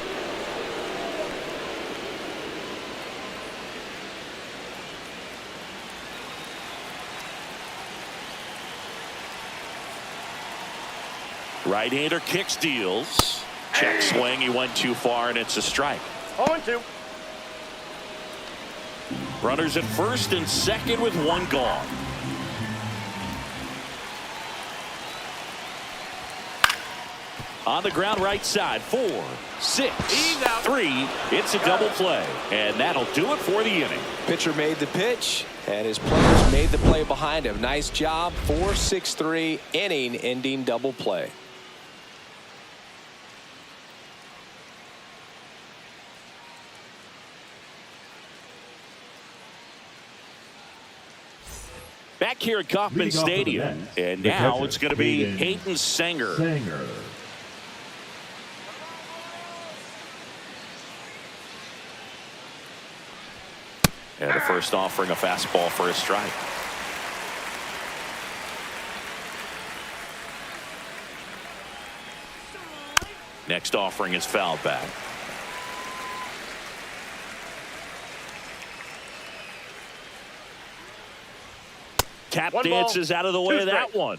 Right-hander kicks, deals. Check swing. He went too far, and it's a strike. 0-2. Runners at first and second with 1 gone. On the ground right side. 4, 6, 3. It's a double play. And that'll do it for the inning. Pitcher made the pitch, and his players made the play behind him. Nice job. 4-6-3 inning ending double play. Back here at Kauffman Stadium, and now it's going to be Hayden Sanger. And the first offering a fastball for a strike. Next offering is fouled back. Tap dances out of the way of that one.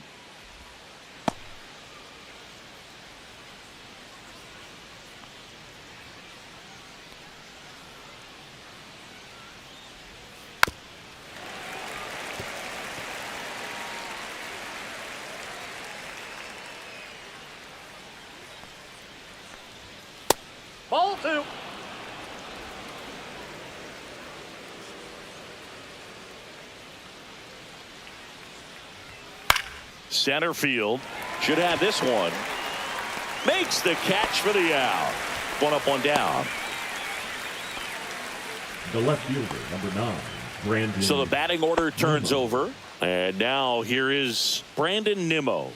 Ball 2. Center field should have this one. Makes the catch for the out. 1 up, 1 down. The left fielder, number 9, Brandon. So the batting order turns over. And now here is Brandon Nimmo.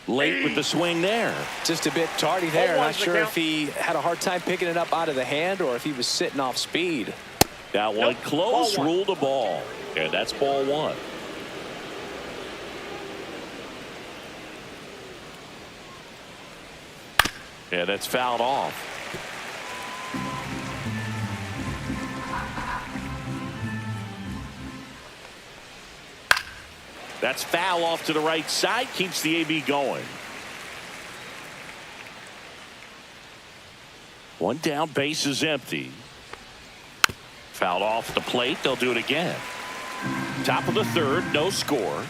Late with the swing there. Just a bit tardy there. Not sure if he had a hard time picking it up out of the hand or if he was sitting off speed. That one close, ruled a ball. And that's ball 1. Yeah, that's fouled off. That's foul off to the right side. Keeps the AB going. One down, base is empty. Fouled off the plate. They'll do it again. Top of the third, no score.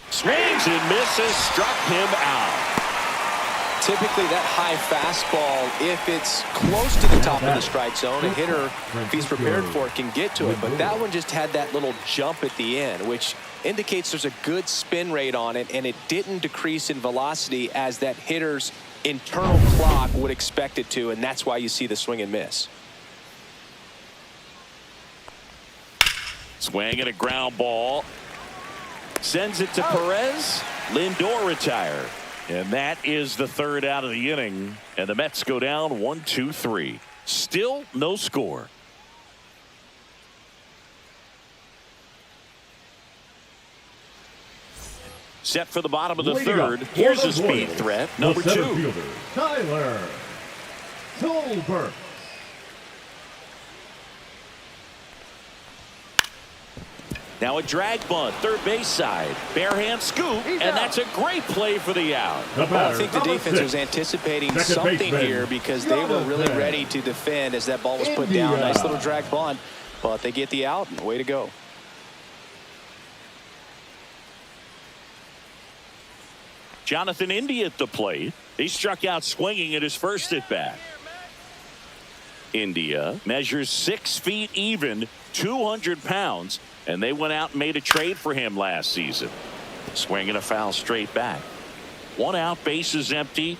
Swings and misses, struck him out. Typically that high fastball, if it's close to the top of the strike zone, a hitter, if he's prepared for it, can get to it. But that one just had that little jump at the end, which indicates there's a good spin rate on it, and it didn't decrease in velocity as that hitter's internal clock would expect it to, and that's why you see the swing and miss. Swing and a ground ball. Sends it to Perez. Lindor retired. And that is the third out of the inning. And the Mets go down 1-2-3. Still no score. Set for the bottom of the third. Here's a speed threat. Number 2. Fielder, Tyler Tolbert. Now a drag bunt, third base side. Bare hand scoop, and that's a great play for the out. I think the defense was anticipating something here because they were really ready to defend as that ball was put down. Nice little drag bunt, but they get the out, and way to go. Jonathan India at the plate. He struck out swinging at his first at bat. India measures 6 feet even, 200 pounds, and they went out and made a trade for him last season. Swinging a foul straight back. One out, base is empty.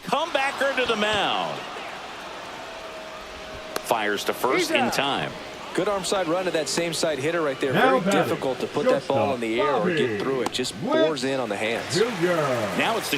Comebacker to the mound. Fires to first in time. Good arm side run to that same side hitter right there. Very difficult to put that ball in the air or get through it. Just bores in on the hands. Now it's the